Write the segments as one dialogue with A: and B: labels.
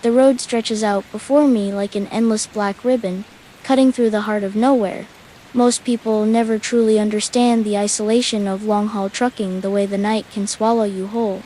A: The road stretches out before me like an endless black ribbon, cutting through the heart of nowhere. Most people never truly understand the isolation of long-haul trucking the way the night can swallow you whole,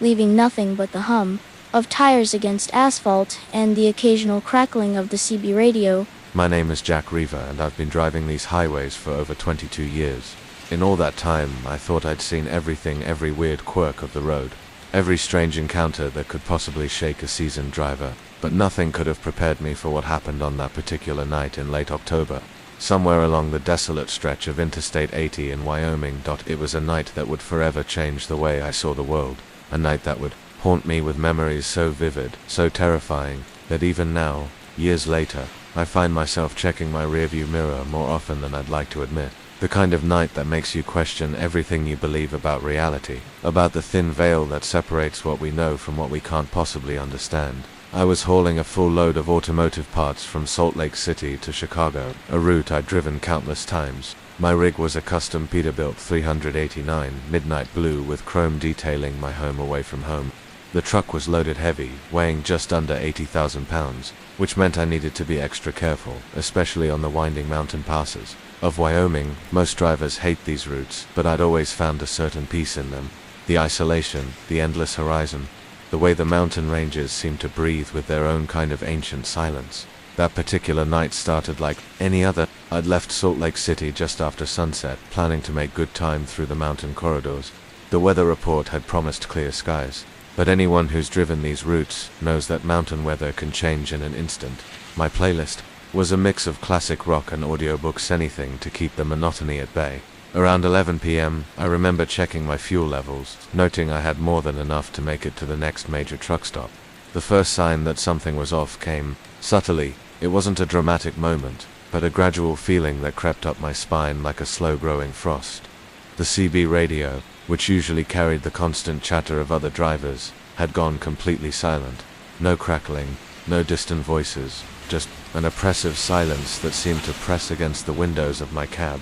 A: leaving nothing but the hum of tires against asphalt and the occasional crackling of the CB radio.
B: My name is Jack Reaver, and I've been driving these highways for over 22 years. In all that time, I thought I'd seen everything, every weird quirk of the road, every strange encounter that could possibly shake a seasoned driver, but nothing could have prepared me for what happened on that particular night in late October, somewhere along the desolate stretch of Interstate 80 in Wyoming. It was a night that would forever change the way I saw the world, a night that would haunt me with memories so vivid, so terrifying, that even now, years later, I find myself checking my rearview mirror more often than I'd like to admit. The kind of night that makes you question everything you believe about reality, about the thin veil that separates what we know from what we can't possibly understand. I was hauling a full load of automotive parts from Salt Lake City to Chicago, a route I'd driven countless times. My rig was a custom Peterbilt 389 midnight blue with chrome detailing my home away from home. The truck was loaded heavy, weighing just under 80,000 pounds, which meant I needed to be extra careful, especially on the winding mountain passes of Wyoming. Most drivers hate these routes, but I'd always found a certain peace in them. The isolation, the endless horizon, the way the mountain ranges seemed to breathe with their own kind of ancient silence. That particular night started like any other. I'd left Salt Lake City just after sunset, planning to make good time through the mountain corridors. The weather report had promised clear skies, but anyone who's driven these routes knows that mountain weather can change in an instant. My playlist was a mix of classic rock and audiobooks, anything to keep the monotony at bay. Around 11 p.m., I remember checking my fuel levels, noting I had more than enough to make it to the next major truck stop. The first sign that something was off came subtly. It wasn't a dramatic moment, but a gradual feeling that crept up my spine like a slow-growing frost. The CB radio, which usually carried the constant chatter of other drivers, had gone completely silent. No crackling, no distant voices, just an oppressive silence that seemed to press against the windows of my cab.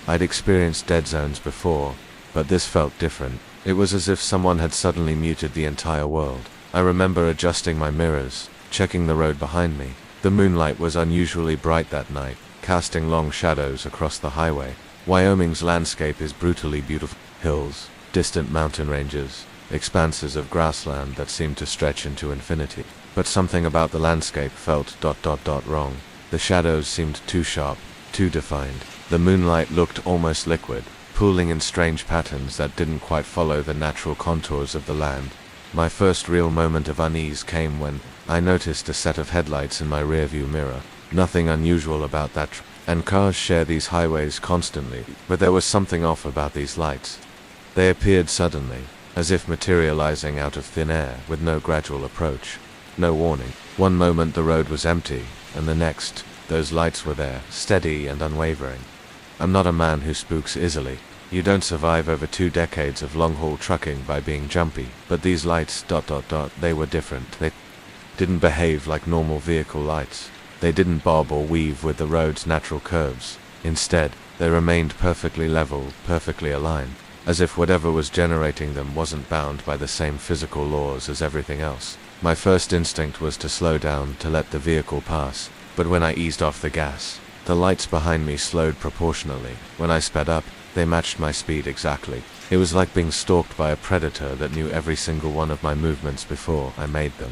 B: I'd experienced dead zones before, but this felt different. It was as if someone had suddenly muted the entire world. I remember adjusting my mirrors, checking the road behind me. The moonlight was unusually bright that night, casting long shadows across the highway. Wyoming's landscape is brutally beautiful. Hills, distant mountain ranges, expanses of grassland that seemed to stretch into infinity. But something about the landscape felt wrong. The shadows seemed too sharp, too defined. The moonlight looked almost liquid, pooling in strange patterns that didn't quite follow the natural contours of the land. My first real moment of unease came when I noticed a set of headlights in my rearview mirror. Nothing unusual about that, and cars share these highways constantly, but there was something off about these lights. They appeared suddenly, as if materializing out of thin air, with no gradual approach, no warning. One moment the road was empty, and the next, those lights were there, steady and unwavering. I'm not a man who spooks easily. You don't survive over 2 decades of long-haul trucking by being jumpy, but these lights, they were different. They didn't behave like normal vehicle lights. They didn't bob or weave with the road's natural curves. Instead, they remained perfectly level, perfectly aligned, as if whatever was generating them wasn't bound by the same physical laws as everything else. My first instinct was to slow down, to let the vehicle pass, but when I eased off the gas, the lights behind me slowed proportionally. When I sped up, they matched my speed exactly. It was like being stalked by a predator that knew every single one of my movements before I made them.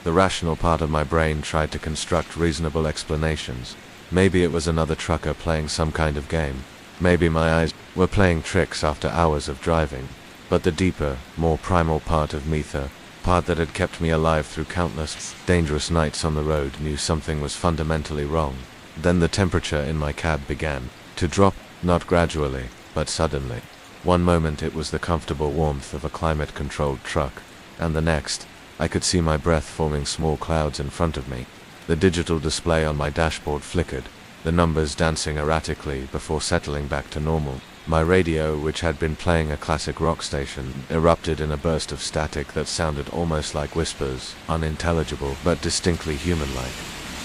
B: The rational part of my brain tried to construct reasonable explanations. Maybe it was another trucker playing some kind of game. Maybe my eyes were playing tricks after hours of driving. But the deeper, more primal part of me, the part that had kept me alive through countless dangerous nights on the road, knew something was fundamentally wrong. Then the temperature in my cab began to drop, not gradually, but suddenly. One moment it was the comfortable warmth of a climate-controlled truck, and the next, I could see my breath forming small clouds in front of me. The digital display on my dashboard flickered, the numbers dancing erratically before settling back to normal. My radio, which had been playing a classic rock station, erupted in a burst of static that sounded almost like whispers, unintelligible but distinctly human-like.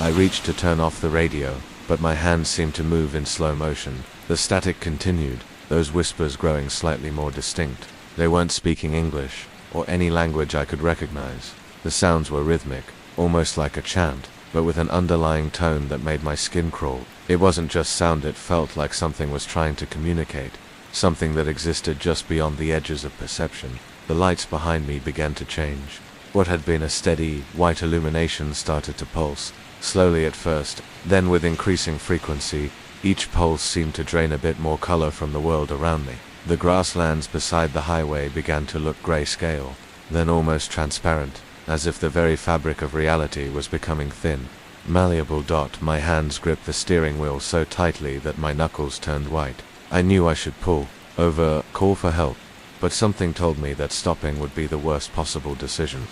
B: I reached to turn off the radio, but my hands seemed to move in slow motion. The static continued, those whispers growing slightly more distinct. They weren't speaking English, or any language I could recognize. The sounds were rhythmic, almost like a chant, but with an underlying tone that made my skin crawl. It wasn't just sound, it felt like something was trying to communicate, something that existed just beyond the edges of perception. The lights behind me began to change. What had been a steady, white illumination started to pulse, slowly at first, then with increasing frequency. Each pulse seemed to drain a bit more color from the world around me. The grasslands beside the highway began to look grayscale, then almost transparent, as if the very fabric of reality was becoming thin, malleable. My hands gripped the steering wheel so tightly that my knuckles turned white. I knew I should pull over, call for help, but something told me that stopping would be the worst possible decision.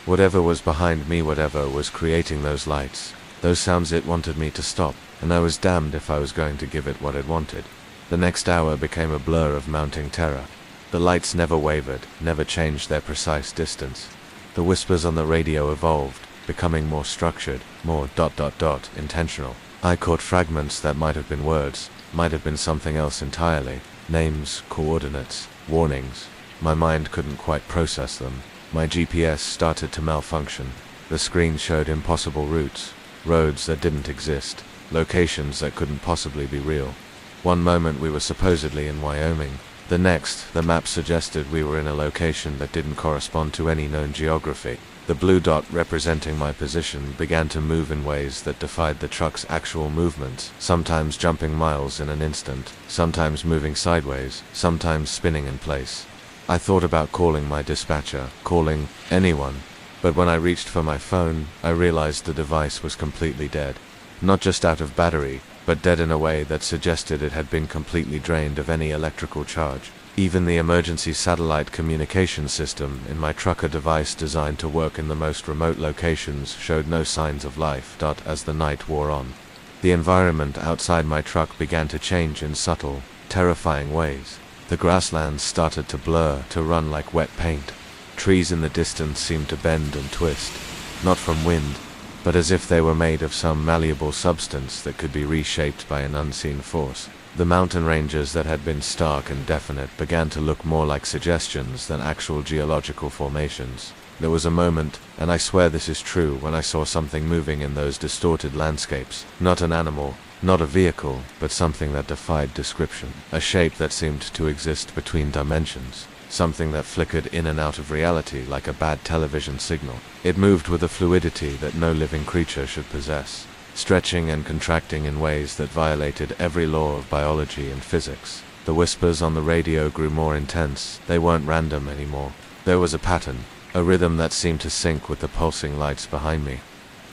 B: Whatever was behind me, whatever was creating those lights, those sounds, it wanted me to stop, and I was damned if I was going to give it what it wanted. The next hour became a blur of mounting terror. The lights never wavered, never changed their precise distance. The whispers on the radio evolved, becoming more structured, more ... intentional. I caught fragments that might have been words, might have been something else entirely. Names, coordinates, warnings. My mind couldn't quite process them. My GPS started to malfunction. The screen showed impossible routes, roads that didn't exist, locations that couldn't possibly be real. One moment we were supposedly in Wyoming. The next, the map suggested we were in a location that didn't correspond to any known geography. The blue dot representing my position began to move in ways that defied the truck's actual movements, sometimes jumping miles in an instant, sometimes moving sideways, sometimes spinning in place. I thought about calling my dispatcher, calling anyone, but when I reached for my phone, I realized the device was completely dead. Not just out of battery, but dead in a way that suggested it had been completely drained of any electrical charge. Even the emergency satellite communication system in my truck, a device designed to work in the most remote locations, showed no signs of life. As the night wore on, the environment outside my truck began to change in subtle, terrifying ways. The grasslands started to blur, to run like wet paint. Trees in the distance seemed to bend and twist, not from wind, but as if they were made of some malleable substance that could be reshaped by an unseen force. The mountain ranges that had been stark and definite began to look more like suggestions than actual geological formations. There was a moment, and I swear this is true, when I saw something moving in those distorted landscapes. Not an animal, not a vehicle, but something that defied description. A shape that seemed to exist between dimensions. Something that flickered in and out of reality like a bad television signal. It moved with a fluidity that no living creature should possess, stretching and contracting in ways that violated every law of biology and physics. The whispers on the radio grew more intense. They weren't random anymore. There was a pattern, a rhythm that seemed to sync with the pulsing lights behind me.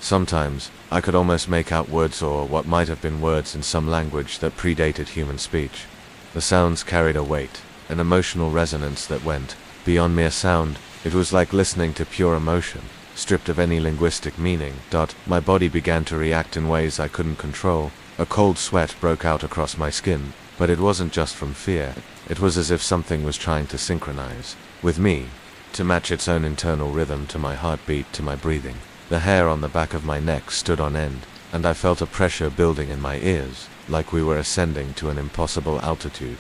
B: Sometimes, I could almost make out words, or what might have been words, in some language that predated human speech. The sounds carried a weight, an emotional resonance that went beyond mere sound. It was like listening to pure emotion, stripped of any linguistic meaning. My body began to react in ways I couldn't control. A cold sweat broke out across my skin, but it wasn't just from fear. It was as if something was trying to synchronize with me, to match its own internal rhythm to my heartbeat, to my breathing. The hair on the back of my neck stood on end, and I felt a pressure building in my ears, like we were ascending to an impossible altitude.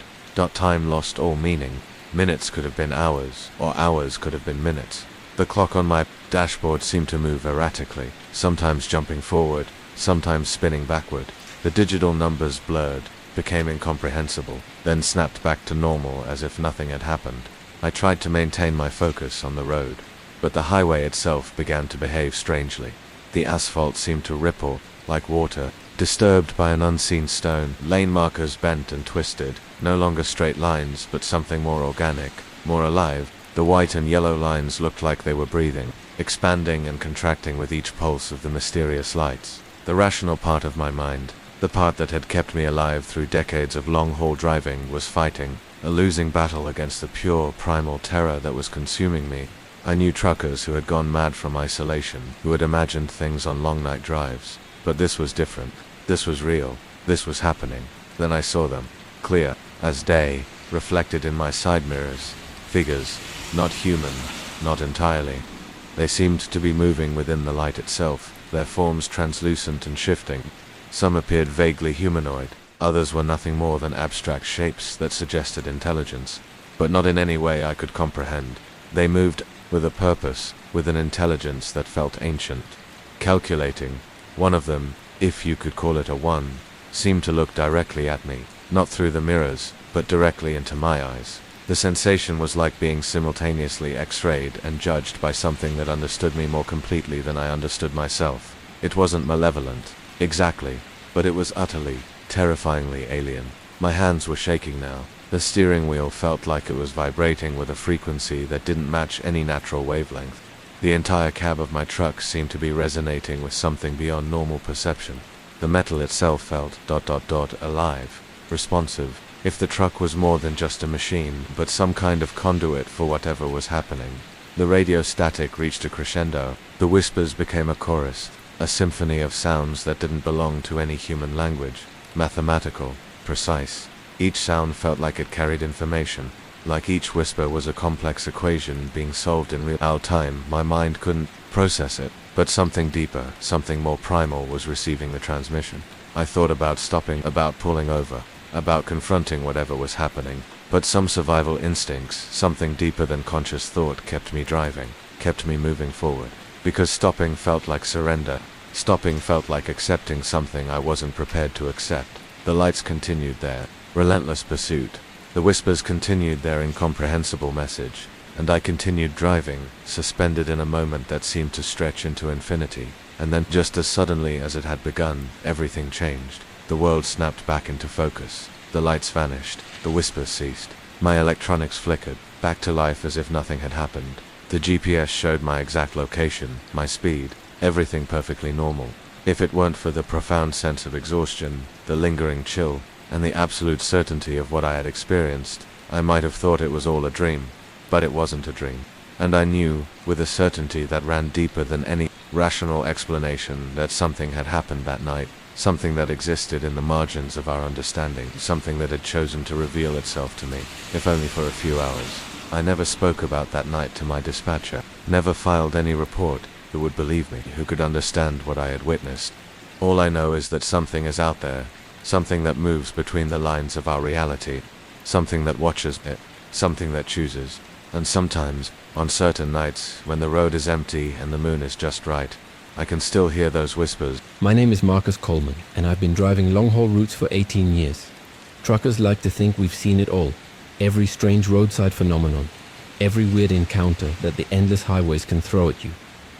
B: Time lost all meaning. Minutes could have been hours, or hours could have been minutes. The clock on my dashboard seemed to move erratically, sometimes jumping forward, sometimes spinning backward. The digital numbers blurred, became incomprehensible, then snapped back to normal as if nothing had happened. I tried to maintain my focus on the road, but the highway itself began to behave strangely. The asphalt seemed to ripple, like water, disturbed by an unseen stone. Lane markers bent and twisted, no longer straight lines, but something more organic, more alive. The white and yellow lines looked like they were breathing, expanding and contracting with each pulse of the mysterious lights. The rational part of my mind, the part that had kept me alive through decades of long-haul driving, was fighting a losing battle against the pure, primal terror that was consuming me. I knew truckers who had gone mad from isolation, who had imagined things on long night drives. But this was different. This was real. This was happening. Then I saw them, clear as day, reflected in my side mirrors. Figures, not human, not entirely. They seemed to be moving within the light itself, their forms translucent and shifting. Some appeared vaguely humanoid, others were nothing more than abstract shapes that suggested intelligence, but not in any way I could comprehend. They moved with a purpose, with an intelligence that felt ancient. calculating. One of them, if you could call it a one, seemed to look directly at me, not through the mirrors, but directly into my eyes. The sensation was like being simultaneously X-rayed and judged by something that understood me more completely than I understood myself. It wasn't malevolent, exactly, but it was utterly, terrifyingly alien. My hands were shaking now. The steering wheel felt like it was vibrating with a frequency that didn't match any natural wavelength. The entire cab of my truck seemed to be resonating with something beyond normal perception. The metal itself felt ... alive, responsive. If the truck was more than just a machine, but some kind of conduit for whatever was happening. The radio static reached a crescendo. The whispers became a chorus, a symphony of sounds that didn't belong to any human language. Mathematical, precise. Each sound felt like it carried information, like each whisper was a complex equation being solved in real time. My mind couldn't process it, but something deeper, something more primal was receiving the transmission. I thought about stopping, about pulling over, about confronting whatever was happening, but some survival instincts, something deeper than conscious thought, kept me driving, kept me moving forward. Because stopping felt like surrender. Stopping felt like accepting something I wasn't prepared to accept. The lights continued their relentless pursuit. The whispers continued their incomprehensible message, and I continued driving, suspended in a moment that seemed to stretch into infinity. And then, just as suddenly as it had begun, everything changed. The world snapped back into focus. The lights vanished. The whispers ceased. My electronics flickered, back to life as if nothing had happened. The GPS showed my exact location, my speed, everything perfectly normal. If it weren't for the profound sense of exhaustion, the lingering chill, and the absolute certainty of what I had experienced, I might have thought it was all a dream. But it wasn't a dream. And I knew, with a certainty that ran deeper than any rational explanation, that something had happened that night, something that existed in the margins of our understanding, something that had chosen to reveal itself to me, if only for a few hours. I never spoke about that night to my dispatcher, never filed any report. Who would believe me, who could understand what I had witnessed? All I know is that something is out there, something that moves between the lines of our reality, something that watches it, something that chooses. And sometimes, on certain nights, when the road is empty and the moon is just right, I can still hear those whispers.
C: My name is Marcus Coleman, and I've been driving long-haul routes for 18 years. Truckers like to think we've seen it all, every strange roadside phenomenon, every weird encounter that the endless highways can throw at you.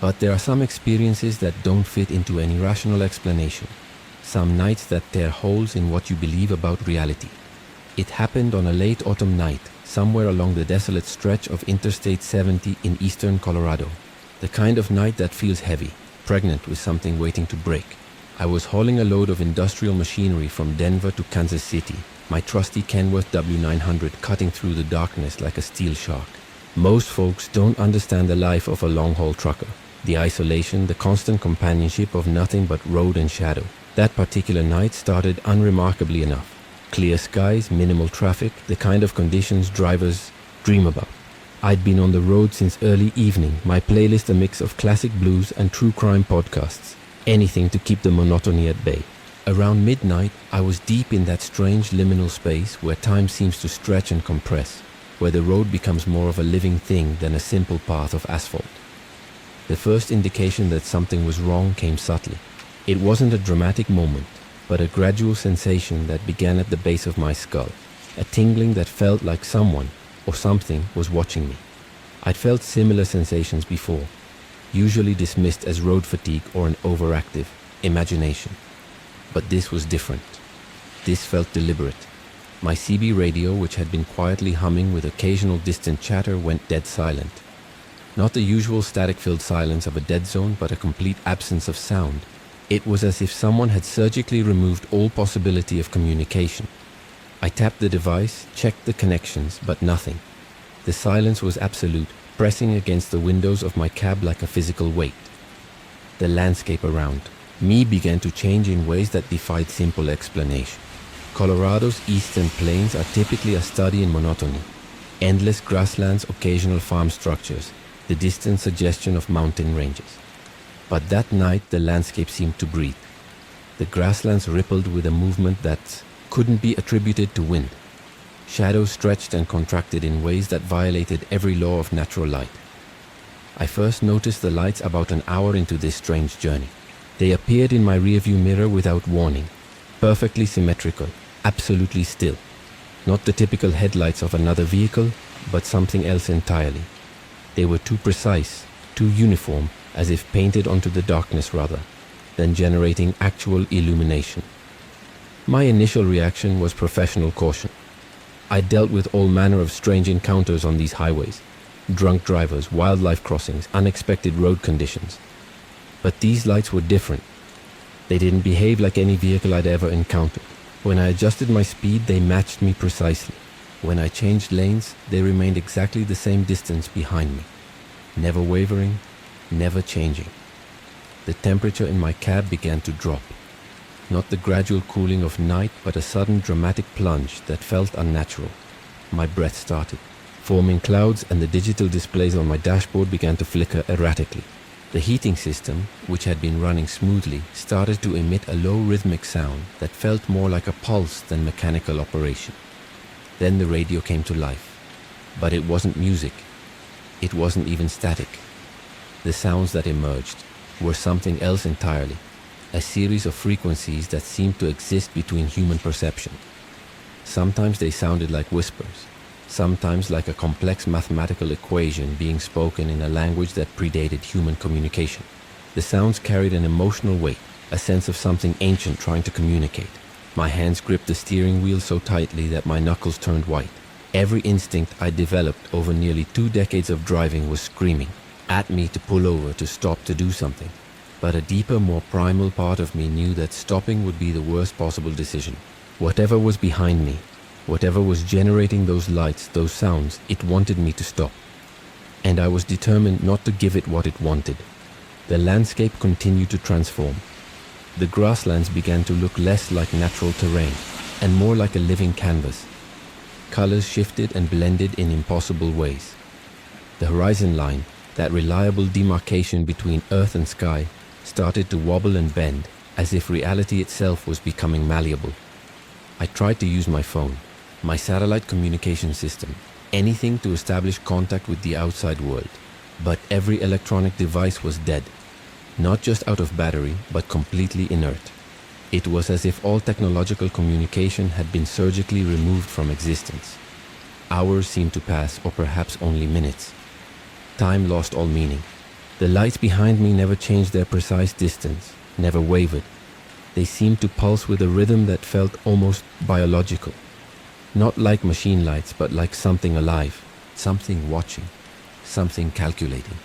C: But there are some experiences that don't fit into any rational explanation, some nights that tear holes in what you believe about reality. It happened on a late autumn night, somewhere along the desolate stretch of Interstate 70 in eastern Colorado. The kind of night that feels heavy, pregnant with something waiting to break. I was hauling a load of industrial machinery from Denver to Kansas City, my trusty Kenworth W900 cutting through the darkness like a steel shark. Most folks don't understand the life of a long-haul trucker. The isolation, the constant companionship of nothing but road and shadow. That particular night started unremarkably enough. Clear skies, minimal traffic, the kind of conditions drivers dream about. I'd been on the road since early evening, my playlist a mix of classic blues and true crime podcasts. Anything to keep the monotony at bay. Around midnight, I was deep in that strange liminal space where time seems to stretch and compress, where the road becomes more of a living thing than a simple path of asphalt. The first indication that something was wrong came subtly. It wasn't a dramatic moment, but a gradual sensation that began at the base of my skull, a tingling that felt like someone or something was watching me. I'd felt similar sensations before, usually dismissed as road fatigue or an overactive imagination. But this was different. This felt deliberate. My CB radio, which had been quietly humming with occasional distant chatter, went dead silent. Not the usual static-filled silence of a dead zone, but a complete absence of sound. It was as if someone had surgically removed all possibility of communication. I tapped the device, checked the connections, but nothing. The silence was absolute, pressing against the windows of my cab like a physical weight. The landscape around me began to change in ways that defied simple explanation. Colorado's eastern plains are typically a study in monotony. Endless grasslands, occasional farm structures, the distant suggestion of mountain ranges. But that night the landscape seemed to breathe. The grasslands rippled with a movement that couldn't be attributed to wind. Shadows stretched and contracted in ways that violated every law of natural light. I first noticed the lights about an hour into this strange journey. They appeared in my rearview mirror without warning, perfectly symmetrical, absolutely still. Not the typical headlights of another vehicle, but something else entirely. They were too precise, too uniform, as if painted onto the darkness rather than generating actual illumination. My initial reaction was professional caution. I dealt with all manner of strange encounters on these highways. Drunk drivers, wildlife crossings, unexpected road conditions. But these lights were different. They didn't behave like any vehicle I'd ever encountered. When I adjusted my speed, they matched me precisely. When I changed lanes, they remained exactly the same distance behind me. Never wavering, never changing. The temperature in my cab began to drop. Not the gradual cooling of night, but a sudden dramatic plunge that felt unnatural. My breath started forming clouds, and the digital displays on my dashboard began to flicker erratically. The heating system, which had been running smoothly, started to emit a low rhythmic sound that felt more like a pulse than mechanical operation. Then the radio came to life. But it wasn't music. It wasn't even static. The sounds that emerged were something else entirely, a series of frequencies that seemed to exist between human perception. Sometimes they sounded like whispers, sometimes like a complex mathematical equation being spoken in a language that predated human communication. The sounds carried an emotional weight, a sense of something ancient trying to communicate. My hands gripped the steering wheel so tightly that my knuckles turned white. Every instinct I developed over nearly 2 decades of driving was screaming at me to pull over, to stop, to do something. But a deeper, more primal part of me knew that stopping would be the worst possible decision. Whatever was behind me, whatever was generating those lights, those sounds, it wanted me to stop. And I was determined not to give it what it wanted. The landscape continued to transform. The grasslands began to look less like natural terrain and more like a living canvas. Colors shifted and blended in impossible ways. The horizon line, that reliable demarcation between earth and sky, started to wobble and bend as if reality itself was becoming malleable. I tried to use my phone, my satellite communication system, anything to establish contact with the outside world. But every electronic device was dead, not just out of battery, but completely inert. It was as if all technological communication had been surgically removed from existence. Hours seemed to pass, or perhaps only minutes. Time lost all meaning. The lights behind me never changed their precise distance, never wavered. They seemed to pulse with a rhythm that felt almost biological. Not like machine lights, but like something alive, something watching, something calculating.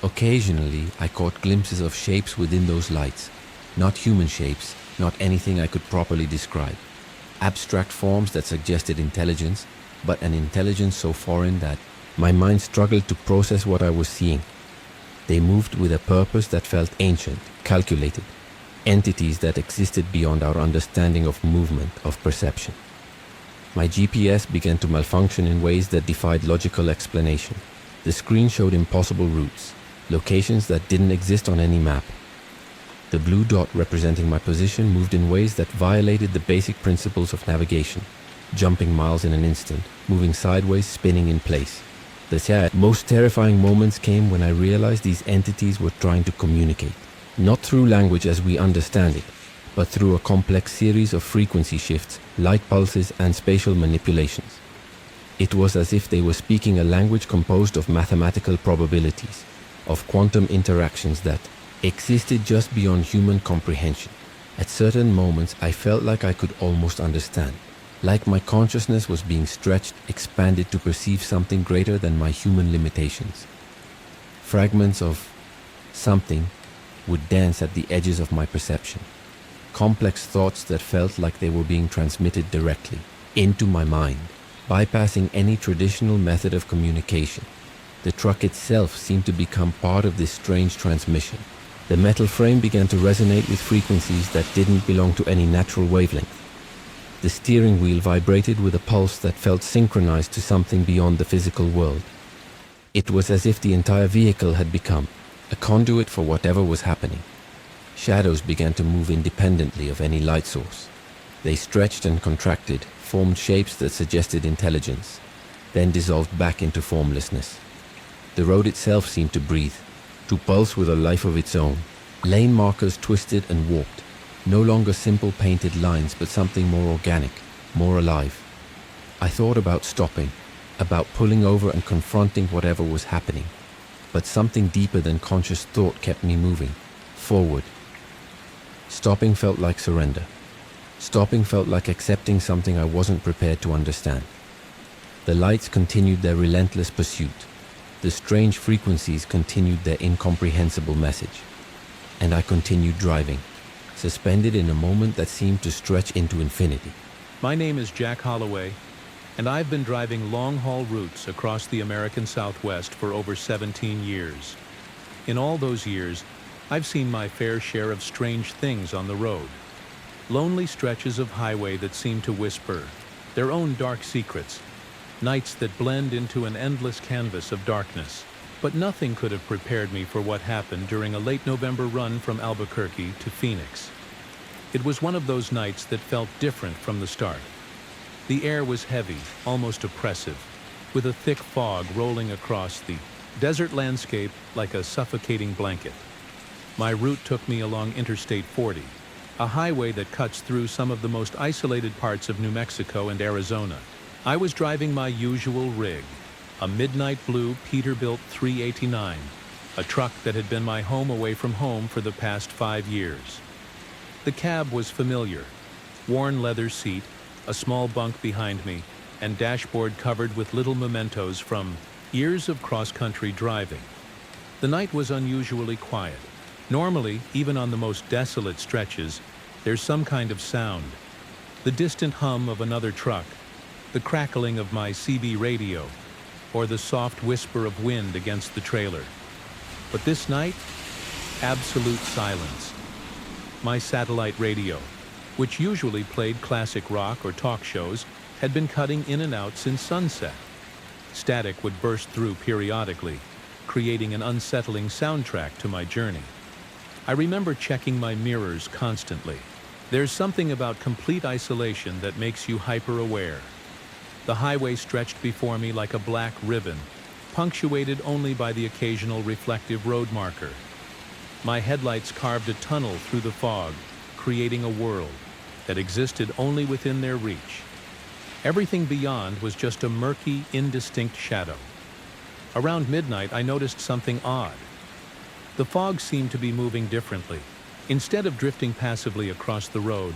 C: Occasionally, I caught glimpses of shapes within those lights. Not human shapes, not anything I could properly describe. Abstract forms that suggested intelligence, but an intelligence so foreign that my mind struggled to process what I was seeing. They moved with a purpose that felt ancient, calculated. Entities that existed beyond our understanding of movement, of perception. My GPS began to malfunction in ways that defied logical explanation. The screen showed impossible routes, locations that didn't exist on any map. The blue dot representing my position moved in ways that violated the basic principles of navigation, jumping miles in an instant, moving sideways, spinning in place. The most terrifying moments came when I realized these entities were trying to communicate, not through language as we understand it, but through a complex series of frequency shifts, light pulses, and spatial manipulations. It was as if they were speaking a language composed of mathematical probabilities, of quantum interactions that existed just beyond human comprehension. At certain moments, I felt like I could almost understand, like my consciousness was being stretched, expanded to perceive something greater than my human limitations. Fragments of something would dance at the edges of my perception. Complex thoughts that felt like they were being transmitted directly into my mind, bypassing any traditional method of communication. The truck itself seemed to become part of this strange transmission. The metal frame began to resonate with frequencies that didn't belong to any natural wavelength. The steering wheel vibrated with a pulse that felt synchronized to something beyond the physical world. It was as if the entire vehicle had become a conduit for whatever was happening. Shadows began to move independently of any light source. They stretched and contracted, formed shapes that suggested intelligence, then dissolved back into formlessness. The road itself seemed to breathe, to pulse with a life of its own. Lane markers twisted and warped, no longer simple painted lines, but something more organic, more alive. I thought about stopping, about pulling over and confronting whatever was happening. But something deeper than conscious thought kept me moving, forward. Stopping felt like surrender. Stopping felt like accepting something I wasn't prepared to understand. The lights continued their relentless pursuit. The strange frequencies continued their incomprehensible message. And I continued driving, suspended in a moment that seemed to stretch into infinity.
D: My name is Jack Holloway, and I've been driving long-haul routes across the American Southwest for over 17 years. In all those years, I've seen my fair share of strange things on the road. Lonely stretches of highway that seem to whisper their own dark secrets, nights that blend into an endless canvas of darkness. But nothing could have prepared me for what happened during a late November run from Albuquerque to Phoenix. It was one of those nights that felt different from the start. The air was heavy, almost oppressive, with a thick fog rolling across the desert landscape like a suffocating blanket. My route took me along Interstate 40, a highway that cuts through some of the most isolated parts of New Mexico and Arizona. I was driving my usual rig, a midnight blue Peterbilt 389, a truck that had been my home away from home for the past 5 years. The cab was familiar, worn leather seat, a small bunk behind me, and dashboard covered with little mementos from years of cross-country driving. The night was unusually quiet. Normally, even on the most desolate stretches, there's some kind of sound. The distant hum of another truck, the crackling of my CB radio, or the soft whisper of wind against the trailer. But this night, absolute silence. My satellite radio, which usually played classic rock or talk shows, had been cutting in and out since sunset. Static would burst through periodically, creating an unsettling soundtrack to my journey. I remember checking my mirrors constantly. There's something about complete isolation that makes you hyper-aware. The highway stretched before me like a black ribbon, punctuated only by the occasional reflective road marker. My headlights carved a tunnel through the fog, creating a world that existed only within their reach. Everything beyond was just a murky, indistinct shadow. Around midnight, I noticed something odd. The fog seemed to be moving differently. Instead of drifting passively across the road,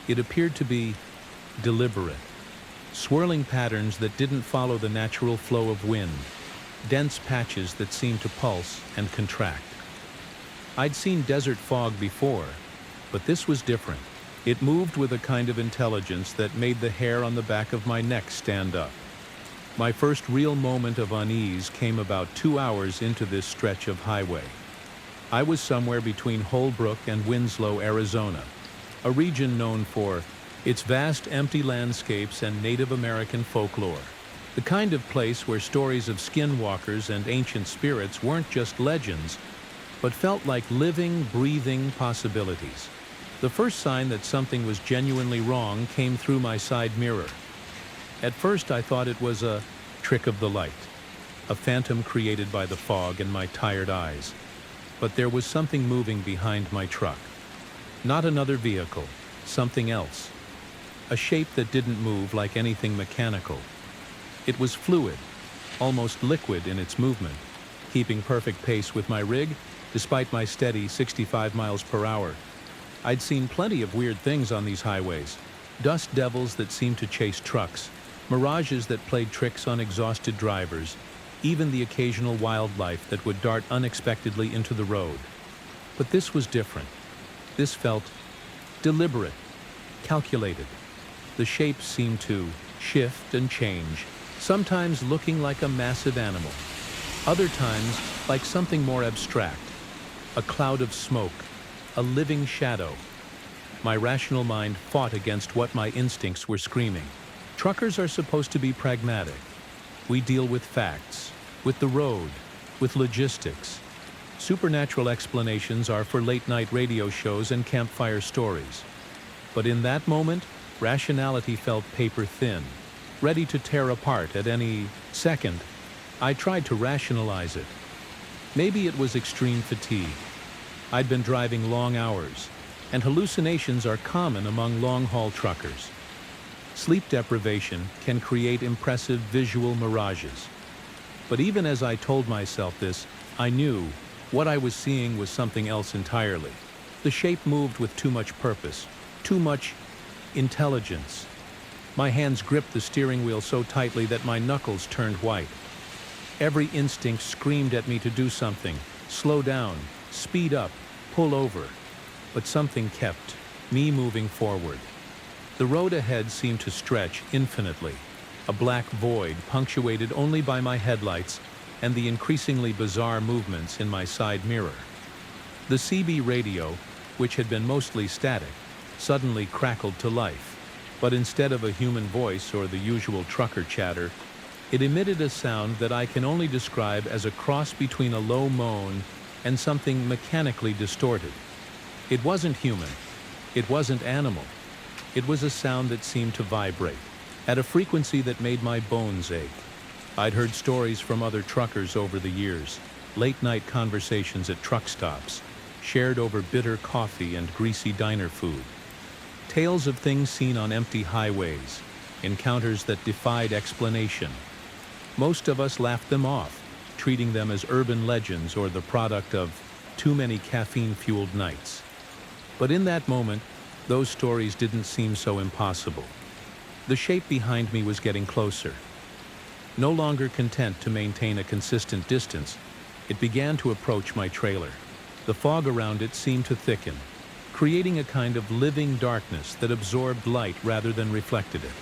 D: it appeared to be deliberate. Swirling patterns that didn't follow the natural flow of wind, dense patches that seemed to pulse and contract. I'd seen desert fog before, but this was different. It moved with a kind of intelligence that made the hair on the back of my neck stand up. My first real moment of unease came about 2 hours into this stretch of highway. I was somewhere between Holbrook and Winslow, Arizona, a region known for its vast empty landscapes and Native American folklore. The kind of place where stories of skinwalkers and ancient spirits weren't just legends, but felt like living, breathing possibilities. The first sign that something was genuinely wrong came through my side mirror. At first I thought it was a trick of the light, a phantom created by the fog and my tired eyes. But there was something moving behind my truck. Not another vehicle, something else. A shape that didn't move like anything mechanical. It was fluid, almost liquid in its movement, keeping perfect pace with my rig, despite my steady 65 miles per hour. I'd seen plenty of weird things on these highways. Dust devils that seemed to chase trucks, mirages that played tricks on exhausted drivers, even the occasional wildlife that would dart unexpectedly into the road. But this was different. This felt deliberate, calculated. The shapes seemed to shift and change, sometimes looking like a massive animal, other times like something more abstract, a cloud of smoke, a living shadow. My rational mind fought against what my instincts were screaming. Truckers are supposed to be pragmatic. We deal with facts, with the road, with logistics. Supernatural explanations are for late-night radio shows and campfire stories. But in that moment, rationality felt paper-thin, ready to tear apart at any second. I tried to rationalize it. Maybe it was extreme fatigue. I'd been driving long hours, and hallucinations are common among long-haul truckers. Sleep deprivation can create impressive visual mirages. But even as I told myself this, I knew what I was seeing was something else entirely. The shape moved with too much purpose, too much intelligence. My hands gripped the steering wheel so tightly that my knuckles turned white. Every instinct screamed at me to do something, slow down, speed up, pull over. But something kept me moving forward. The road ahead seemed to stretch infinitely, a black void punctuated only by my headlights and the increasingly bizarre movements in my side mirror. The CB radio, which had been mostly static, suddenly crackled to life, but instead of a human voice or the usual trucker chatter, it emitted a sound that I can only describe as a cross between a low moan and something mechanically distorted. It wasn't human. It wasn't animal. It was a sound that seemed to vibrate, at a frequency that made my bones ache. I'd heard stories from other truckers over the years, late-night conversations at truck stops, shared over bitter coffee and greasy diner food. Tales of things seen on empty highways, encounters that defied explanation. Most of us laughed them off, treating them as urban legends or the product of too many caffeine-fueled nights. But in that moment, those stories didn't seem so impossible. The shape behind me was getting closer. No longer content to maintain a consistent distance, it began to approach my trailer. The fog around it seemed to thicken, creating a kind of living darkness that absorbed light rather than reflected it.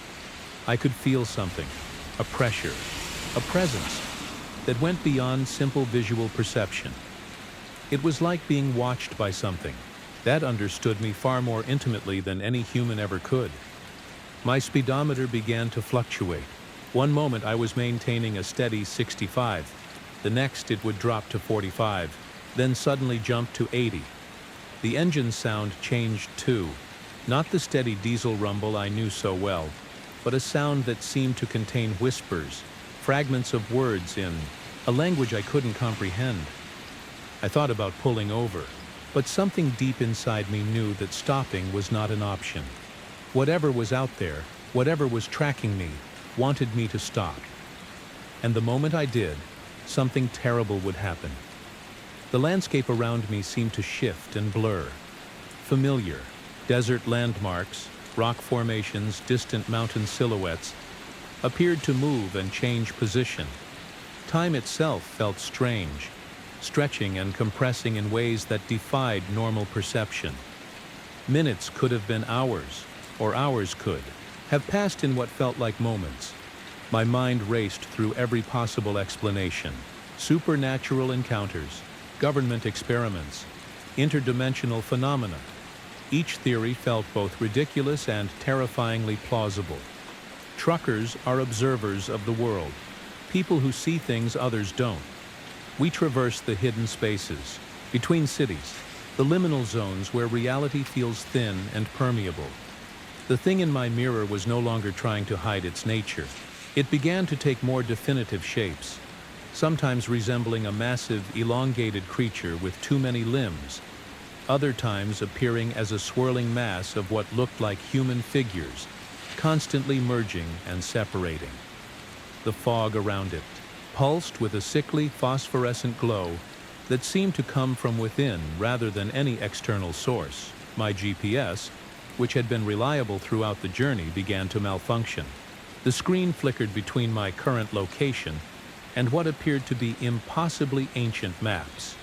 D: I could feel something, a pressure, a presence that went beyond simple visual perception. It was like being watched by something that understood me far more intimately than any human ever could. My speedometer began to fluctuate. One moment I was maintaining a steady 65. The next it would drop to 45, then suddenly jump to 80. The engine sound changed too. Not the steady diesel rumble I knew so well, but a sound that seemed to contain whispers, fragments of words in a language I couldn't comprehend. I thought about pulling over, but something deep inside me knew that stopping was not an option. Whatever was out there, whatever was tracking me, wanted me to stop. And the moment I did, something terrible would happen. The landscape around me seemed to shift and blur. Familiar, desert landmarks, rock formations, distant mountain silhouettes, appeared to move and change position. Time itself felt strange, stretching and compressing in ways that defied normal perception. Minutes could have been hours, or hours could have passed in what felt like moments. My mind raced through every possible explanation: supernatural encounters, government experiments, interdimensional phenomena. Each theory felt both ridiculous and terrifyingly plausible. Truckers are observers of the world, people who see things others don't. We traverse the hidden spaces, between cities, the liminal zones where reality feels thin and permeable. The thing in my mirror was no longer trying to hide its nature. It began to take more definitive shapes, sometimes resembling a massive, elongated creature with too many limbs, other times appearing as a swirling mass of what looked like human figures, constantly merging and separating. The fog around it pulsed with a sickly, phosphorescent glow that seemed to come from within rather than any external source. My GPS, which had been reliable throughout the journey, began to malfunction. The screen flickered between my current location and what appeared to be impossibly ancient maps.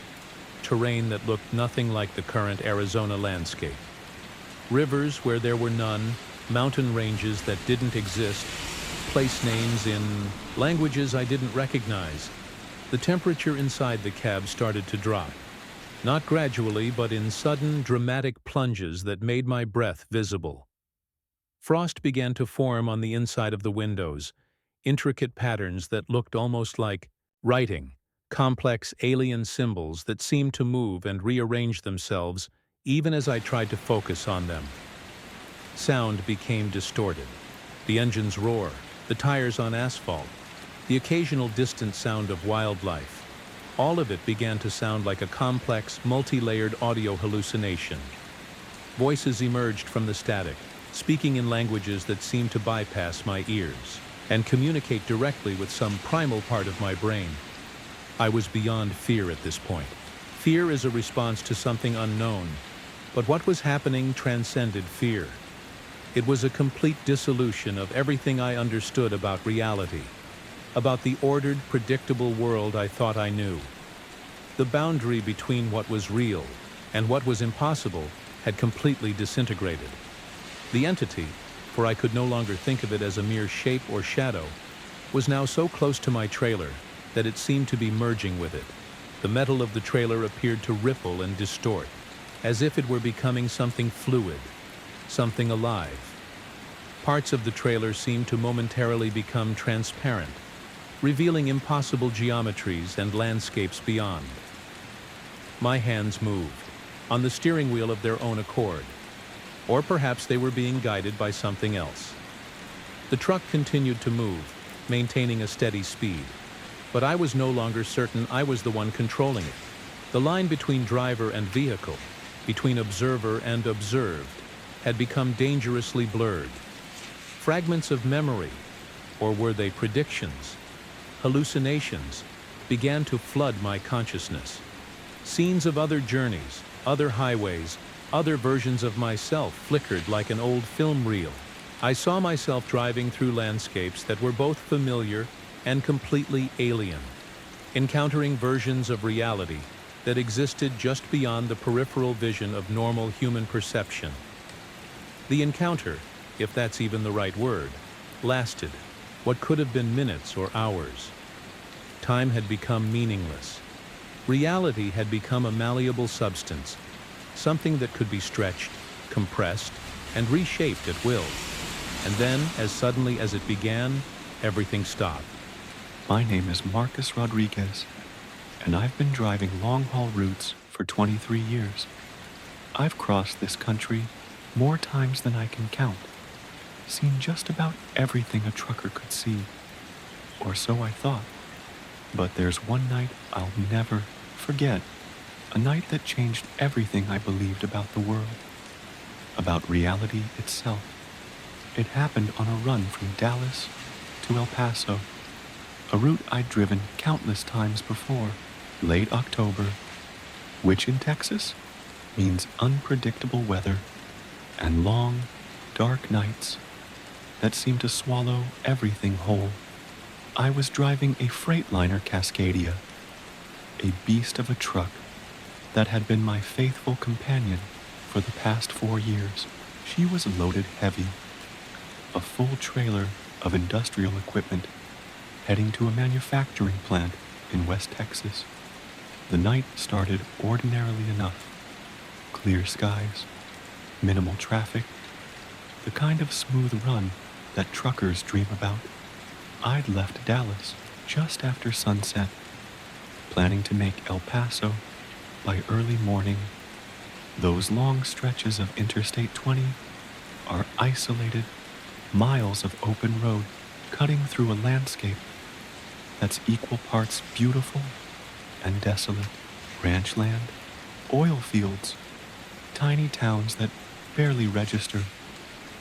D: Terrain that looked nothing like the current Arizona landscape. Rivers where there were none, mountain ranges that didn't exist, place names in languages I didn't recognize. The temperature inside the cab started to drop. Not gradually, but in sudden, dramatic plunges that made my breath visible. Frost began to form on the inside of the windows, intricate patterns that looked almost like writing, complex alien symbols that seemed to move and rearrange themselves even as I tried to focus on them. Sound became distorted. The engine's roar, the tires on asphalt, the occasional distant sound of wildlife. All of it began to sound like a complex, multi-layered audio hallucination. Voices emerged from the static, speaking in languages that seemed to bypass my ears and communicate directly with some primal part of my brain. I was beyond fear at this point. Fear is a response to something unknown, but what was happening transcended fear. It was a complete dissolution of everything I understood about reality, about the ordered, predictable world I thought I knew. The boundary between what was real and what was impossible had completely disintegrated. The entity, for I could no longer think of it as a mere shape or shadow, was now so close to my trailer that it seemed to be merging with it. The metal of the trailer appeared to ripple and distort, as if it were becoming something fluid, something alive. Parts of the trailer seemed to momentarily become transparent, revealing impossible geometries and landscapes beyond. My hands moved, on the steering wheel of their own accord, or perhaps they were being guided by something else. The truck continued to move, maintaining a steady speed, but I was no longer certain I was the one controlling it. The line between driver and vehicle, between observer and observed, had become dangerously blurred. Fragments of memory, or were they predictions, hallucinations, began to flood my consciousness. Scenes of other journeys, other highways, other versions of myself flickered like an old film reel. I saw myself driving through landscapes that were both familiar and completely alien, encountering versions of reality that existed just beyond the peripheral vision of normal human perception. The encounter, if that's even the right word, lasted what could have been minutes or hours. Time had become meaningless. Reality had become a malleable substance, something that could be stretched, compressed, and reshaped at will. And then, as suddenly as it began, everything stopped.
E: My name is Marcus Rodriguez, and I've been driving long-haul routes for 23 years. I've crossed this country more times than I can count, seen just about everything a trucker could see, or so I thought. But there's one night I'll never forget, a night that changed everything I believed about the world, about reality itself. It happened on a run from Dallas to El Paso, a route I'd driven countless times before. Late October, which in Texas means unpredictable weather and long, dark nights that seem to swallow everything whole. I was driving a Freightliner Cascadia, a beast of a truck that had been my faithful companion for the past 4 years. She was loaded heavy, a full trailer of industrial equipment heading to a manufacturing plant in West Texas. The night started ordinarily enough. Clear skies, minimal traffic, the kind of smooth run that truckers dream about. I'd left Dallas just after sunset, planning to make El Paso by early morning. Those long stretches of Interstate 20 are isolated miles of open road cutting through a landscape that's equal parts beautiful and desolate. Ranch land, oil fields, tiny towns that barely register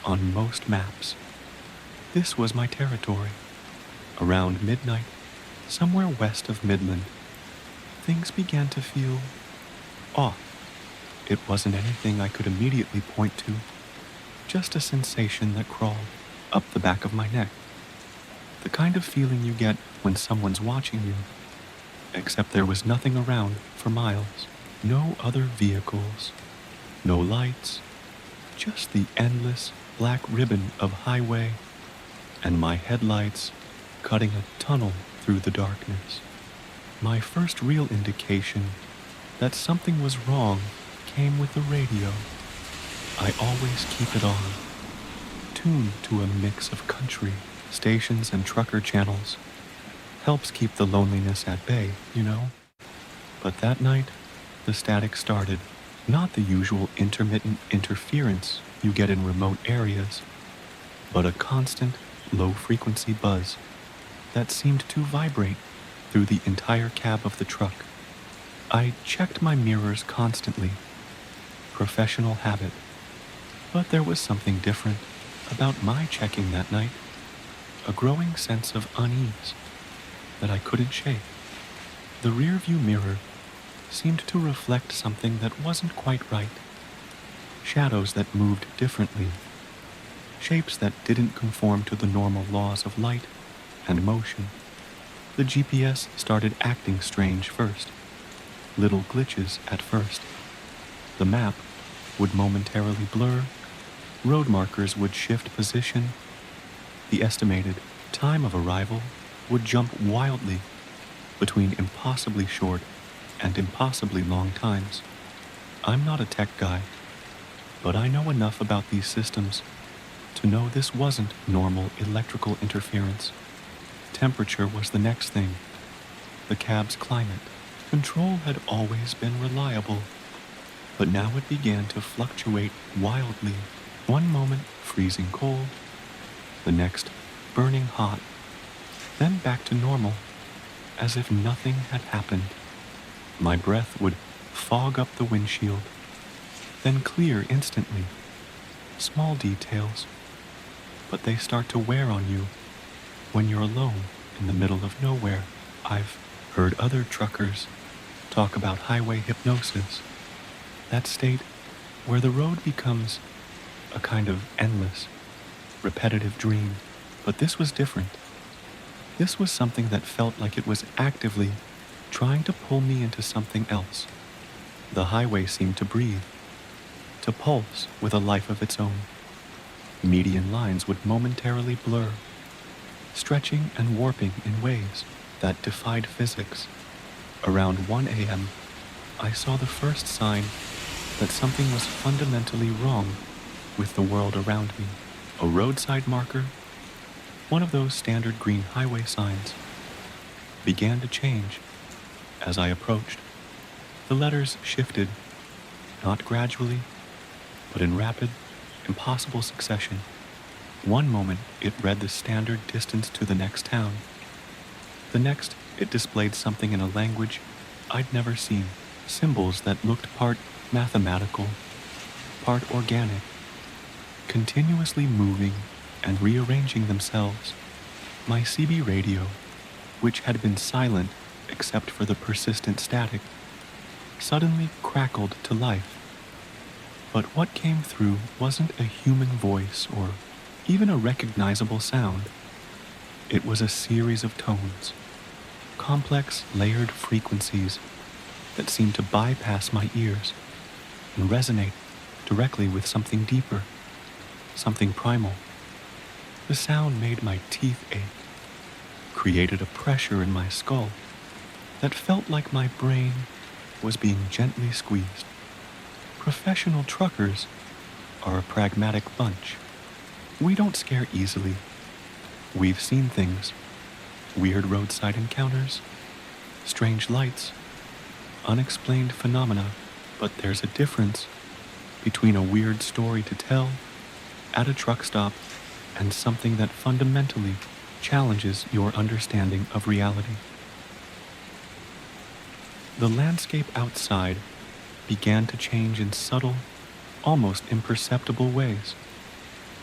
E: on most maps. This was my territory. Around midnight, somewhere west of Midland, things began to feel off. It wasn't anything I could immediately point to, just a sensation that crawled up the back of my neck. The kind of feeling you get when someone's watching you, except there was nothing around for miles. No other vehicles, no lights, just the endless black ribbon of highway and my headlights cutting a tunnel through the darkness. My first real indication that something was wrong came with the radio. I always keep it on, tuned to a mix of country stations and trucker channels. Helps keep the loneliness at bay, you know? But that night, the static started. Not the usual intermittent interference you get in remote areas, but a constant, low-frequency buzz. that seemed to vibrate through the entire cab of the truck. I checked my mirrors constantly, professional habit, but there was something different about my checking that night, a growing sense of unease that I couldn't shake. The rearview mirror seemed to reflect something that wasn't quite right, shadows that moved differently, shapes that didn't conform to the normal laws of light and motion. The GPS started acting strange first, little glitches at first. The map would momentarily blur, road markers would shift position, the estimated time of arrival would jump wildly between impossibly short and impossibly long times. I'm not a tech guy, but I know enough about these systems to know this wasn't normal electrical interference. Temperature was the next thing. The cab's climate. Control had always been reliable, but now it began to fluctuate wildly. One moment freezing cold, the next burning hot, then back to normal, as if nothing had happened. My breath would fog up the windshield, then clear instantly. Small details, but they start to wear on you when you're alone in the middle of nowhere. I've heard other truckers talk about highway hypnosis, that state where the road becomes a kind of endless, repetitive dream. But this was different. This was something that felt like it was actively trying to pull me into something else. The highway seemed to breathe, to pulse with a life of its own. Median lines would momentarily blur, stretching and warping in ways that defied physics. Around 1 a.m., I saw the first sign that something was fundamentally wrong with the world around me. A roadside marker, one of those standard green highway signs, began to change as I approached. The letters shifted, not gradually, but in rapid, impossible succession. One moment it read the standard distance to the next town. The next it displayed something in a language I'd never seen, symbols that looked part mathematical, part organic, continuously moving and rearranging themselves. My CB radio, which had been silent except for the persistent static, suddenly crackled to life. But what came through wasn't a human voice or even a recognizable sound. It was a series of tones, complex, layered frequencies that seemed to bypass my ears and resonate directly with something deeper, something primal. The sound made my teeth ache, created a pressure in my skull that felt like my brain was being gently squeezed. Professional truckers are a pragmatic bunch. We don't scare easily. We've seen things, weird roadside encounters, strange lights, unexplained phenomena, but there's a difference between a weird story to tell at a truck stop and something that fundamentally challenges your understanding of reality. The landscape outside began to change in subtle, almost imperceptible ways.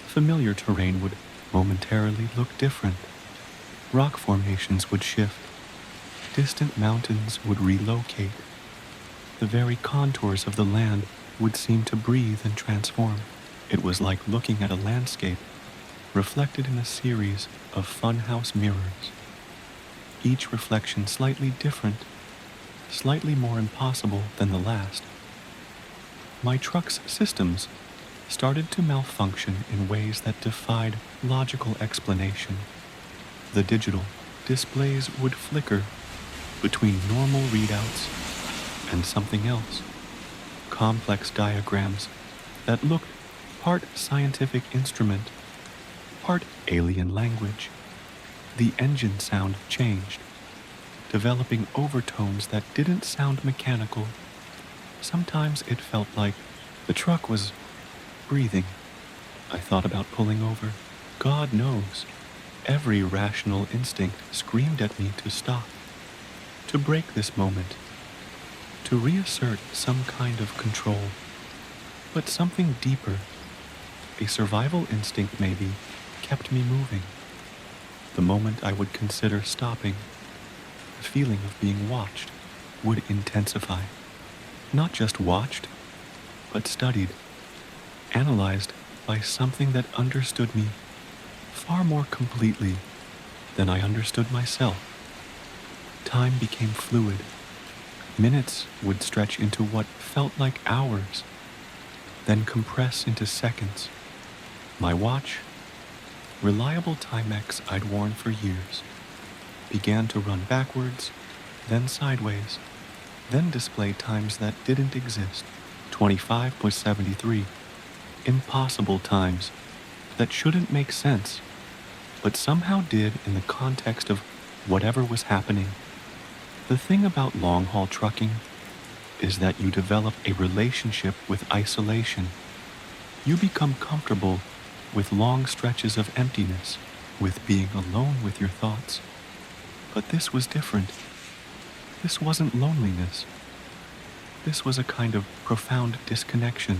E: Familiar terrain would momentarily look different. Rock formations would shift. Distant mountains would relocate. The very contours of the land would seem to breathe and transform. It was like looking at a landscape reflected in a series of funhouse mirrors, each reflection slightly different, slightly more impossible than the last. My truck's systems started to malfunction in ways that defied logical explanation. The digital displays would flicker between normal readouts and something else. Complex diagrams that looked part scientific instrument, part alien language. The engine sound changed, developing overtones that didn't sound mechanical. Sometimes it felt like the truck was breathing. I thought about pulling over. God knows, Every rational instinct screamed at me to stop, to break this moment, to reassert some kind of control. But something deeper, a survival instinct maybe, kept me moving. The moment I would consider stopping, the feeling of being watched would intensify. Not just watched, but studied, analyzed by something that understood me far more completely than I understood myself. Time became fluid. Minutes would stretch into what felt like hours, then compress into seconds. My watch, reliable Timex I'd worn for years, began to run backwards, then sideways, then display times that didn't exist. 25.73. Impossible times that shouldn't make sense, but somehow did in the context of whatever was happening. The thing about long-haul trucking is that you develop a relationship with isolation. You become comfortable with long stretches of emptiness, with being alone with your thoughts. But this was different. This wasn't loneliness. This was a kind of profound disconnection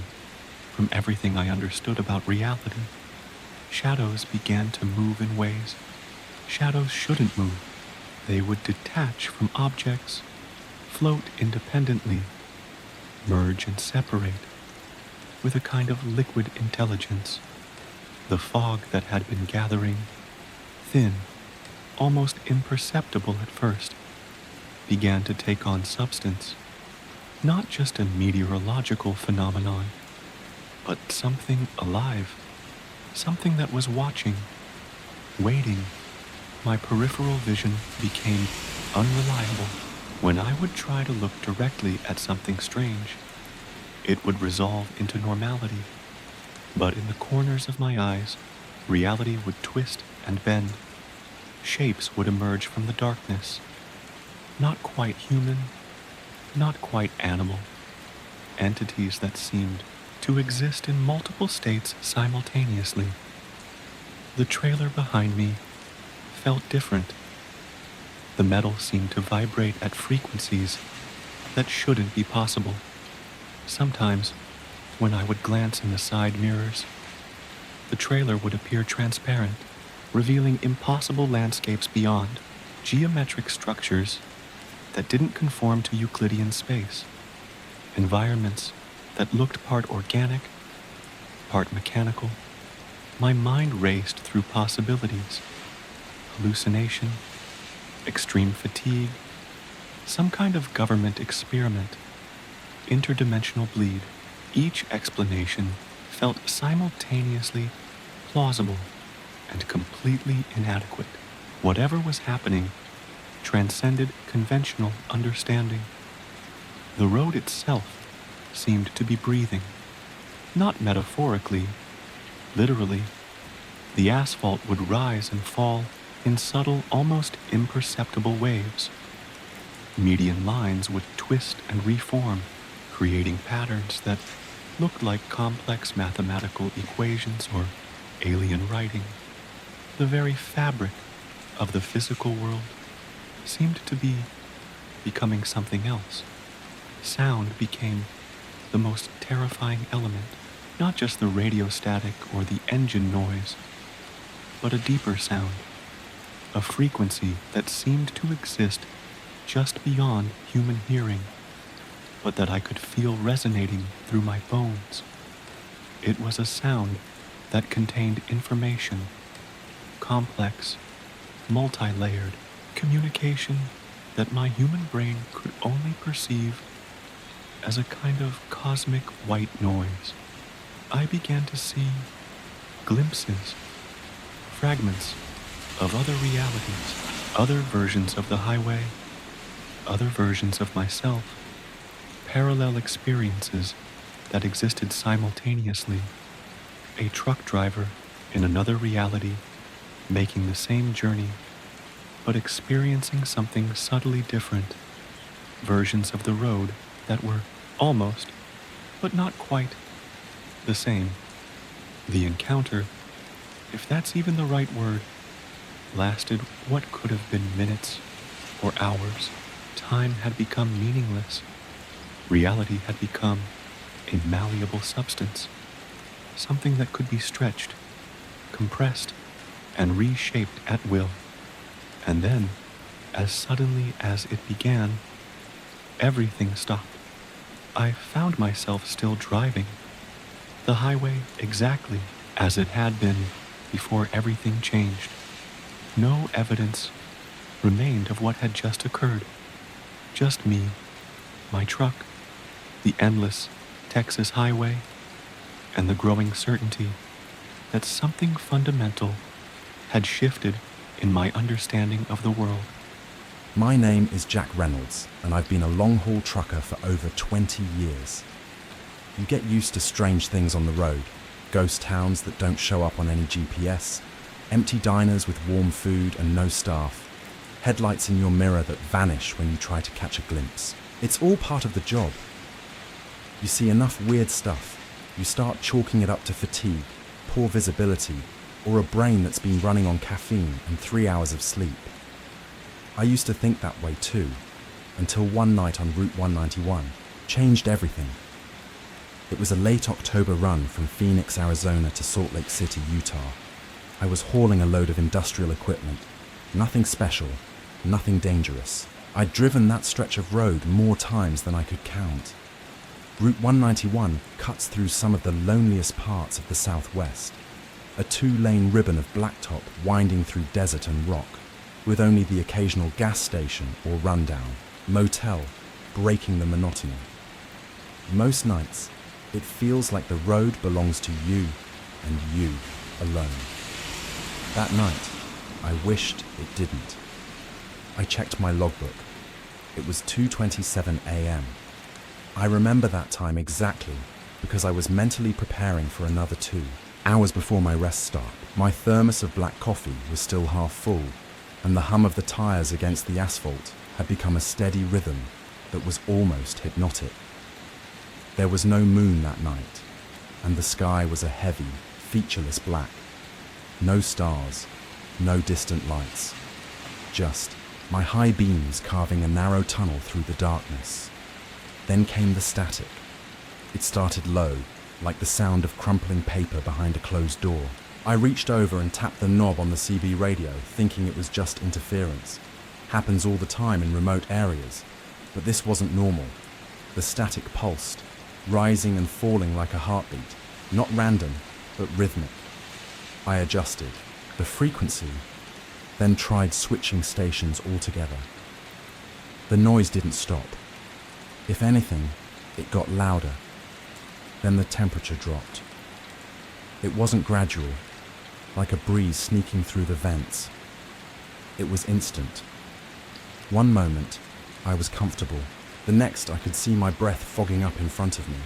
E: from everything I understood about reality. Shadows began to move in ways shadows shouldn't move. They would detach from objects, float independently, merge and separate with a kind of liquid intelligence. The fog that had been gathering, thin, almost imperceptible at first, began to take on substance, not just a meteorological phenomenon, but something alive, something that was watching, waiting. My peripheral vision became unreliable. When I would try to look directly at something strange, it would resolve into normality. But in the corners of my eyes, reality would twist and bend. Shapes would emerge from the darkness. Not quite human, not quite animal. Entities that seemed to exist in multiple states simultaneously. The trailer behind me felt different. The metal seemed to vibrate at frequencies that shouldn't be possible. Sometimes, when I would glance in the side mirrors, the trailer would appear transparent, revealing impossible landscapes beyond, geometric structures that didn't conform to Euclidean space, environments that looked part organic, part mechanical. My mind raced through possibilities, hallucination, extreme fatigue, some kind of government experiment, interdimensional bleed. Each explanation felt simultaneously plausible and completely inadequate. Whatever was happening transcended conventional understanding. The road itself seemed to be breathing, not metaphorically, literally. The asphalt would rise and fall in subtle, almost imperceptible waves. Median lines would twist and reform, creating patterns that looked like complex mathematical equations or alien writing. The very fabric of the physical world seemed to be becoming something else. Sound became the most terrifying element, not just the radio static or the engine noise, but a deeper sound, a frequency that seemed to exist just beyond human hearing, but that I could feel resonating through my bones. It was a sound that contained information, complex, multi-layered communication that my human brain could only perceive as a kind of cosmic white noise. I began to see glimpses, fragments of other realities, other versions of the highway, other versions of myself, parallel experiences that existed simultaneously. A truck driver in another reality, making the same journey, but experiencing something subtly different. Versions of the road that were almost, but not quite, the same. The encounter, if that's even the right word, lasted what could have been minutes or hours. Time had become meaningless. Reality had become a malleable substance, something that could be stretched, compressed, and reshaped at will. And then, as suddenly as it began, everything stopped. I found myself still driving the highway exactly as it had been before everything changed. No evidence remained of what had just occurred. Just me, my truck, the endless Texas highway, and the growing certainty that something fundamental had shifted in my understanding of the world.
F: My name is Jack Reynolds, and I've been a long-haul trucker for over 20 years. You get used to strange things on the road, ghost towns that don't show up on any GPS, empty diners with warm food and no staff, headlights in your mirror that vanish when you try to catch a glimpse. It's all part of the job. You see enough weird stuff, you start chalking it up to fatigue, poor visibility, or a brain that's been running on caffeine and 3 hours of sleep. I used to think that way too, until one night on Route 191 changed everything. It was a late October run from Phoenix, Arizona to Salt Lake City, Utah. I was hauling a load of industrial equipment. Nothing special, nothing dangerous. I'd driven that stretch of road more times than I could count. Route 191 cuts through some of the loneliest parts of the Southwest, a 2-lane ribbon of blacktop winding through desert and rock, with only the occasional gas station or rundown, motel, breaking the monotony. Most nights, it feels like the road belongs to you and you alone. That night, I wished it didn't. I checked my logbook. It was 2:27 a.m. I remember that time exactly because I was mentally preparing for another 2 hours before my rest stop. My thermos of black coffee was still half full, and the hum of the tires against the asphalt had become a steady rhythm that was almost hypnotic. There was no moon that night, and the sky was a heavy, featureless black. No stars, no distant lights, just my high beams carving a narrow tunnel through the darkness. Then came the static. It started low, like the sound of crumpling paper behind a closed door. I reached over and tapped the knob on the CB radio, thinking it was just interference. Happens all the time in remote areas, but this wasn't normal. The static pulsed, rising and falling like a heartbeat, not random, but rhythmic. I adjusted the frequency, then tried switching stations altogether. The noise didn't stop. If anything, it got louder. Then the temperature dropped. It wasn't gradual, like a breeze sneaking through the vents. It was instant. One moment, I was comfortable. The next, I could see my breath fogging up in front of me.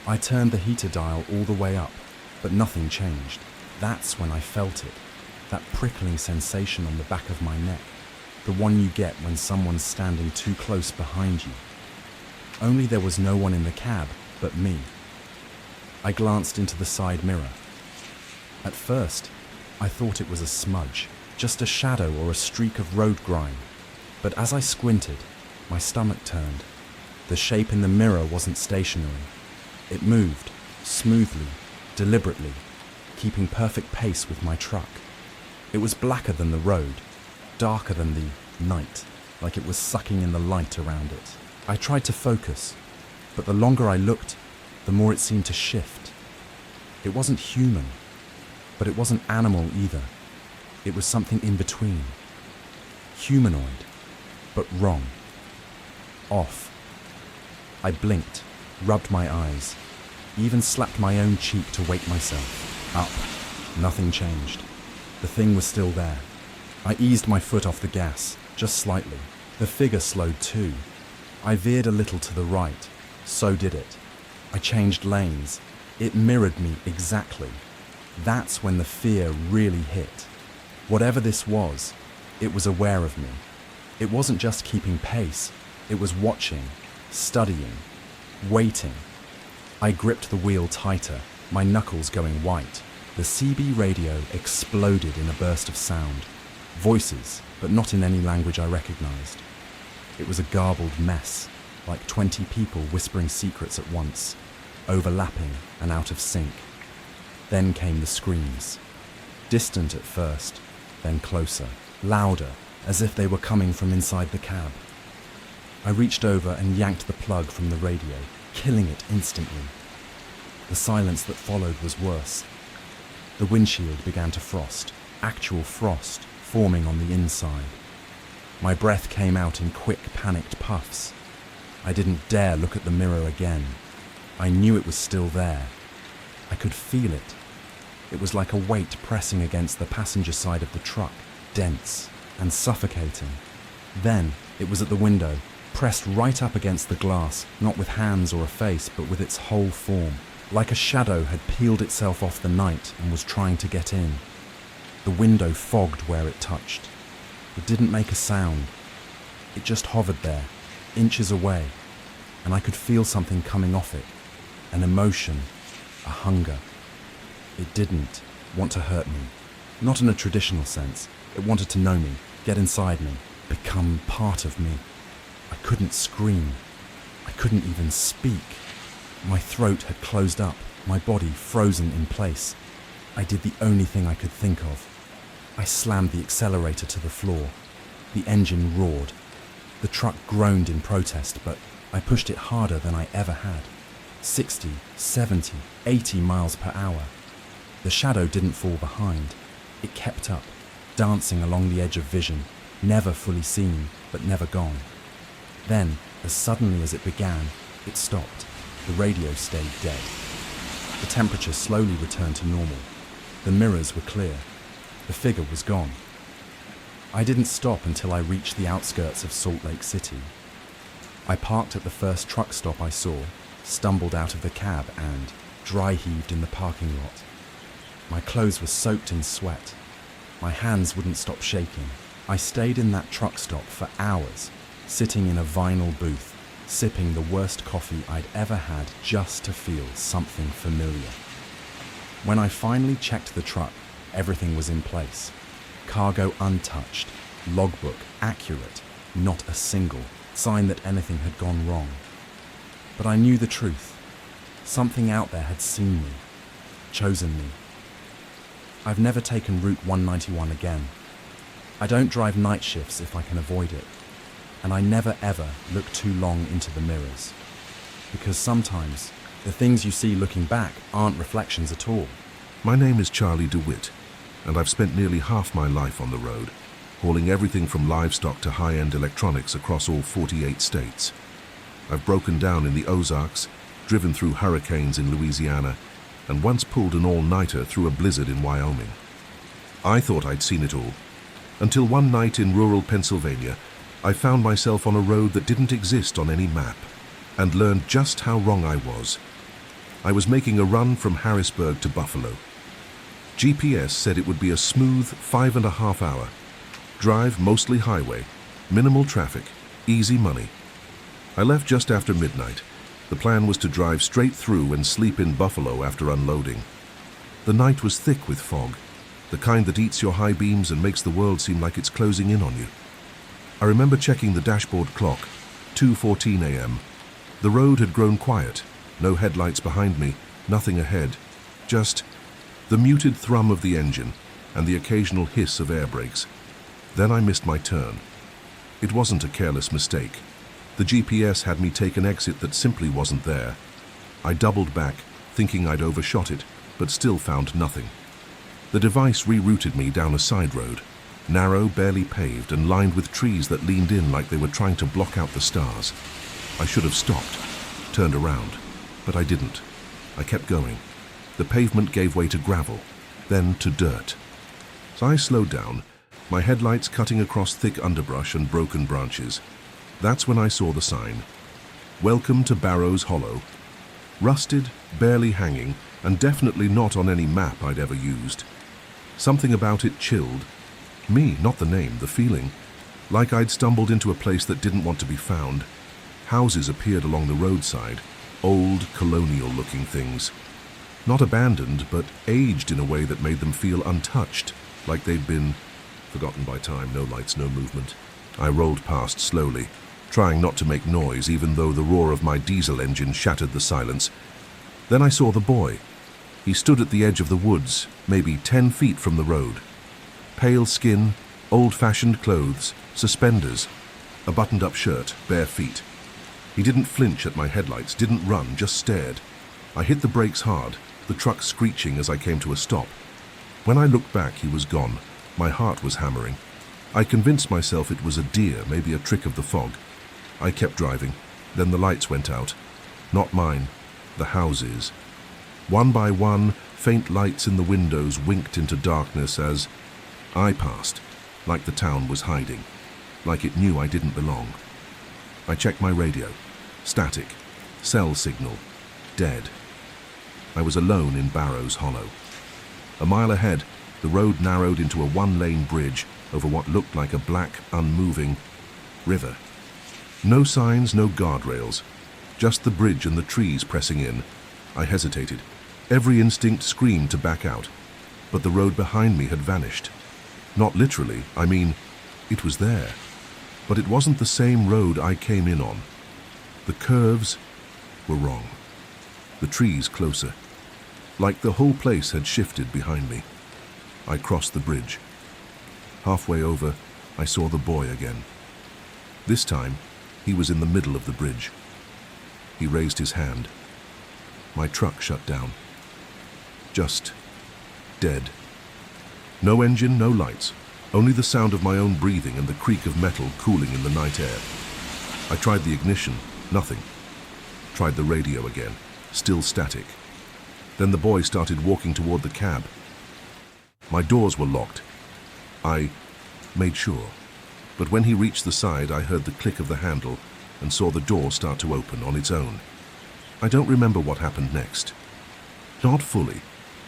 F: I turned the heater dial all the way up, but nothing changed. That's when I felt it, that prickling sensation on the back of my neck, the one you get when someone's standing too close behind you. Only there was no one in the cab but me. I glanced into the side mirror. At first, I thought it was a smudge, just a shadow or a streak of road grime. But as I squinted, my stomach turned. The shape in the mirror wasn't stationary. It moved, smoothly, deliberately, keeping perfect pace with my truck. It was blacker than the road, darker than the night, like it was sucking in the light around it. I tried to focus, but the longer I looked, the more it seemed to shift. It wasn't human, but it wasn't animal either. It was something in between. Humanoid, but wrong. Off. I blinked, rubbed my eyes, even slapped my own cheek to wake myself. Up. Nothing changed. The thing was still there. I eased my foot off the gas, just slightly. The figure slowed too. I veered a little to the right. So did it. I changed lanes. It mirrored me exactly. That's when the fear really hit. Whatever this was, it was aware of me. It wasn't just keeping pace. It was watching, studying, waiting. I gripped the wheel tighter, my knuckles going white. The CB radio exploded in a burst of sound. Voices, but not in any language I recognized. It was a garbled mess, like 20 people whispering secrets at once, overlapping and out of sync. Then came the screams. Distant at first, then closer, louder, as if they were coming from inside the cab. I reached over and yanked the plug from the radio, killing it instantly. The silence that followed was worse. The windshield began to frost, actual frost forming on the inside. My breath came out in quick, panicked puffs. I didn't dare look at the mirror again. I knew it was still there. I could feel it. It was like a weight pressing against the passenger side of the truck, dense and suffocating. Then it was at the window, pressed right up against the glass, not with hands or a face, but with its whole form, like a shadow had peeled itself off the night and was trying to get in. The window fogged where it touched. It didn't make a sound. It just hovered there, inches away, and I could feel something coming off it, an emotion, a hunger. It didn't want to hurt me, not in a traditional sense. It wanted to know me, get inside me, become part of me. I couldn't scream. I couldn't even speak. My throat had closed up, my body frozen in place. I did the only thing I could think of. I slammed the accelerator to the floor. The engine roared. The truck groaned in protest, but I pushed it harder than I ever had. 60, 70, 80 miles per hour. The shadow didn't fall behind. It kept up, dancing along the edge of vision, never fully seen, but never gone. Then, as suddenly as it began, it stopped. The radio stayed dead. The temperature slowly returned to normal. The mirrors were clear. The figure was gone. I didn't stop until I reached the outskirts of Salt Lake City. I parked at the first truck stop I saw, stumbled out of the cab and dry heaved in the parking lot. My clothes were soaked in sweat. My hands wouldn't stop shaking. I stayed in that truck stop for hours, sitting in a vinyl booth, sipping the worst coffee I'd ever had just to feel something familiar. When I finally checked the truck, everything was in place. Cargo untouched, logbook accurate, not a single sign that anything had gone wrong. But I knew the truth. Something out there had seen me, chosen me. I've never taken Route 191 again. I don't drive night shifts if I can avoid it. And I never ever look too long into the mirrors. Because sometimes the things you see looking back aren't reflections at all.
G: My name is Charlie DeWitt, and I've spent nearly half my life on the road, hauling everything from livestock to high-end electronics across all 48 states. I've broken down in the Ozarks, driven through hurricanes in Louisiana, and once pulled an all-nighter through a blizzard in Wyoming. I thought I'd seen it all, until one night in rural Pennsylvania, I found myself on a road that didn't exist on any map, and learned just how wrong I was. I was making a run from Harrisburg to Buffalo. GPS said it would be a smooth 5.5 hour drive, mostly highway, minimal traffic, easy money. I left just after midnight. The plan was to drive straight through and sleep in Buffalo after unloading. The night was thick with fog, the kind that eats your high beams and makes the world seem like it's closing in on you. I remember checking the dashboard clock, 2:14 a.m. The road had grown quiet, no headlights behind me, nothing ahead, just the muted thrum of the engine and the occasional hiss of air brakes. Then I missed my turn. It wasn't a careless mistake. The GPS had me take an exit that simply wasn't there. I doubled back, thinking I'd overshot it, but still found nothing. The device rerouted me down a side road, narrow, barely paved, and lined with trees that leaned in like they were trying to block out the stars. I should have stopped, turned around, but I didn't. I kept going. The pavement gave way to gravel, then to dirt. So I slowed down, my headlights cutting across thick underbrush and broken branches. That's when I saw the sign. Welcome to Barrows Hollow. Rusted, barely hanging, and definitely not on any map I'd ever used. Something about it chilled. Me, not the name, the feeling. Like I'd stumbled into a place that didn't want to be found. Houses appeared along the roadside, old, colonial-looking things. Not abandoned, but aged in a way that made them feel untouched, like they'd been forgotten by time, no lights, no movement. I rolled past slowly, trying not to make noise even though the roar of my diesel engine shattered the silence. Then I saw the boy. He stood at the edge of the woods, maybe 10 feet from the road. Pale skin, old-fashioned clothes, suspenders, a buttoned-up shirt, bare feet. He didn't flinch at my headlights, didn't run, just stared. I hit the brakes hard, the truck screeching as I came to a stop. When I looked back, he was gone. My heart was hammering. I convinced myself it was a deer, maybe a trick of the fog. I kept driving. Then the lights went out. Not mine, the houses. One by one, faint lights in the windows winked into darkness as I passed, like the town was hiding, like it knew I didn't belong. I checked my radio. Static. Cell signal. Dead. I was alone in Barrows Hollow. A mile ahead, the road narrowed into a one-lane bridge over what looked like a black, unmoving river. No signs, no guardrails. Just the bridge and the trees pressing in. I hesitated. Every instinct screamed to back out. But the road behind me had vanished. Not literally, I mean, it was there. But it wasn't the same road I came in on. The curves were wrong. The trees closer. Like the whole place had shifted behind me. I crossed the bridge. Halfway over, I saw the boy again. This time, he was in the middle of the bridge. He raised his hand. My truck shut down. Just dead. No engine, no lights. Only the sound of my own breathing and the creak of metal cooling in the night air. I tried the ignition. Nothing. Tried the radio again. Still static. Then the boy started walking toward the cab. My doors were locked. I made sure. But when he reached the side, I heard the click of the handle and saw the door start to open on its own. I don't remember what happened next. Not fully.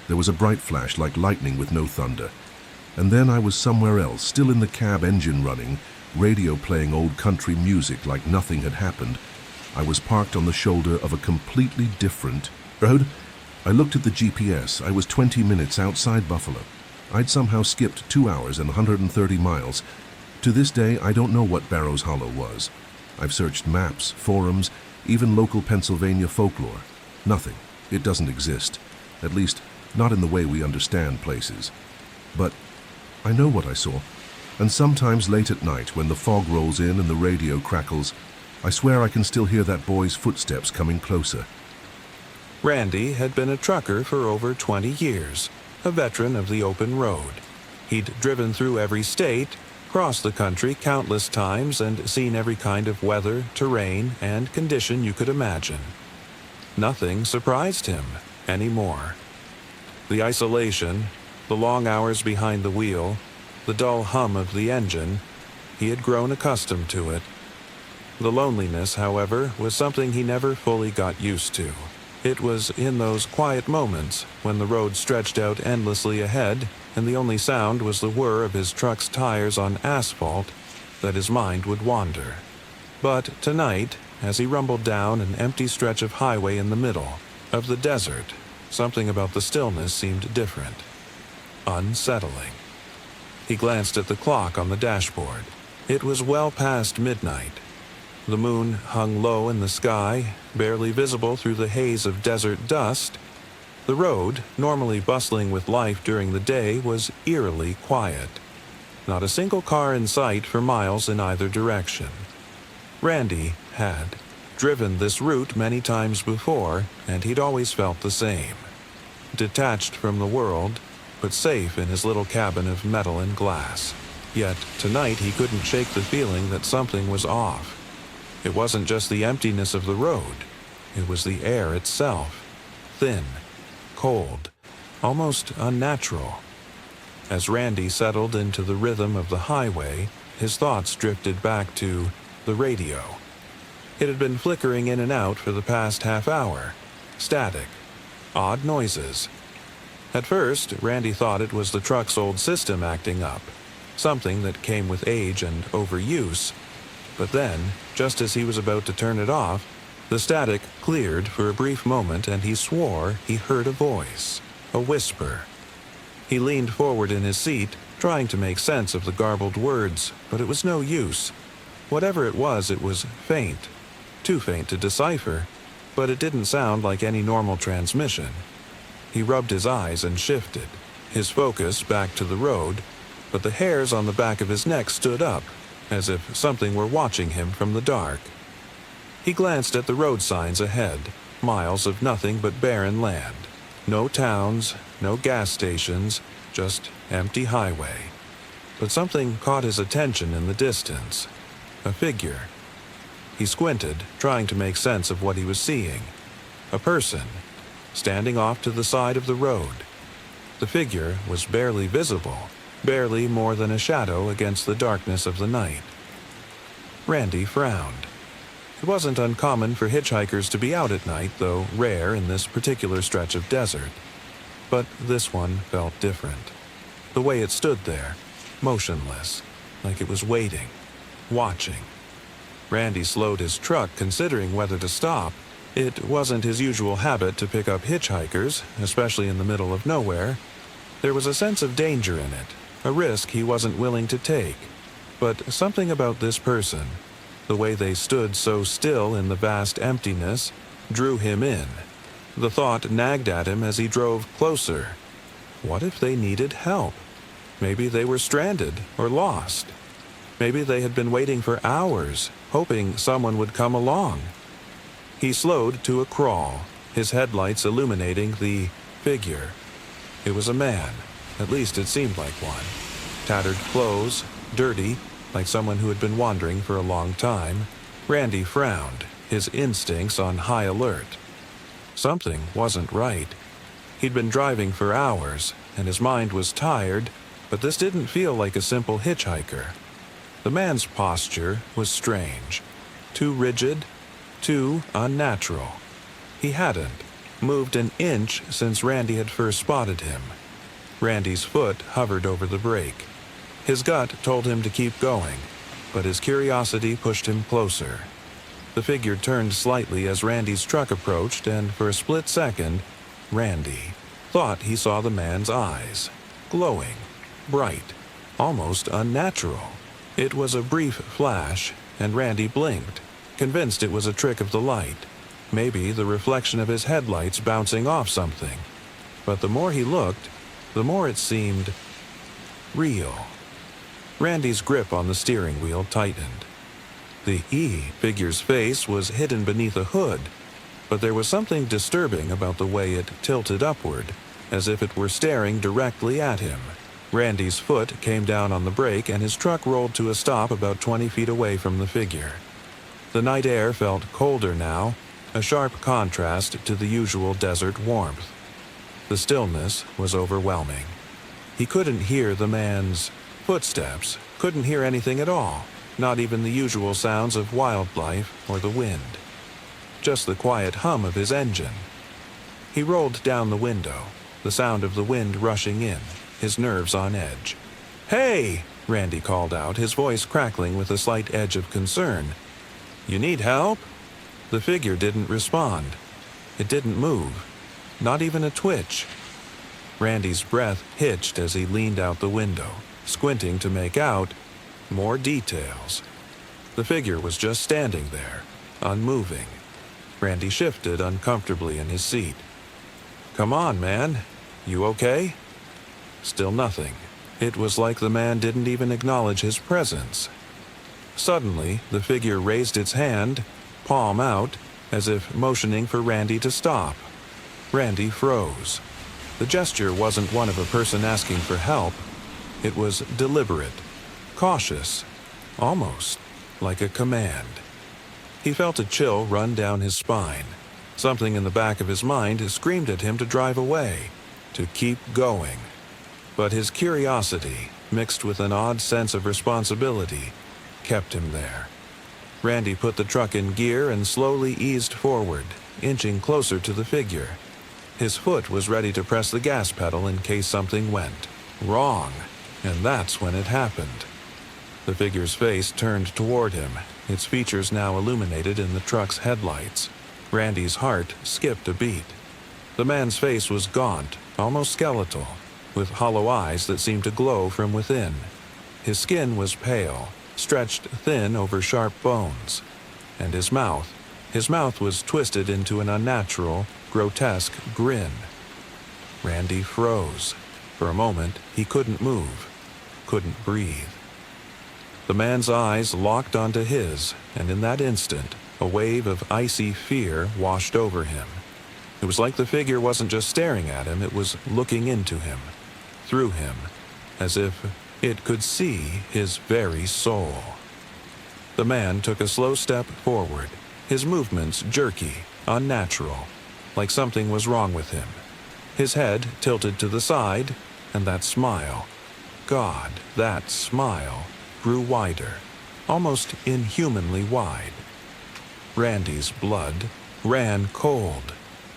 G: There was a bright flash like lightning with no thunder. And then I was somewhere else, still in the cab, engine running, radio playing old country music like nothing had happened. I was parked on the shoulder of a completely different road. I looked at the GPS. I was 20 minutes outside Buffalo. I'd somehow skipped 2 hours and 130 miles. To this day, I don't know what Barrows Hollow was. I've searched maps, forums, even local Pennsylvania folklore. Nothing. It doesn't exist. At least, not in the way we understand places. But I know what I saw. And sometimes late at night, when the fog rolls in and the radio crackles, I swear I can still hear that boy's footsteps coming closer.
D: Randy had been a trucker for over 20 years, a veteran of the open road. He'd driven through every state, crossed the country countless times, and seen every kind of weather, terrain, and condition you could imagine. Nothing surprised him anymore. The isolation, the long hours behind the wheel, the dull hum of the engine, he had grown accustomed to it. The loneliness, however, was something he never fully got used to. It was in those quiet moments, when the road stretched out endlessly ahead, and the only sound was the whir of his truck's tires on asphalt, that his mind would wander. But tonight, as he rumbled down an empty stretch of highway in the middle of the desert, something about the stillness seemed different, unsettling. He glanced at the clock on the dashboard. It was well past midnight. The moon hung low in the sky, barely visible through the haze of desert dust. The road, normally bustling with life during the day, was eerily quiet. Not a single car in sight for miles in either direction. Randy had driven this route many times before, and he'd always felt the same. Detached from the world, but safe in his little cabin of metal and glass. Yet tonight he couldn't shake the feeling that something was off. It wasn't just the emptiness of the road. It was the air itself. Thin, cold, almost unnatural. As Randy settled into the rhythm of the highway, his thoughts drifted back to the radio. It had been flickering in and out for the past half hour. Static. Odd noises. At first, Randy thought it was the truck's old system acting up. Something that came with age and overuse. But then, just as he was about to turn it off, the static cleared for a brief moment and he swore he heard a voice, a whisper.
H: He leaned forward in his seat, trying to make sense of the garbled words, but it was no use. Whatever it was faint. Too faint to decipher, but it didn't sound like any normal transmission. He rubbed his eyes and shifted, his focus back to the road, but the hairs on the back of his neck stood up, as if something were watching him from the dark. He glanced at the road signs ahead, miles of nothing but barren land. No towns, no gas stations, just empty highway. But something caught his attention in the distance. A figure. He squinted, trying to make sense of what he was seeing. A person, standing off to the side of the road. The figure was barely visible, barely more than a shadow against the darkness of the night. Randy frowned. It wasn't uncommon for hitchhikers to be out at night, though rare in this particular stretch of desert. But this one felt different. The way it stood there, motionless, like it was waiting, watching. Randy slowed his truck, considering whether to stop. It wasn't his usual habit to pick up hitchhikers, especially in the middle of nowhere. There was a sense of danger in it, a risk he wasn't willing to take. But something about this person, the way they stood so still in the vast emptiness, drew him in. The thought nagged at him as he drove closer. What if they needed help? Maybe they were stranded or lost. Maybe they had been waiting for hours, hoping someone would come along. He slowed to a crawl, his headlights illuminating the figure. It was a man, at least it seemed like one. Tattered clothes, dirty, like someone who had been wandering for a long time. Randy frowned, his instincts on high alert. Something wasn't right. He'd been driving for hours, and his mind was tired, but this didn't feel like a simple hitchhiker. The man's posture was strange, too rigid, too unnatural. He hadn't moved an inch since Randy had first spotted him. Randy's foot hovered over the brake. His gut told him to keep going, but his curiosity pushed him closer. The figure turned slightly as Randy's truck approached, and for a split second, Randy thought he saw the man's eyes, glowing, bright, almost unnatural. It was a brief flash, and Randy blinked, convinced it was a trick of the light, maybe the reflection of his headlights bouncing off something. But the more he looked, the more it seemed real. Randy's grip on the steering wheel tightened. The figure's face was hidden beneath a hood, but there was something disturbing about the way it tilted upward, as if it were staring directly at him. Randy's foot came down on the brake and his truck rolled to a stop about 20 feet away from the figure. The night air felt colder now, a sharp contrast to the usual desert warmth. The stillness was overwhelming. He couldn't hear the man's footsteps, couldn't hear anything at all, not even the usual sounds of wildlife or the wind. Just the quiet hum of his engine. He rolled down the window, the sound of the wind rushing in, his nerves on edge. "Hey!" Randy called out, his voice crackling with a slight edge of concern. "You need help?" The figure didn't respond. It didn't move, not even a twitch. Randy's breath hitched as he leaned out the window, squinting to make out more details. The figure was just standing there, unmoving. Randy shifted uncomfortably in his seat. "Come on, man. You okay?" Still nothing. It was like the man didn't even acknowledge his presence. Suddenly, the figure raised its hand, palm out, as if motioning for Randy to stop. Randy froze. The gesture wasn't one of a person asking for help. It was deliberate, cautious, almost like a command. He felt a chill run down his spine. Something in the back of his mind screamed at him to drive away, to keep going. But his curiosity, mixed with an odd sense of responsibility, kept him there. Randy put the truck in gear and slowly eased forward, inching closer to the figure. His foot was ready to press the gas pedal in case something went wrong, and that's when it happened. The figure's face turned toward him, its features now illuminated in the truck's headlights. Randy's heart skipped a beat. The man's face was gaunt, almost skeletal. with hollow eyes that seemed to glow from within. His skin was pale, stretched thin over sharp bones, and his mouth was twisted into an unnatural, grotesque grin. Randy froze. For a moment, he couldn't move, couldn't breathe. The man's eyes locked onto his, and in that instant, a wave of icy fear washed over him. It was like the figure wasn't just staring at him, it was looking into him, through him, as if it could see his very soul. The man took a slow step forward, his movements jerky, unnatural, like something was wrong with him. His head tilted to the side, and that smile, God, that smile, grew wider, almost inhumanly wide. Randy's blood ran cold.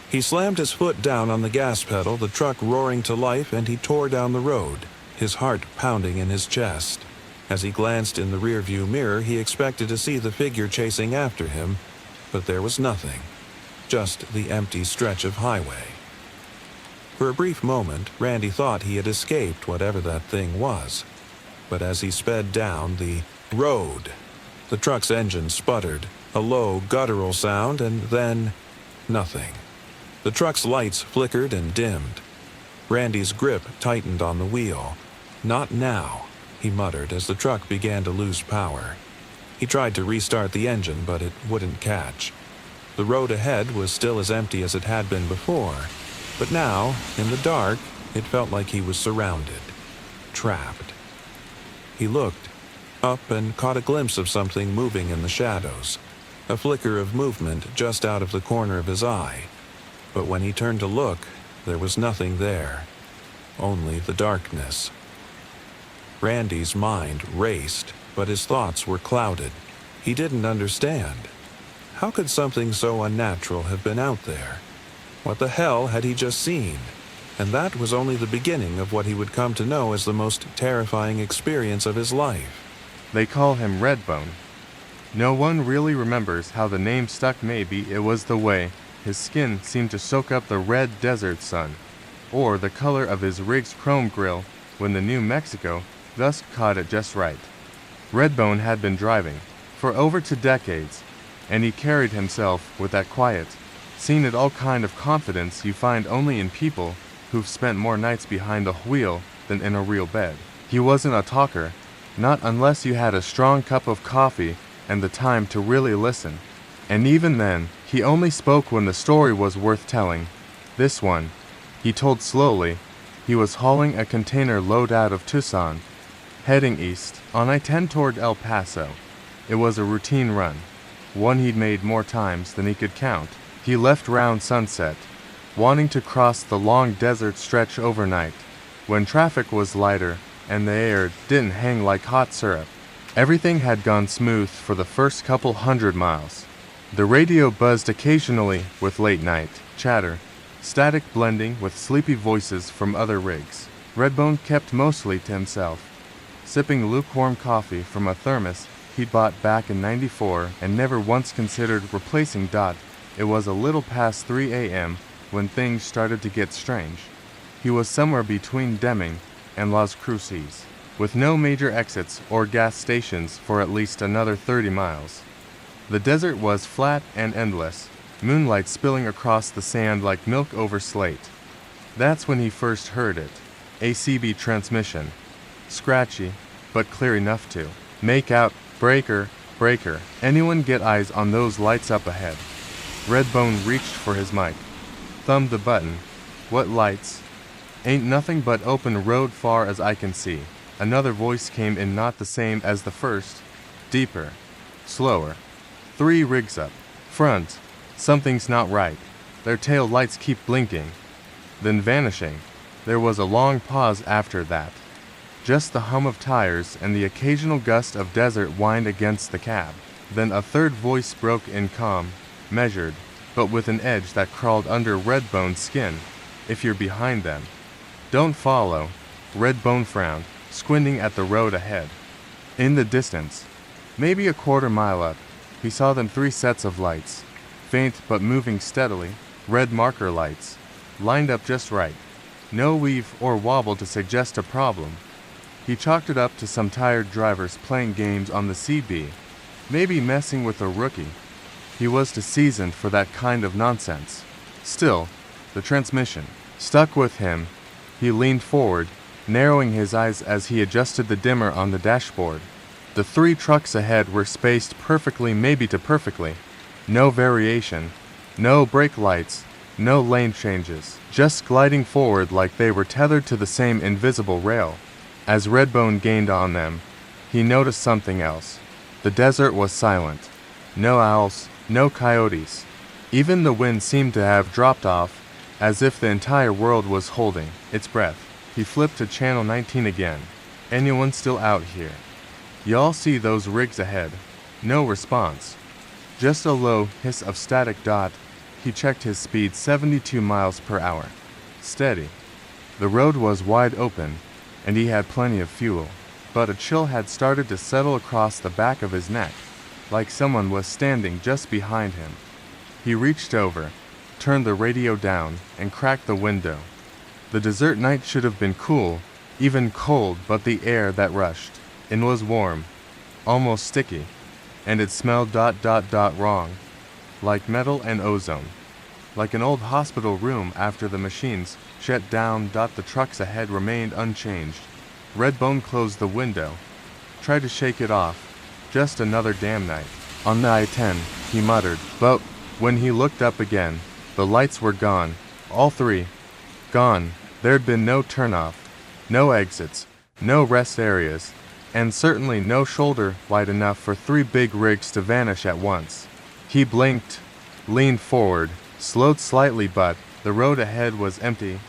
H: He slammed his foot down on the gas pedal, the truck roaring to life, and he tore down the road, his heart pounding in his chest. As he glanced in the rearview mirror, he expected to see the figure chasing after him, but there was nothing, just the empty stretch of highway. For a brief moment, Randy thought he had escaped whatever that thing was. But as he sped down the road, the truck's engine sputtered, a low, guttural sound, and then nothing. The truck's lights flickered and dimmed. Randy's grip tightened on the wheel. "Not now," he muttered as the truck began to lose power. He tried to restart the engine, but it wouldn't catch. The road ahead was still as empty as it had been before, but now, in the dark, it felt like he was surrounded, trapped. He looked up and caught a glimpse of something moving in the shadows, a flicker of movement just out of the corner of his eye. But when he turned to look, there was nothing there, only the darkness. Randy's mind raced, but his thoughts were clouded. He didn't understand. How could something so unnatural have been out there? What the hell had he just seen? And that was only the beginning of what he would come to know as the most terrifying experience of his life.
I: They call him Redbone. No one really remembers how the name stuck. Maybe it was the way his skin seemed to soak up the red desert sun, or the color of his rig's chrome grille when the New Mexico dusk caught it just right. Redbone had been driving for over 2 decades, and he carried himself with that quiet, seen it all kind of confidence you find only in people who've spent more nights behind the wheel than in a real bed. He wasn't a talker, not unless you had a strong cup of coffee and the time to really listen. And even then, he only spoke when the story was worth telling. This one, he told slowly. He was hauling a container load out of Tucson, heading east on I-10 toward El Paso. It was a routine run, one he'd made more times than he could count. He left round sunset, wanting to cross the long desert stretch overnight, when traffic was lighter and the air didn't hang like hot syrup. Everything had gone smooth for the first couple 100 miles. The radio buzzed occasionally with late-night chatter, static blending with sleepy voices from other rigs. Redbone kept mostly to himself, sipping lukewarm coffee from a thermos he'd bought back in '94 and never once considered replacing. It was a little past 3 a.m. when things started to get strange. He was somewhere between Deming and Las Cruces, with no major exits or gas stations for at least another 30 miles. The desert was flat and endless, moonlight spilling across the sand like milk over slate. That's when he first heard it. A CB transmission. Scratchy, but clear enough to make out. Breaker, breaker. Anyone get eyes on those lights up ahead? Redbone reached for his mic, thumbed the button. What lights? Ain't nothing but open road far as I can see. Another voice came in, not the same as the first, deeper, slower. 3 rigs up. Front. Something's not right. Their tail lights keep blinking, then vanishing. There was a long pause after that. Just the hum of tires and the occasional gust of desert wind against the cab. Then a third voice broke in, calm, measured, but with an edge that crawled under Redbone's skin. If you're behind them, don't follow. Redbone frowned, squinting at the road ahead. In the distance, maybe a quarter mile up, he saw them 3 sets of lights, faint but moving steadily, red marker lights, lined up just right. No weave or wobble to suggest a problem. He chalked it up to some tired drivers playing games on the CB, maybe messing with a rookie. He was too seasoned for that kind of nonsense. Still, the transmission stuck with him. He leaned forward, narrowing his eyes as he adjusted the dimmer on the dashboard. The 3 trucks ahead were spaced perfectly, maybe to perfectly. No variation, no brake lights, no lane changes, just gliding forward like they were tethered to the same invisible rail. As Redbone gained on them, he noticed something else. The desert was silent. No owls, no coyotes. Even the wind seemed to have dropped off, as if the entire world was holding its breath. He flipped to channel 19 again. Anyone still out here? Y'all see those rigs ahead? No response. Just a low hiss of static. He checked his speed, 72 miles per hour. Steady. The road was wide open, and he had plenty of fuel. But a chill had started to settle across the back of his neck, like someone was standing just behind him. He reached over, turned the radio down, and cracked the window. The desert night should have been cool, even cold, but the air that rushed in was warm, almost sticky, and it smelled wrong, like metal and ozone, like an old hospital room after the machines shut down. The trucks ahead remained unchanged. Redbone closed the window, tried to shake it off. Just another damn night on the I-10, he muttered, but when he looked up again, the lights were gone, all 3. Gone. There'd been no turnoff, no exits, no rest areas, and certainly no shoulder wide enough for 3 big rigs to vanish at once. He blinked, leaned forward, slowed slightly, but the road ahead was empty,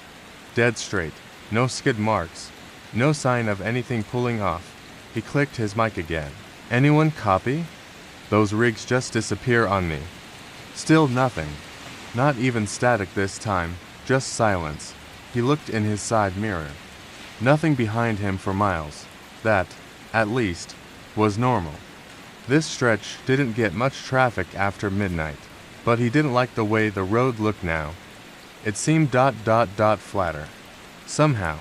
I: dead straight, no skid marks, no sign of anything pulling off. He clicked his mic again. Anyone copy? Those rigs just disappear on me. Still nothing. Not even static this time, just silence. He looked in his side mirror. Nothing behind him for miles. That, at least, was normal. This stretch didn't get much traffic after midnight, but he didn't like the way the road looked now. It seemed flatter. Somehow,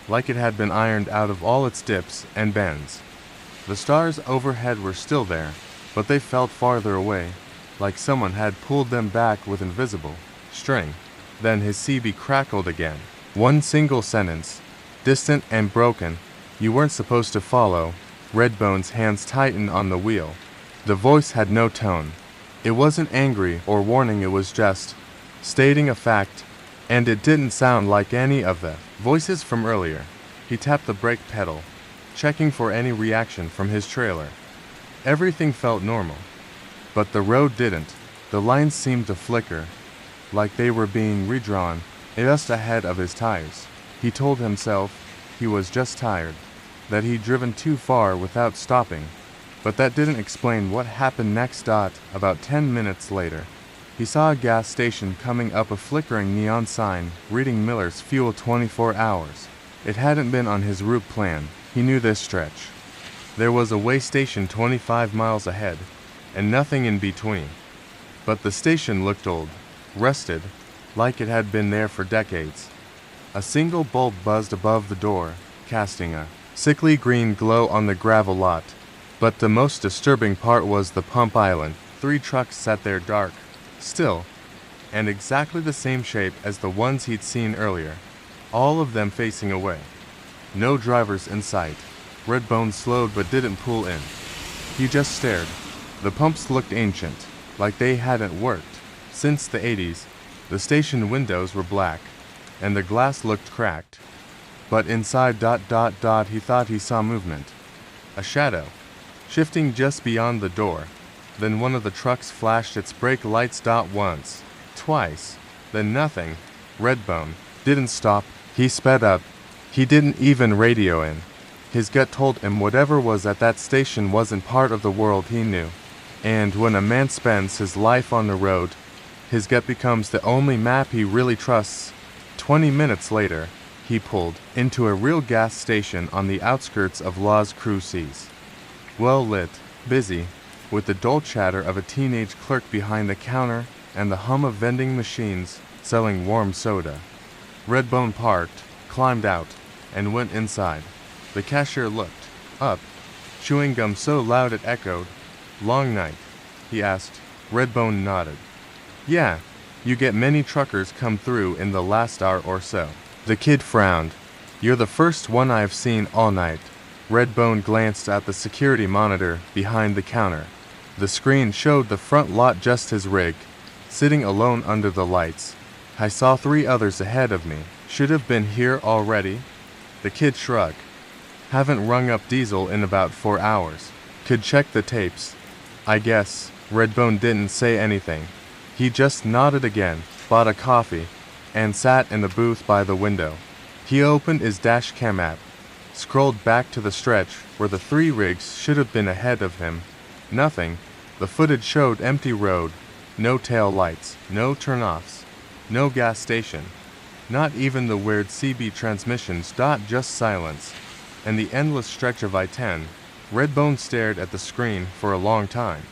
I: like it had been ironed out of all its dips and bends. The stars overhead were still there, but they felt farther away, like someone had pulled them back with invisible string. Then his CB crackled again. One single sentence, distant and broken. You weren't supposed to follow. Redbone's hands tightened on the wheel. The voice had no tone. It wasn't angry or warning, it was just stating a fact, and it didn't sound like any of the voices from earlier. He tapped the brake pedal, checking for any reaction from his trailer. Everything felt normal, but the road didn't. The lines seemed to flicker, like they were being redrawn just ahead of his tires. He told himself he was just tired, that he'd driven too far without stopping, but that didn't explain what happened next. About 10 minutes later, he saw a gas station coming up, a flickering neon sign reading Miller's Fuel 24 hours. It hadn't been on his route plan. He knew this stretch. There was a way station 25 miles ahead, and nothing in between. But the station looked old, rusted, like it had been there for decades. A single bulb buzzed above the door, casting a sickly green glow on the gravel lot. But the most disturbing part was the pump island. 3 trucks sat there, dark, still, and exactly the same shape as the ones he'd seen earlier, all of them facing away. No drivers in sight. Redbone slowed but didn't pull in. He just stared. The pumps looked ancient, like they hadn't worked since the 80s. The station windows were black, and the glass looked cracked. But inside he thought he saw movement. A shadow, shifting just beyond the door. Then one of the trucks flashed its brake lights once, twice, then nothing. Redbone didn't stop. He sped up. He didn't even radio in. His gut told him whatever was at that station wasn't part of the world he knew. And when a man spends his life on the road, his gut becomes the only map he really trusts. 20 minutes later, he pulled into a real gas station on the outskirts of Las Cruces. Well lit, busy, with the dull chatter of a teenage clerk behind the counter and the hum of vending machines selling warm soda. Redbone parked, climbed out, and went inside. The cashier looked up, chewing gum so loud it echoed. "Long night?" he asked. Redbone nodded. "Yeah, you get many truckers come through in the last hour or so." The kid frowned. "You're the first one I've seen all night." Redbone glanced at the security monitor behind the counter. The screen showed the front lot just his rig, sitting alone under the lights. "I saw 3 others ahead of me. Should have been here already." The kid shrugged. "Haven't rung up diesel in about 4 hours. Could check the tapes. I guess." Redbone didn't say anything. He just nodded again, bought a coffee, and sat in the booth by the window. He opened his dash cam app, scrolled back to the stretch where the 3 rigs should have been ahead of him. Nothing. The footage showed empty road, no tail lights, no turnoffs, no gas station, not even the weird CB transmissions. Just silence, and the endless stretch of I-10. Redbone stared at the screen for a long time.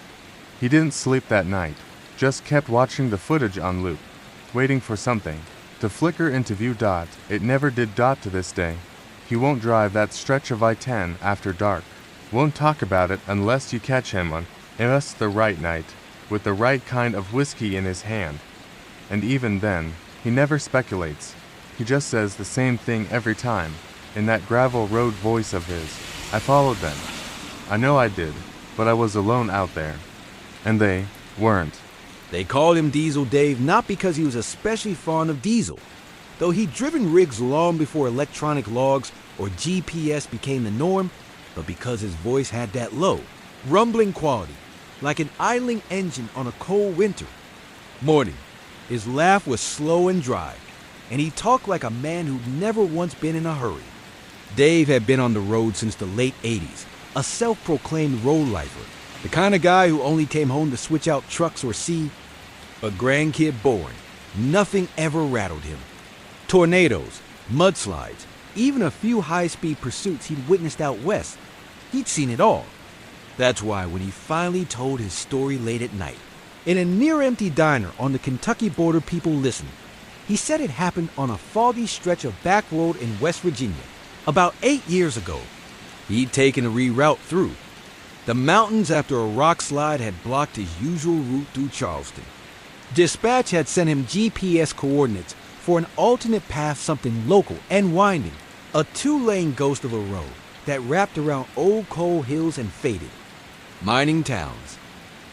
I: He didn't sleep that night, just kept watching the footage on loop, waiting for something to flicker into view. It never did. To this day, he won't drive that stretch of I-10 after dark. Won't talk about it unless you catch him on just the right night, with the right kind of whiskey in his hand. And even then, he never speculates. He just says the same thing every time, in that gravel road voice of his. "I followed them. I know I did, but I was alone out there. And they weren't."
J: They called him Diesel Dave not because he was especially fond of diesel, though he'd driven rigs long before electronic logs or GPS became the norm, but because his voice had that low, rumbling quality, like an idling engine on a cold winter morning. His laugh was slow and dry, and he talked like a man who'd never once been in a hurry. Dave had been on the road since the late 80s, a self-proclaimed road lifer, the kind of guy who only came home to switch out trucks or see a grandkid born. Nothing ever rattled him. Tornadoes, mudslides, even a few high-speed pursuits he'd witnessed out west. He'd seen it all. That's why when he finally told his story late at night, in a near-empty diner on the Kentucky border, people listened. He said it happened on a foggy stretch of back road in West Virginia, about 8 years ago. He'd taken a reroute through. The mountains after a rock slide had blocked his usual route through Charleston. Dispatch had sent him GPS coordinates for an alternate path, something local and winding, a 2-lane ghost of a road that wrapped around old coal hills and faded. Mining towns.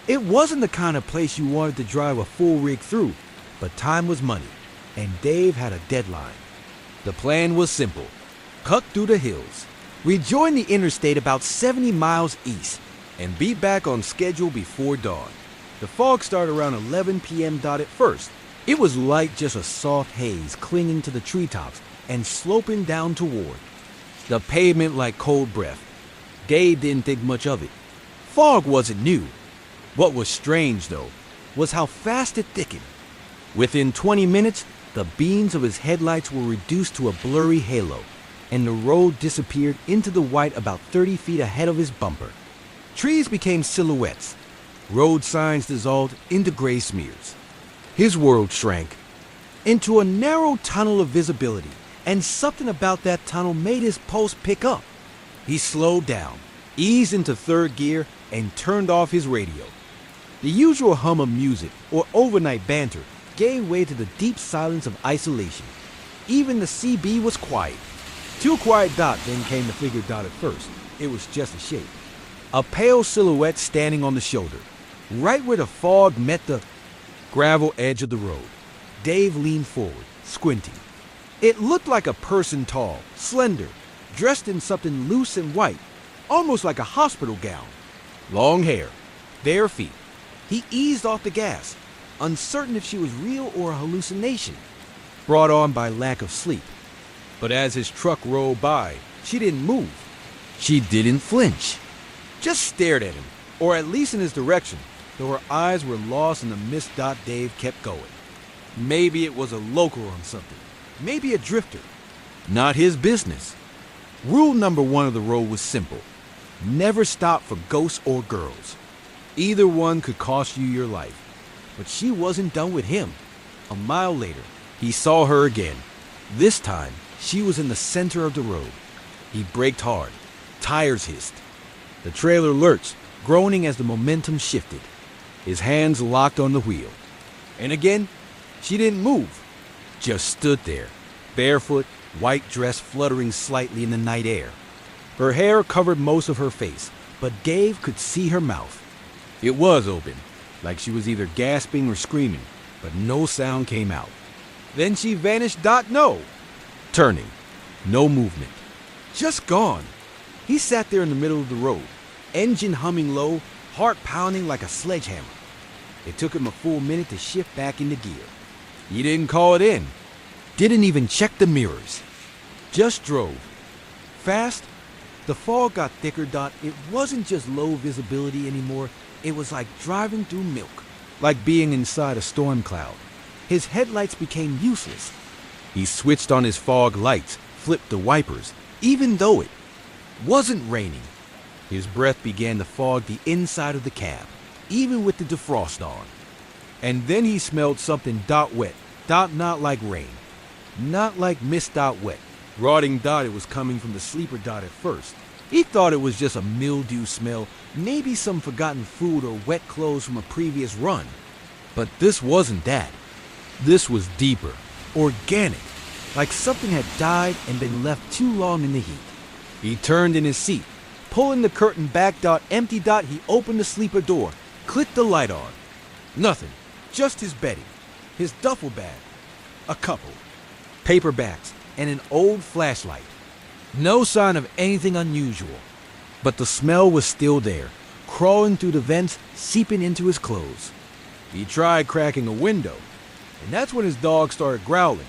J: It wasn't the kind of place you wanted to drive a full rig through, but time was money, and Dave had a deadline. The plan was simple. Cut through the hills, rejoin the interstate about 70 miles east, and be back on schedule before dawn. The fog started around 11 p.m. At first. It was like just a soft haze clinging to the treetops and sloping down toward the pavement like cold breath. Dave didn't think much of it. Fog wasn't new. What was strange, though, was how fast it thickened. Within 20 minutes, the beams of his headlights were reduced to a blurry halo, and the road disappeared into the white about 30 feet ahead of his bumper. Trees became silhouettes. Road signs dissolved into gray smears. His world shrank into a narrow tunnel of visibility, and something about that tunnel made his pulse pick up. He slowed down, eased into third gear, and turned off his radio. The usual hum of music or overnight banter gave way to the deep silence of isolation. Even the CB was quiet. Too quiet. Then came to figure at first. It was just a shape. A pale silhouette standing on the shoulder, right where the fog met the gravel edge of the road. Dave leaned forward, squinting. It looked like a person, tall, slender, dressed in something loose and white, almost like a hospital gown. Long hair, bare feet. He eased off the gas, uncertain if she was real or a hallucination, brought on by lack of sleep. But as his truck rolled by, she didn't move. She didn't flinch. Just stared at him, or at least in his direction, though her eyes were lost in the mist. Dave kept going. Maybe it was a local on something. Maybe a drifter. Not his business. Rule number 1 of the road was simple. Never stop for ghosts or girls. Either one could cost you your life. But she wasn't done with him. A mile later, he saw her again. This time, she was in the center of the road. He braked hard. Tires hissed. The trailer lurched, groaning as the momentum shifted. His hands locked on the wheel. And again, she didn't move. Just stood there, barefoot, white dress fluttering slightly in the night air. Her hair covered most of her face, but Dave could see her mouth. It was open, like she was either gasping or screaming, but no sound came out. Then she vanished. No. Turning. No movement. Just gone. He sat there in the middle of the road, engine humming low, heart pounding like a sledgehammer. It took him a full minute to shift back into gear. He didn't call it in. Didn't even check the mirrors. Just drove. Fast. The fog got thicker. It wasn't just low visibility anymore. It was like driving through milk. Like being inside a storm cloud. His headlights became useless. He switched on his fog lights, flipped the wipers, even though it wasn't raining. His breath began to fog the inside of the cab, even with the defrost on. And then he smelled something wet, not like rain, not like mist wet. Rotting it was coming from the sleeper at first. He thought it was just a mildew smell, maybe some forgotten food or wet clothes from a previous run. But this wasn't that. This was deeper, organic, like something had died and been left too long in the heat. He turned in his seat, pulling the curtain back. Empty. He opened the sleeper door, clicked the light on. Nothing, just his bedding, his duffel bag, a couple, paperbacks, and an old flashlight. No sign of anything unusual, but the smell was still there, crawling through the vents, seeping into his clothes. He tried cracking a window, and that's when his dog started growling.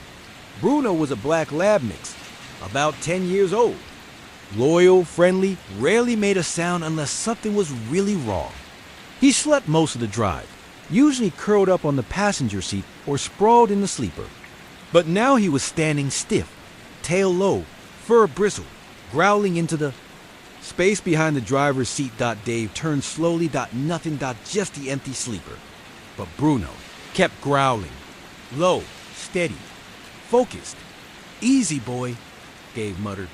J: Bruno was a black lab mix, about 10 years old. Loyal, friendly, rarely made a sound unless something was really wrong. He slept most of the drive, usually curled up on the passenger seat or sprawled in the sleeper. But now he was standing stiff, tail low, fur bristled, growling into the space behind the driver's seat. Dave turned slowly. Nothing. Just the empty sleeper. But Bruno kept growling, low, steady, focused. Easy, boy, Dave muttered,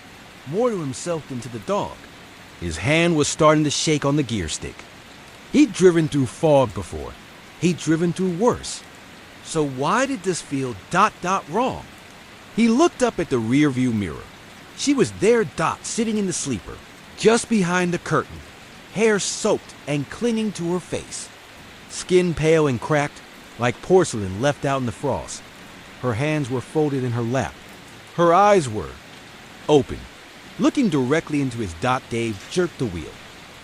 J: more to himself than to the dog. His hand was starting to shake on the gear stick. He'd driven through fog before. He'd driven through worse. So why did this feel wrong? He looked up at the rearview mirror. She was there, sitting in the sleeper, just behind the curtain, hair soaked and clinging to her face. Skin pale and cracked, like porcelain left out in the frost. Her hands were folded in her lap. Her eyes were open. Looking directly into his. Dave jerked the wheel.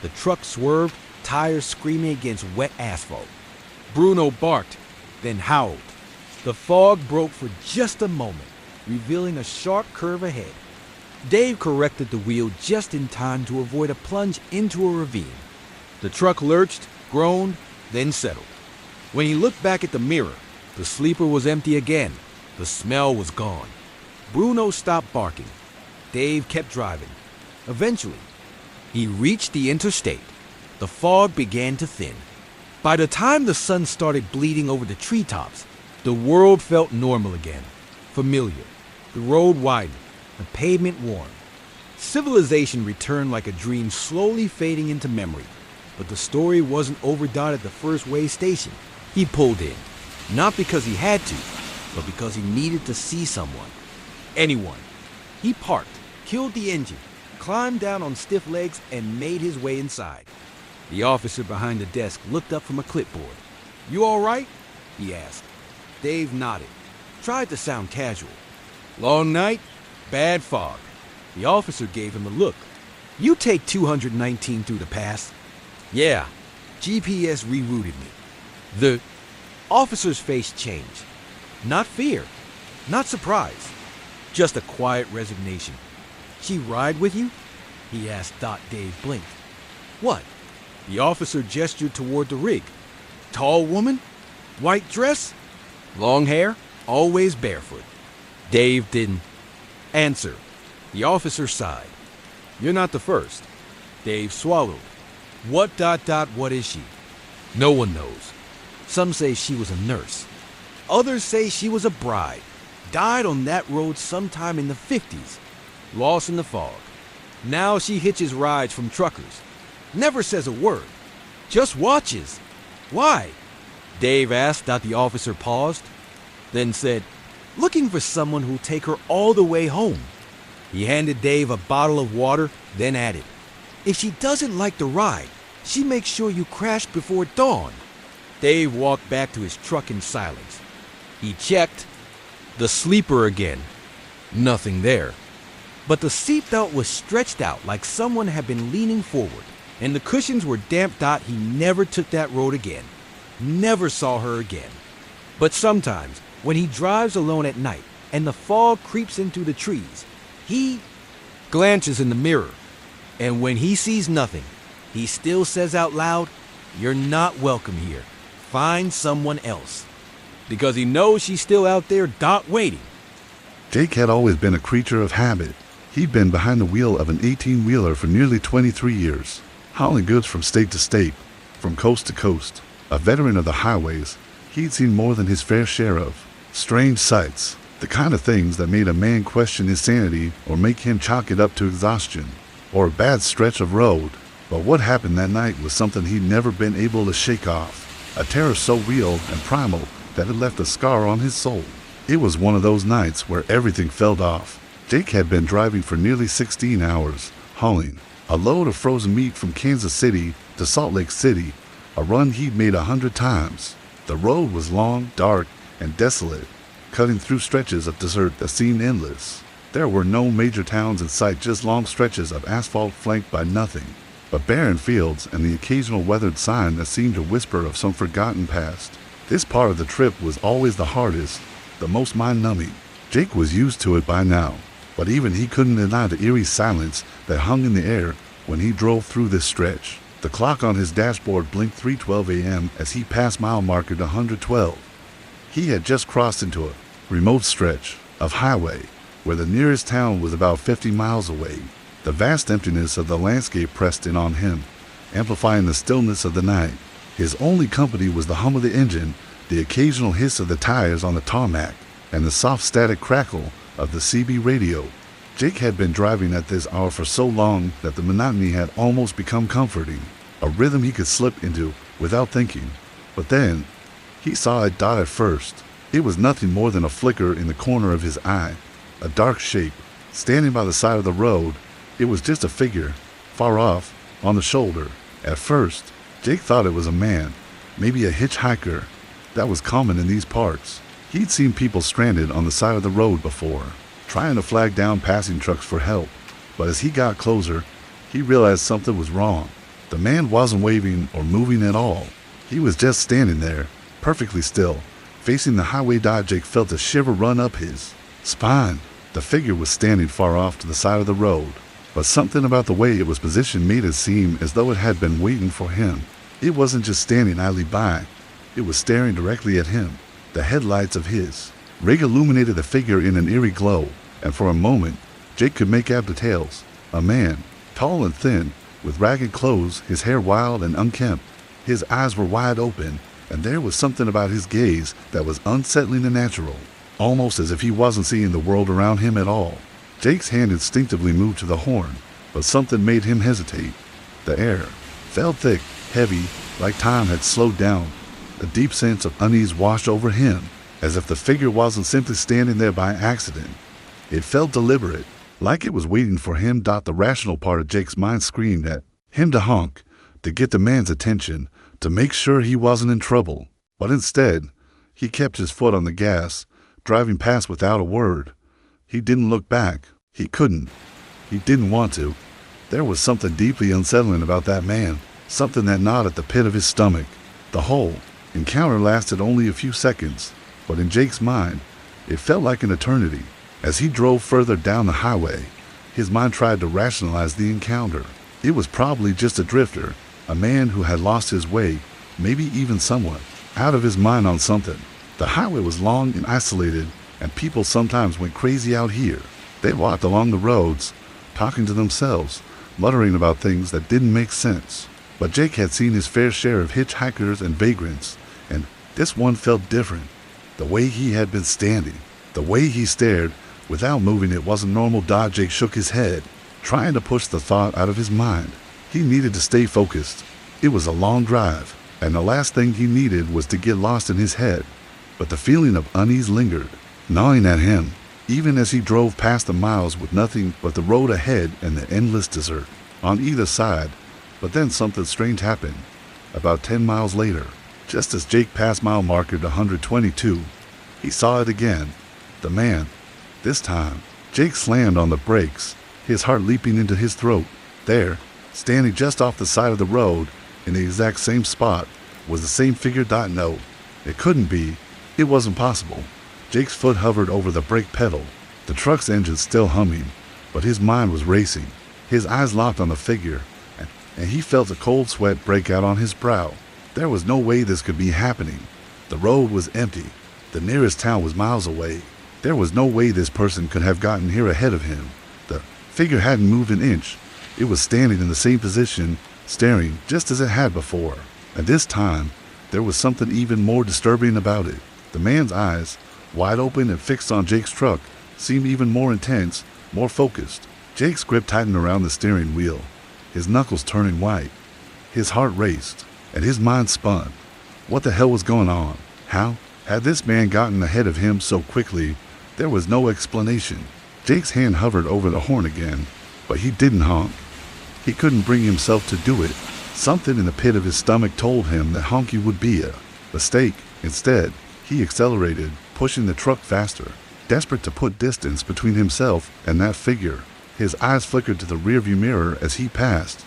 J: The truck swerved, tires screaming against wet asphalt. Bruno barked, then howled. The fog broke for just a moment, revealing a sharp curve ahead. Dave corrected the wheel just in time to avoid a plunge into a ravine. The truck lurched, groaned, then settled. When he looked back at the mirror, the sleeper was empty again. The smell was gone. Bruno stopped barking. Dave kept driving. Eventually, he reached the interstate. The fog began to thin. By the time the sun started bleeding over the treetops, the world felt normal again, familiar. The road widened, the pavement warm. Civilization returned like a dream, slowly fading into memory. But the story wasn't over. At the first way station. He pulled in, not because he had to, but because he needed to see someone. Anyone. He parked, killed the engine, climbed down on stiff legs, and made his way inside. The officer behind the desk looked up from a clipboard. "You all right?" he asked. Dave nodded, tried to sound casual. "Long night? Bad fog." The officer gave him a look. "You take 219 through the pass." "Yeah, GPS rerouted me." The officer's face changed. Not fear, not surprise, just a quiet resignation. "She ride with you?" he asked. Dave blinked. "What?" The officer gestured toward the rig. "Tall woman? White dress? Long hair? Always barefoot?" Dave didn't answer. The officer sighed. "You're not the first." Dave swallowed. What is she?" "No one knows. Some say she was a nurse. Others say she was a bride. Died on that road sometime in the 50s. Lost in the fog. Now she hitches rides from truckers. Never says a word. Just watches. Why? Dave asked. The officer paused. Then said, looking for someone who'll take her all the way home. He handed Dave a bottle of water, then added, if she doesn't like the ride, she makes sure you crash before dawn. Dave walked back to his truck in silence. He checked the sleeper again. Nothing there. But the seatbelt was stretched out like someone had been leaning forward, and the cushions were damp. He never took that road again. Never saw her again. But sometimes, when he drives alone at night and the fog creeps into the trees, he glances in the mirror. And when he sees nothing, he still says out loud, you're not welcome here. Find someone else. Because he knows she's still out there waiting.
K: Jake had always been a creature of habit. He'd been behind the wheel of an 18-wheeler for nearly 23 years, hauling goods from state to state, from coast to coast. A veteran of the highways, he'd seen more than his fair share of strange sights, the kind of things that made a man question his sanity or make him chalk it up to exhaustion, or a bad stretch of road. But what happened that night was something he'd never been able to shake off, a terror so real and primal that it left a scar on his soul. It was one of those nights where everything fell off. Jake had been driving for nearly 16 hours, hauling a load of frozen meat from Kansas City to Salt Lake City, a run he'd made 100 times. The road was long, dark, and desolate, cutting through stretches of desert that seemed endless. There were no major towns in sight, just long stretches of asphalt flanked by nothing but barren fields and the occasional weathered sign that seemed to whisper of some forgotten past. This part of the trip was always the hardest, the most mind-numbing. Jake was used to it by now, but even he couldn't deny the eerie silence that hung in the air when he drove through this stretch. The clock on his dashboard blinked 3:12 a.m. as he passed mile marker 112. He had just crossed into a remote stretch of highway where the nearest town was about 50 miles away. The vast emptiness of the landscape pressed in on him, amplifying the stillness of the night. His only company was the hum of the engine, the occasional hiss of the tires on the tarmac, and the soft static crackle of the CB radio. Jake had been driving at this hour for so long that the monotony had almost become comforting, a rhythm he could slip into without thinking. But then, he saw it dot at first. It was nothing more than a flicker in the corner of his eye, a dark shape, standing by the side of the road. It was just a figure, far off, on the shoulder. At first, Jake thought it was a man, maybe a hitchhiker. That was common in these parts. He'd seen people stranded on the side of the road before, trying to flag down passing trucks for help. But as he got closer, he realized something was wrong. The man wasn't waving or moving at all. He was just standing there, perfectly still, facing the highway. Jake felt a shiver run up his spine. The figure was standing far off to the side of the road, but something about the way it was positioned made it seem as though it had been waiting for him. It wasn't just standing idly by. It was staring directly at him. The headlights of his rig illuminated the figure in an eerie glow, and for a moment, Jake could make out details. A man, tall and thin, with ragged clothes, his hair wild and unkempt. His eyes were wide open, and there was something about his gaze that was unsettling and natural, almost as if he wasn't seeing the world around him at all. Jake's hand instinctively moved to the horn, but something made him hesitate. The air felt thick, heavy, like time had slowed down. A deep sense of unease washed over him, as if the figure wasn't simply standing there by accident. It felt deliberate, like it was waiting for him. The rational part of Jake's mind screamed at him to honk, to get the man's attention, to make sure he wasn't in trouble. But instead, he kept his foot on the gas, driving past without a word. He didn't look back. He couldn't. He didn't want to. There was something deeply unsettling about that man, something that gnawed at the pit of his stomach. The whole encounter lasted only a few seconds, but in Jake's mind, it felt like an eternity. As he drove further down the highway, his mind tried to rationalize the encounter. It was probably just a drifter, a man who had lost his way, maybe even someone out of his mind on something. The highway was long and isolated, and people sometimes went crazy out here. They walked along the roads, talking to themselves, muttering about things that didn't make sense. But Jake had seen his fair share of hitchhikers and vagrants, and this one felt different. The way he had been standing, The way he stared, without moving, it wasn't normal. Jake shook his head, trying to push the thought out of his mind. He needed to stay focused. It was a long drive, and the last thing he needed was to get lost in his head. But the feeling of unease lingered, gnawing at him, even as he drove past the miles with nothing but the road ahead and the endless desert on either side. But then something strange happened. About 10 miles later, just as Jake passed mile marker 122, he saw it again. The man. This time, Jake slammed on the brakes, his heart leaping into his throat. There, standing just off the side of the road, in the exact same spot, was the same figure. No, it couldn't be. It wasn't possible. Jake's foot hovered over the brake pedal, the truck's engine still humming, but his mind was racing. His eyes locked on the figure, and he felt a cold sweat break out on his brow. There was no way this could be happening. The road was empty. The nearest town was miles away. There was no way this person could have gotten here ahead of him. The figure hadn't moved an inch. It was standing in the same position, staring just as it had before. And this time, there was something even more disturbing about it. The man's eyes, wide open and fixed on Jake's truck, seemed even more intense, more focused. Jake's grip tightened around the steering wheel, his knuckles turning white. His heart raced, and his mind spun. What the hell was going on? How had this man gotten ahead of him so quickly? There was no explanation. Jake's hand hovered over the horn again, but he didn't honk. He couldn't bring himself to do it. Something in the pit of his stomach told him that honking would be a mistake. Instead, he accelerated, pushing the truck faster, desperate to put distance between himself and that figure. His eyes flickered to the rearview mirror as he passed.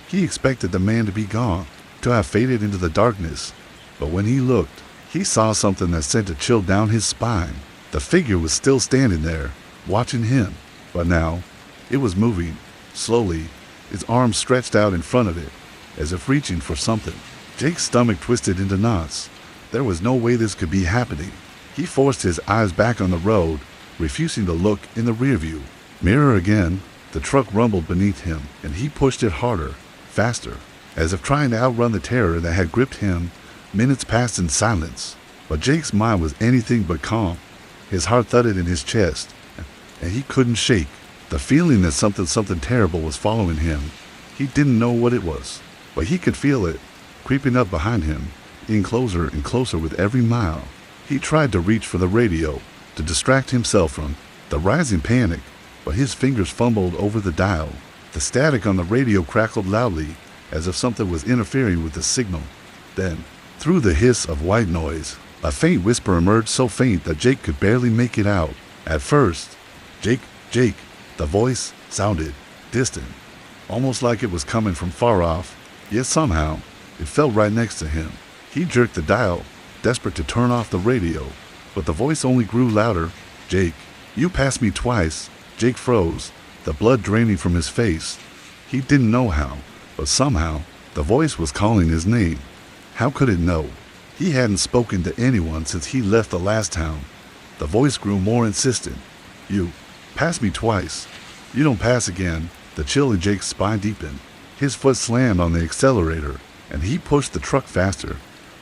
K: He expected the man to be gone, to have faded into the darkness, but when he looked, he saw something that sent a chill down his spine. The figure was still standing there, watching him, but now it was moving, slowly, its arms stretched out in front of it, as if reaching for something. Jake's stomach twisted into knots. There was no way this could be happening. He forced his eyes back on the road, refusing to look in the rearview mirror again. The truck rumbled beneath him, and he pushed it harder, faster, as if trying to outrun the terror that had gripped him. Minutes passed in silence, but Jake's mind was anything but calm. His heart thudded in his chest, and he couldn't shake the feeling that something terrible was following him. He didn't know what it was, but he could feel it, creeping up behind him, in closer and closer with every mile. He tried to reach for the radio, to distract himself from the rising panic, but his fingers fumbled over the dial. The static on the radio crackled loudly, as if something was interfering with the signal. Then, through the hiss of white noise, a faint whisper emerged, so faint that Jake could barely make it out. At first, Jake, the voice sounded distant, almost like it was coming from far off, yet somehow, it felt right next to him. He jerked the dial, desperate to turn off the radio, but the voice only grew louder. Jake, you passed me twice. Jake froze, the blood draining from his face. He didn't know how, but somehow, the voice was calling his name. How could it know? He hadn't spoken to anyone since he left the last town. The voice grew more insistent. You passed me twice. You don't pass again. The chill in Jake's spine deepened. His foot slammed on the accelerator, and he pushed the truck faster,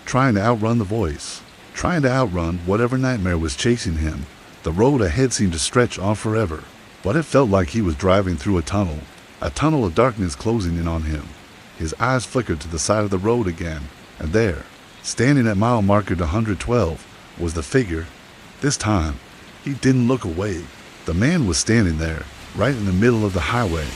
K: trying to outrun the voice, trying to outrun whatever nightmare was chasing him. The road ahead seemed to stretch on forever, but it felt like he was driving through a tunnel of darkness closing in on him. His eyes flickered to the side of the road again, and there, standing at mile marker 112, was the figure. This time, he didn't look away. The man was standing there, right in the middle of the highway.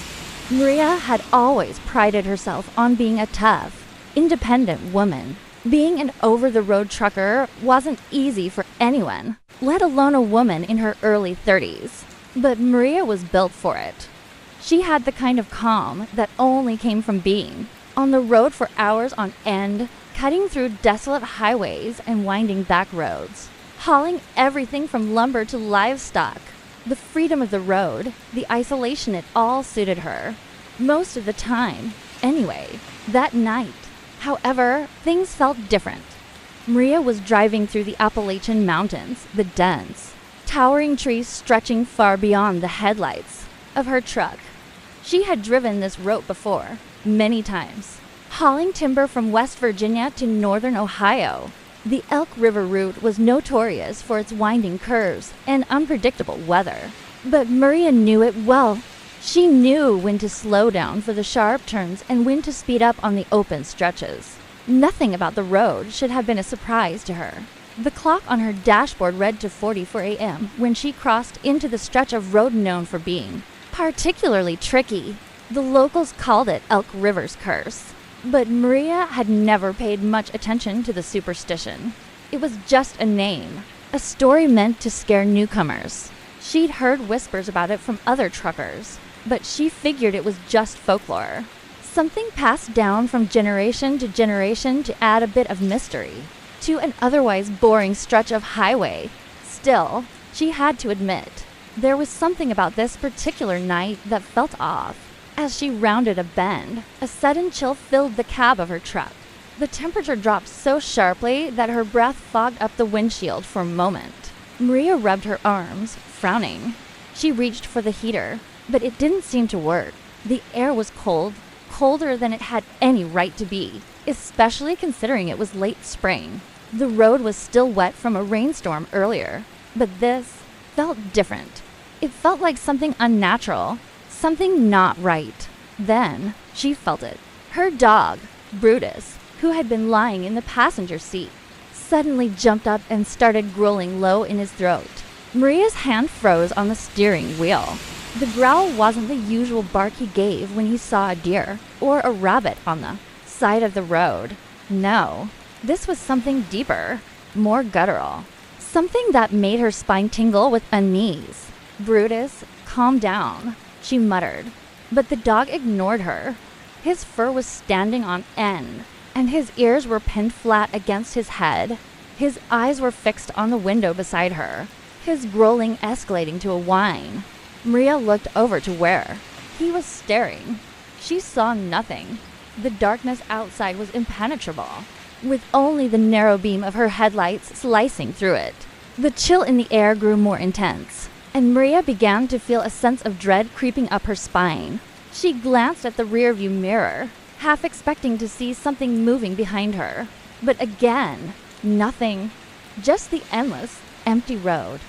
L: Maria had always prided herself on being a tough, independent woman. Being an over-the-road trucker wasn't easy for anyone, let alone a woman in her early 30s. But Maria was built for it. She had the kind of calm that only came from being on the road for hours on end, cutting through desolate highways and winding back roads, hauling everything from lumber to livestock. The freedom of the road, the isolation, it all suited her. Most of the time, anyway. That night, however, things felt different. Maria was driving through the Appalachian Mountains, the dense, towering trees stretching far beyond the headlights of her truck. She had driven this route before, many times, hauling timber from West Virginia to northern Ohio. The Elk River route was notorious for its winding curves and unpredictable weather. But Maria knew it well. She knew when to slow down for the sharp turns and when to speed up on the open stretches. Nothing about the road should have been a surprise to her. The clock on her dashboard read to 44 a.m. when she crossed into the stretch of road known for being particularly tricky. The locals called it Elk River's curse. But Maria had never paid much attention to the superstition. It was just a name, a story meant to scare newcomers. She'd heard whispers about it from other truckers, but she figured it was just folklore. Something passed down from generation to generation to add a bit of mystery to an otherwise boring stretch of highway. Still, she had to admit, there was something about this particular night that felt off. As she rounded a bend, a sudden chill filled the cab of her truck. The temperature dropped so sharply that her breath fogged up the windshield for a moment. Maria rubbed her arms, frowning. She reached for the heater, but it didn't seem to work. The air was cold, colder than it had any right to be, especially considering it was late spring. The road was still wet from a rainstorm earlier, but this felt different. It felt like something unnatural. Something not right. Then she felt it. Her dog, Brutus, who had been lying in the passenger seat, suddenly jumped up and started growling low in his throat. Maria's hand froze on the steering wheel. The growl wasn't the usual bark he gave when he saw a deer or a rabbit on the side of the road. No, this was something deeper, more guttural. Something that made her spine tingle with unease. Brutus, calm down, she muttered, but the dog ignored her. His fur was standing on end, and his ears were pinned flat against his head. His eyes were fixed on the window beside her, his growling escalating to a whine. Maria looked over to where he was staring. She saw nothing. The darkness outside was impenetrable, with only the narrow beam of her headlights slicing through it. The chill in the air grew more intense, and Maria began to feel a sense of dread creeping up her spine. She glanced at the rearview mirror, half expecting to see something moving behind her. But again, nothing. Just the endless, empty road.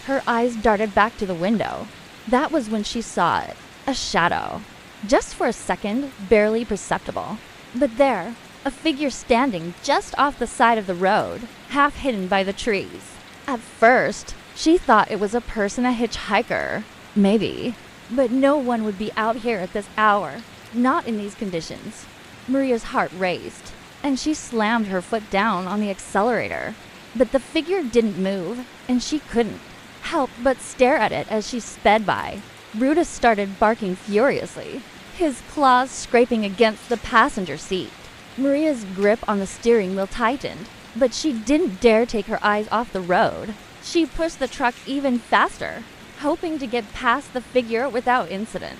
L: Her eyes darted back to the window. That was when she saw it. A shadow. Just for a second, barely perceptible. But there, a figure standing just off the side of the road, half hidden by the trees. At first, she thought it was a person, a hitchhiker. Maybe. But no one would be out here at this hour. Not in these conditions. Maria's heart raced, and she slammed her foot down on the accelerator. But the figure didn't move, and she couldn't help but stare at it as she sped by. Brutus started barking furiously, his claws scraping against the passenger seat. Maria's grip on the steering wheel tightened, but she didn't dare take her eyes off the road. She pushed the truck even faster, hoping to get past the figure without incident.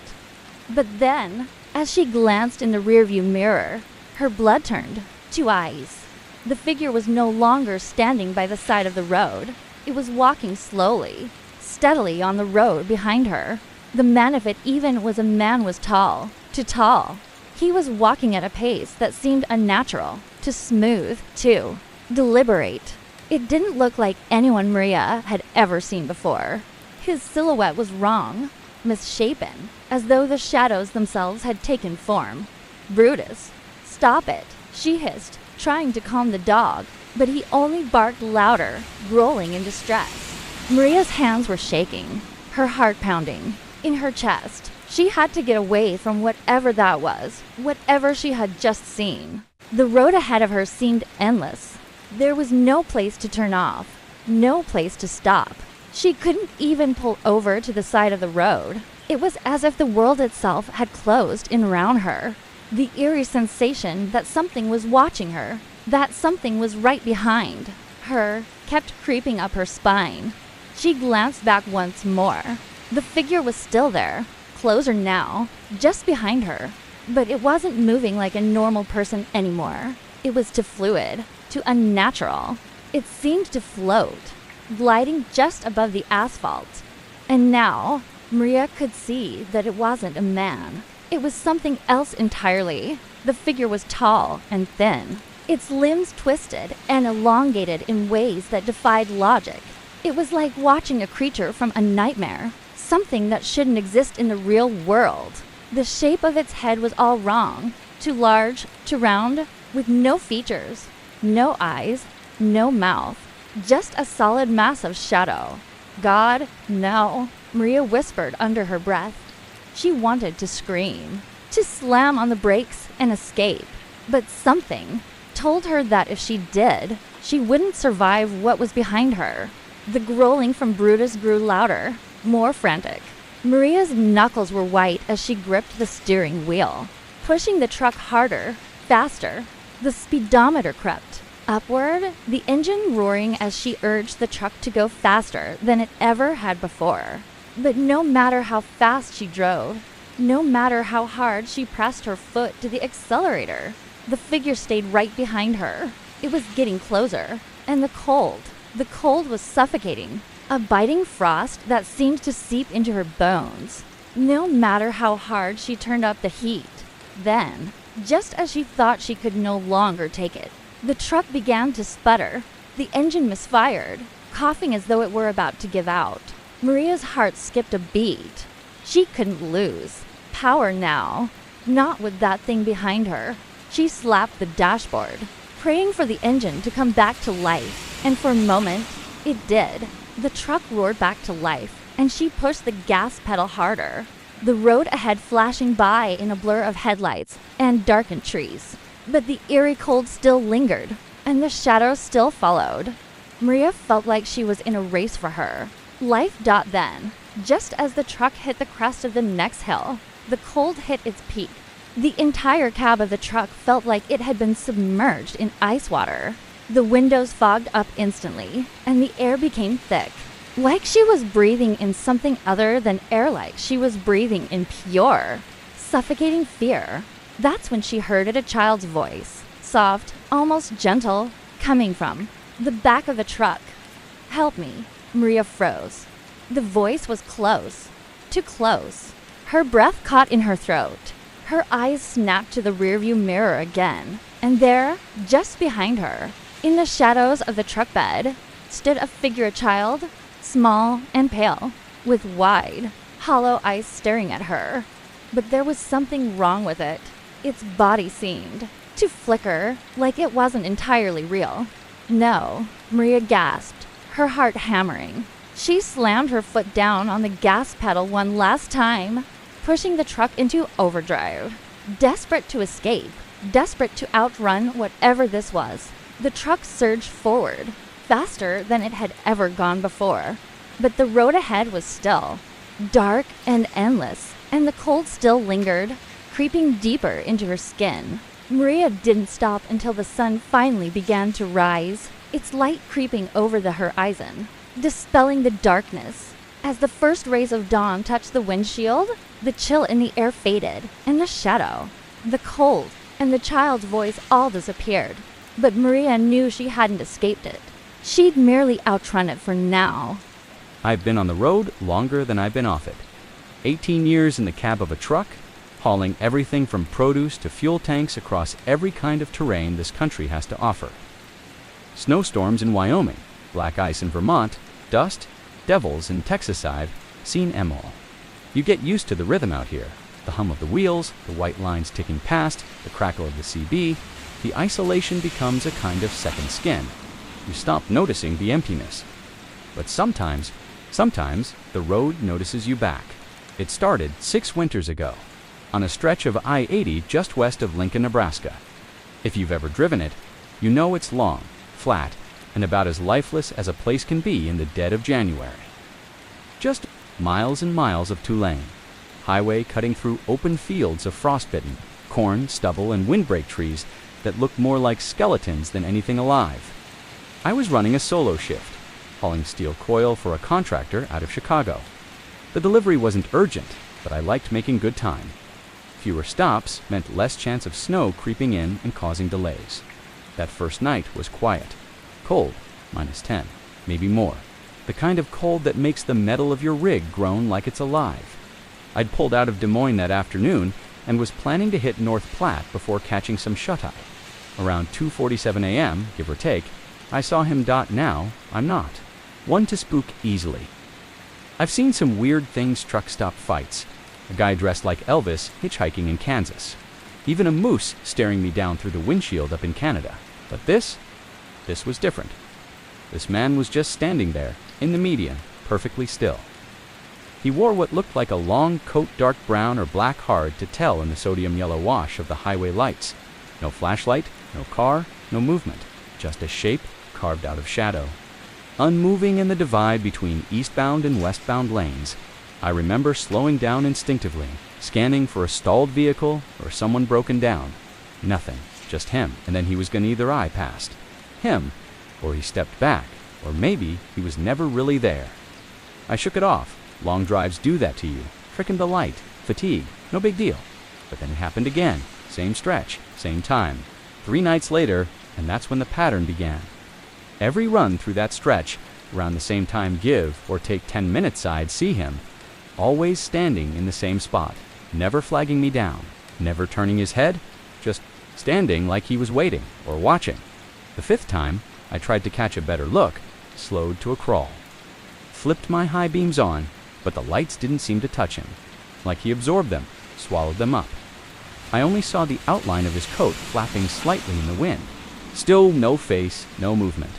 L: But then, as she glanced in the rearview mirror, her blood turned to ice. The figure was no longer standing by the side of the road. It was walking slowly, steadily on the road behind her. The man, if it even was a man, was tall. Too tall. He was walking at a pace that seemed unnatural, too smooth, too deliberate. It didn't look like anyone Maria had ever seen before. His silhouette was wrong, misshapen, as though the shadows themselves had taken form. Brutus, stop it, she hissed, trying to calm the dog, but he only barked louder, growling in distress. Maria's hands were shaking, her heart pounding. In her chest, she had to get away from whatever that was, whatever she had just seen. The road ahead of her seemed endless. There was no place to turn off, no place to stop. She couldn't even pull over to the side of the road. It was as if the world itself had closed in around her. The eerie sensation that something was watching her, that something was right behind her, kept creeping up her spine. She glanced back once more. The figure was still there, closer now, just behind her. But it wasn't moving like a normal person anymore. It was too fluid, too unnatural. It seemed to float, gliding just above the asphalt. And now, Maria could see that it wasn't a man. It was something else entirely. The figure was tall and thin, its limbs twisted and elongated in ways that defied logic. It was like watching a creature from a nightmare, something that shouldn't exist in the real world. The shape of its head was all wrong, too large, too round, with no features, no eyes, no mouth, just a solid mass of shadow. God, no, Maria whispered under her breath. She wanted to scream, to slam on the brakes and escape, but something told her that if she did, she wouldn't survive what was behind her. The growling from Brutus grew louder, more frantic. Maria's knuckles were white as she gripped the steering wheel, pushing the truck harder, faster. The speedometer crept upward, the engine roaring as she urged the truck to go faster than it ever had before. But no matter how fast she drove, no matter how hard she pressed her foot to the accelerator, the figure stayed right behind her. It was getting closer, and the cold was suffocating, a biting frost that seemed to seep into her bones. No matter how hard she turned up the heat, then, just as she thought she could no longer take it, the truck began to sputter. The engine misfired, coughing as though it were about to give out. Maria's heart skipped a beat. She couldn't lose. Power now. Not with that thing behind her. She slapped the dashboard, praying for the engine to come back to life. And for a moment, it did. The truck roared back to life, and she pushed the gas pedal harder. The road ahead flashing by in a blur of headlights and darkened trees. But the eerie cold still lingered, and the shadows still followed. Maria felt like she was in a race for her. Life. Then, just as the truck hit the crest of the next hill, the cold hit its peak. The entire cab of the truck felt like it had been submerged in ice water. The windows fogged up instantly, and the air became thick. Like she was breathing in something other than air, like she was breathing in pure, suffocating fear. That's when she heard a child's voice, soft, almost gentle, coming from the back of the truck. "Help me." Maria froze. The voice was close, too close. Her breath caught in her throat. Her eyes snapped to the rearview mirror again, and there, just behind her, in the shadows of the truck bed, stood a figure, a child, small and pale, with wide, hollow eyes staring at her. But there was something wrong with it. Its body seemed to flicker, like it wasn't entirely real. "No," Maria gasped, her heart hammering. She slammed her foot down on the gas pedal one last time, pushing the truck into overdrive. Desperate to escape, desperate to outrun whatever this was, the truck surged forward, faster than it had ever gone before. But the road ahead was still, dark and endless, and the cold still lingered, creeping deeper into her skin. Maria didn't stop until the sun finally began to rise, its light creeping over the horizon, dispelling the darkness. As the first rays of dawn touched the windshield, the chill in the air faded, and the shadow, the cold, and the child's voice all disappeared. But Maria knew she hadn't escaped it. She'd merely outrun it for now.
M: "I've been on the road longer than I've been off it. 18 years in the cab of a truck, hauling everything from produce to fuel tanks across every kind of terrain this country has to offer. Snowstorms in Wyoming, black ice in Vermont, dust, devils in Texas. I've seen 'em all. You get used to the rhythm out here. The hum of the wheels, the white lines ticking past, the crackle of the CB. The isolation becomes a kind of second skin. You stop noticing the emptiness. But sometimes the road notices you back. It started 6 winters ago, on a stretch of I-80 just west of Lincoln, Nebraska. If you've ever driven it, you know it's long, flat, and about as lifeless as a place can be in the dead of January. Just miles and miles of Tulane, highway cutting through open fields of frostbitten corn, stubble, and windbreak trees that look more like skeletons than anything alive. I was running a solo shift, hauling steel coil for a contractor out of Chicago. The delivery wasn't urgent, but I liked making good time. Fewer stops meant less chance of snow creeping in and causing delays. That first night was quiet. Cold, -10, maybe more. The kind of cold that makes the metal of your rig groan like it's alive. I'd pulled out of Des Moines that afternoon and was planning to hit North Platte before catching some shut-eye. Around 2:47 a.m., give or take, I saw him. Now, I'm not. One to spook easily. I've seen some weird things, truck stop fights, a guy dressed like Elvis hitchhiking in Kansas, even a moose staring me down through the windshield up in Canada. But this was different. This man was just standing there, in the median, perfectly still. He wore what looked like a long coat, dark brown or black, hard to tell in the sodium yellow wash of the highway lights. No flashlight, no car, no movement, just a shape carved out of shadow. Unmoving in the divide between eastbound and westbound lanes, I remember slowing down instinctively, scanning for a stalled vehicle or someone broken down. Nothing, just him, and then he was gonna either eye passed. Him, or he stepped back, or maybe he was never really there. I shook it off. Long drives do that to you. Frickin' the light, fatigue, no big deal. But then it happened again, same stretch, same time. 3 nights later, and that's when the pattern began. Every run through that stretch, around the same time, give or take 10 minutes, I'd see him, always standing in the same spot, never flagging me down, never turning his head, just standing like he was waiting or watching. The 5th time, I tried to catch a better look, slowed to a crawl. Flipped my high beams on, but the lights didn't seem to touch him, like he absorbed them, swallowed them up. I only saw the outline of his coat flapping slightly in the wind. Still no face, no movement.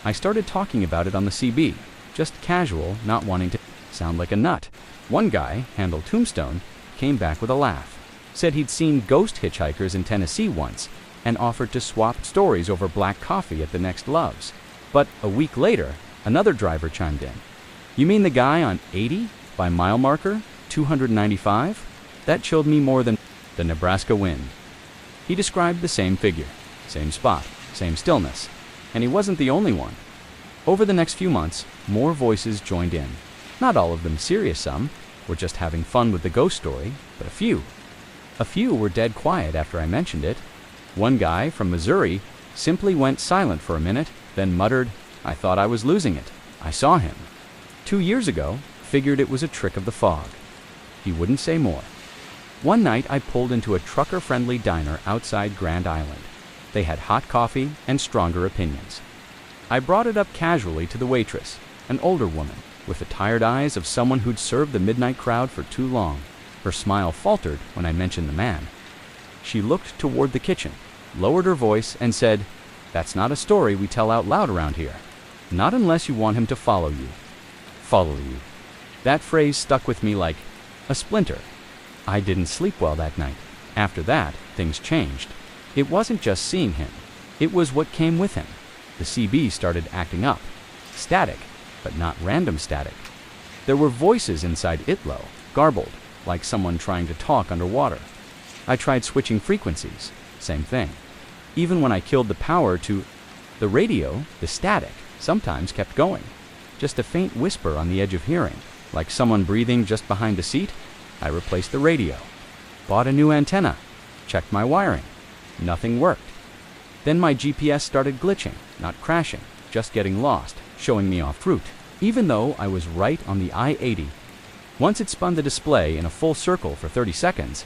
M: I started talking about it on the CB, just casual, not wanting to sound like a nut. One guy, handled Tombstone, came back with a laugh, said he'd seen ghost hitchhikers in Tennessee once, and offered to swap stories over black coffee at the next Love's. But a week later, another driver chimed in. You mean the guy on 80 by mile marker 295? That chilled me more than the Nebraska wind. He described the same figure, same spot, same stillness, and he wasn't the only one. Over the next few months, more voices joined in. Not all of them serious, some were just having fun with the ghost story, but a few. A few were dead quiet after I mentioned it. One guy from Missouri simply went silent for a minute, then muttered, I thought I was losing it. I saw him. 2 years ago, figured it was a trick of the fog. He wouldn't say more. One night I pulled into a trucker-friendly diner outside Grand Island. They had hot coffee and stronger opinions. I brought it up casually to the waitress, an older woman, with the tired eyes of someone who'd served the midnight crowd for too long. Her smile faltered when I mentioned the man. She looked toward the kitchen, lowered her voice, and said, That's not a story we tell out loud around here. Not unless you want him to follow you. Follow you. That phrase stuck with me like a splinter. I didn't sleep well that night. After that, things changed. It wasn't just seeing him. It was what came with him. The CB started acting up. Static, but not random static. There were voices inside Itlo, garbled, like someone trying to talk underwater. I tried switching frequencies. Same thing. Even when I killed the power to the radio, the static sometimes kept going. Just a faint whisper on the edge of hearing, like someone breathing just behind the seat. I replaced the radio. Bought a new antenna. Checked my wiring. Nothing worked. Then my GPS started glitching, not crashing, just getting lost, showing me off route, even though I was right on the I-80. Once it spun the display in a full circle for 30 seconds,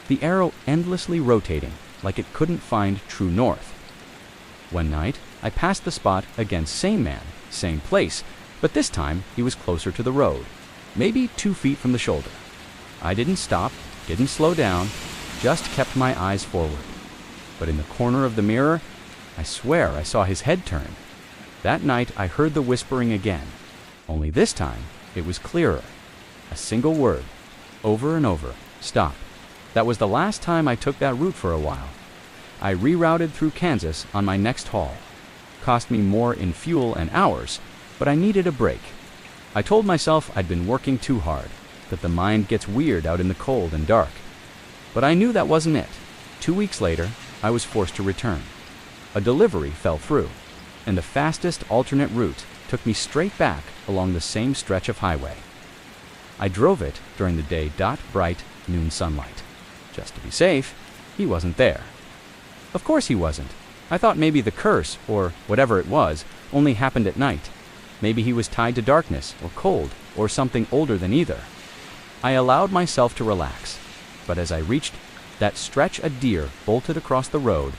M: the arrow endlessly rotating, like it couldn't find true north. One night, I passed the spot again, same man, same place, but this time he was closer to the road, maybe 2 feet from the shoulder. I didn't stop, didn't slow down, just kept my eyes forward. But in the corner of the mirror, I swear I saw his head turn. That night I heard the whispering again, only this time it was clearer. A single word, over and over, stop. That was the last time I took that route for a while. I rerouted through Kansas on my next haul. Cost me more in fuel and hours, but I needed a break. I told myself I'd been working too hard, that the mind gets weird out in the cold and dark. But I knew that wasn't it. 2 weeks later, I was forced to return. A delivery fell through, and the fastest alternate route took me straight back along the same stretch of highway. I drove it during the day, bright noon sunlight. Just to be safe, he wasn't there. Of course he wasn't. I thought maybe the curse, or whatever it was, only happened at night. Maybe he was tied to darkness, or cold, or something older than either. I allowed myself to relax, but as I reached that stretch, a deer bolted across the road,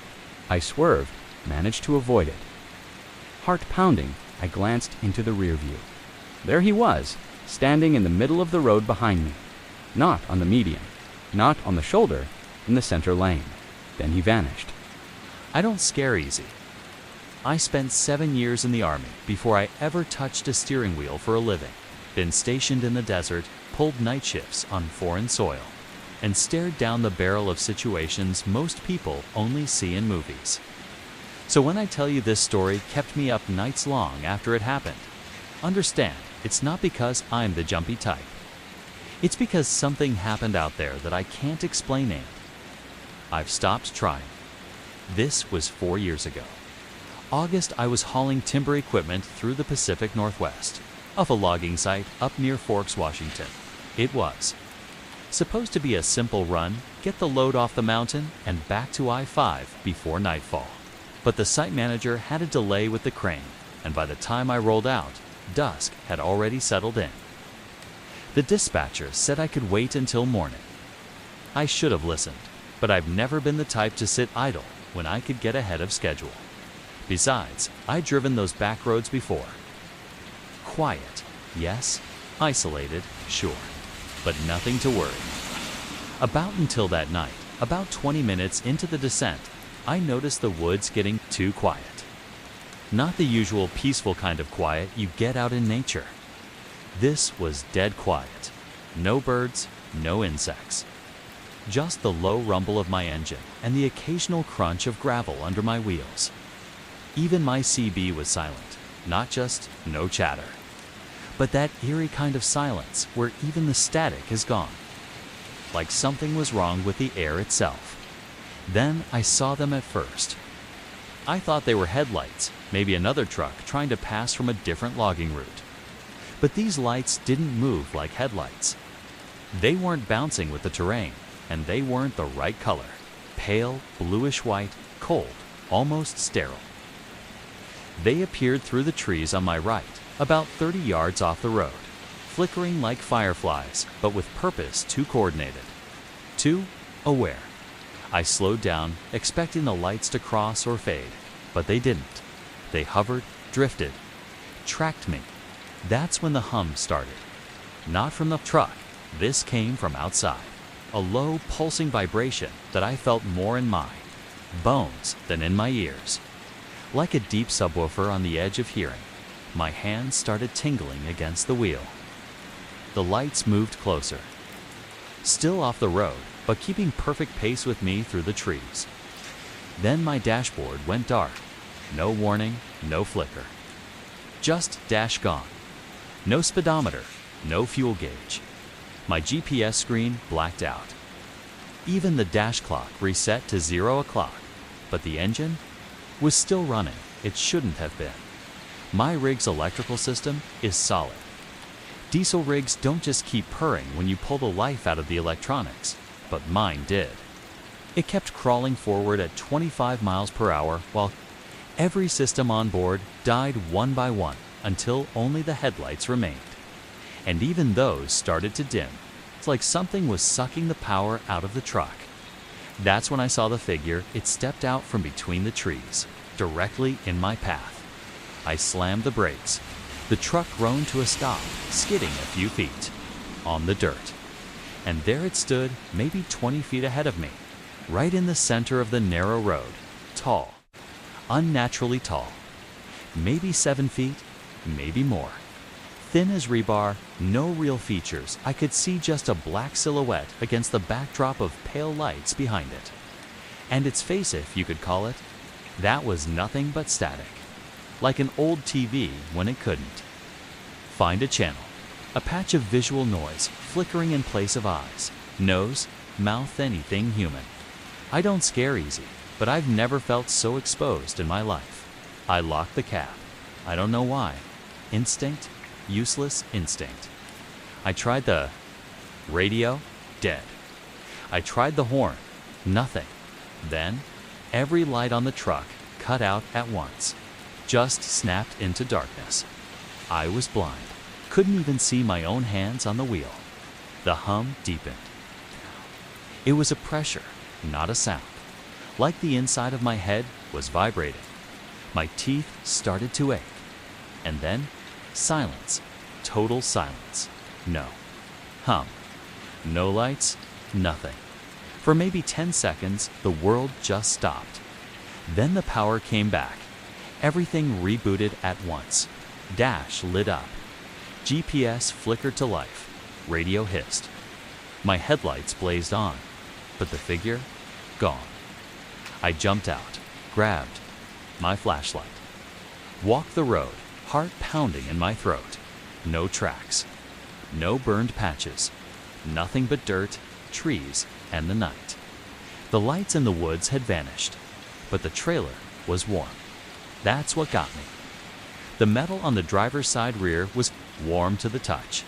M: I swerved, managed to avoid it. Heart pounding, I glanced into the rear view. There he was, standing in the middle of the road behind me. Not on the median, not on the shoulder, in the center lane. Then he vanished.
N: I don't scare easy. I spent 7 years in the Army before I ever touched a steering wheel for a living, been stationed in the desert, pulled night shifts on foreign soil, and stared down the barrel of situations most people only see in movies. So when I tell you this story kept me up nights long after it happened, understand it's not because I'm the jumpy type. It's because something happened out there that I can't explain it. I've stopped trying. This was 4 years ago. August, I was hauling timber equipment through the Pacific Northwest, off a logging site up near Forks, Washington. It was supposed to be a simple run, get the load off the mountain and back to I-5 before nightfall. But the site manager had a delay with the crane, and by the time I rolled out, dusk had already settled in. The dispatcher said I could wait until morning. I should have listened, but I've never been the type to sit idle when I could get ahead of schedule. Besides, I'd driven those back roads before. Quiet, yes. Isolated, sure. But nothing to worry. About until that night, about 20 minutes into the descent, I noticed the woods getting too quiet. Not the usual peaceful kind of quiet you get out in nature. This was dead quiet. No birds, no insects. Just the low rumble of my engine and the occasional crunch of gravel under my wheels. Even my CB was silent, not just no chatter, but that eerie kind of silence where even the static is gone. Like something was wrong with the air itself. Then I saw them at first. I thought they were headlights, maybe another truck trying to pass from a different logging route. But these lights didn't move like headlights. They weren't bouncing with the terrain, and they weren't the right color. Pale, bluish-white, cold, almost sterile. They appeared through the trees on my right, about 30 yards off the road, flickering like fireflies, but with purpose too coordinated, too aware. I slowed down, expecting the lights to cross or fade, but they didn't. They hovered, drifted, tracked me. That's when the hum started. Not from the truck. This came from outside. A low, pulsing vibration that I felt more in my bones than in my ears. Like a deep subwoofer on the edge of hearing, my hands started tingling against the wheel. The lights moved closer. Still off the road, but keeping perfect pace with me through the trees. Then my dashboard went dark. No warning, no flicker. Just dash gone. No speedometer, no fuel gauge. My GPS screen blacked out. Even the dash clock reset to 0 o'clock, but the engine was still running. It shouldn't have been. My rig's electrical system is solid. Diesel rigs don't just keep purring when you pull the life out of the electronics, but mine did. It kept crawling forward at 25 miles per hour while every system on board died one by one until only the headlights remained. And even those started to dim. It's like something was sucking the power out of the truck. That's when I saw the figure. It stepped out from between the trees, directly in my path. I slammed the brakes. The truck groaned to a stop, skidding a few feet on the dirt. And there it stood, maybe 20 feet ahead of me, right in the center of the narrow road, tall, unnaturally tall, maybe 7 feet, maybe more. Thin as rebar, no real features. I could see just a black silhouette against the backdrop of pale lights behind it. And its face, if you could call it, that was nothing but static. Like an old TV when it couldn't. Find a channel. A patch of visual noise flickering in place of eyes, nose, mouth, anything human. I don't scare easy, but I've never felt so exposed in my life. I locked the cab. I don't know why. Instinct? Useless instinct. I tried the radio, dead. I tried the horn, nothing. Then, every light on the truck cut out at once, just snapped into darkness. I was blind, couldn't even see my own hands on the wheel. The hum deepened. It was a pressure, not a sound, like the inside of my head was vibrating. My teeth started to ache. And then, silence. Total silence. No. Hum. No lights, nothing. For maybe 10 seconds, the world just stopped. Then the power came back. Everything rebooted at once. Dash lit up. GPS flickered to life. Radio hissed. My headlights blazed on, but the figure, gone. I jumped out, grabbed my flashlight. Walked the road, heart pounding in my throat. No tracks. No burned patches. Nothing but dirt, trees, and the night. The lights in the woods had vanished, but the trailer was warm. That's what got me. The metal on the driver's side rear was warm to the touch.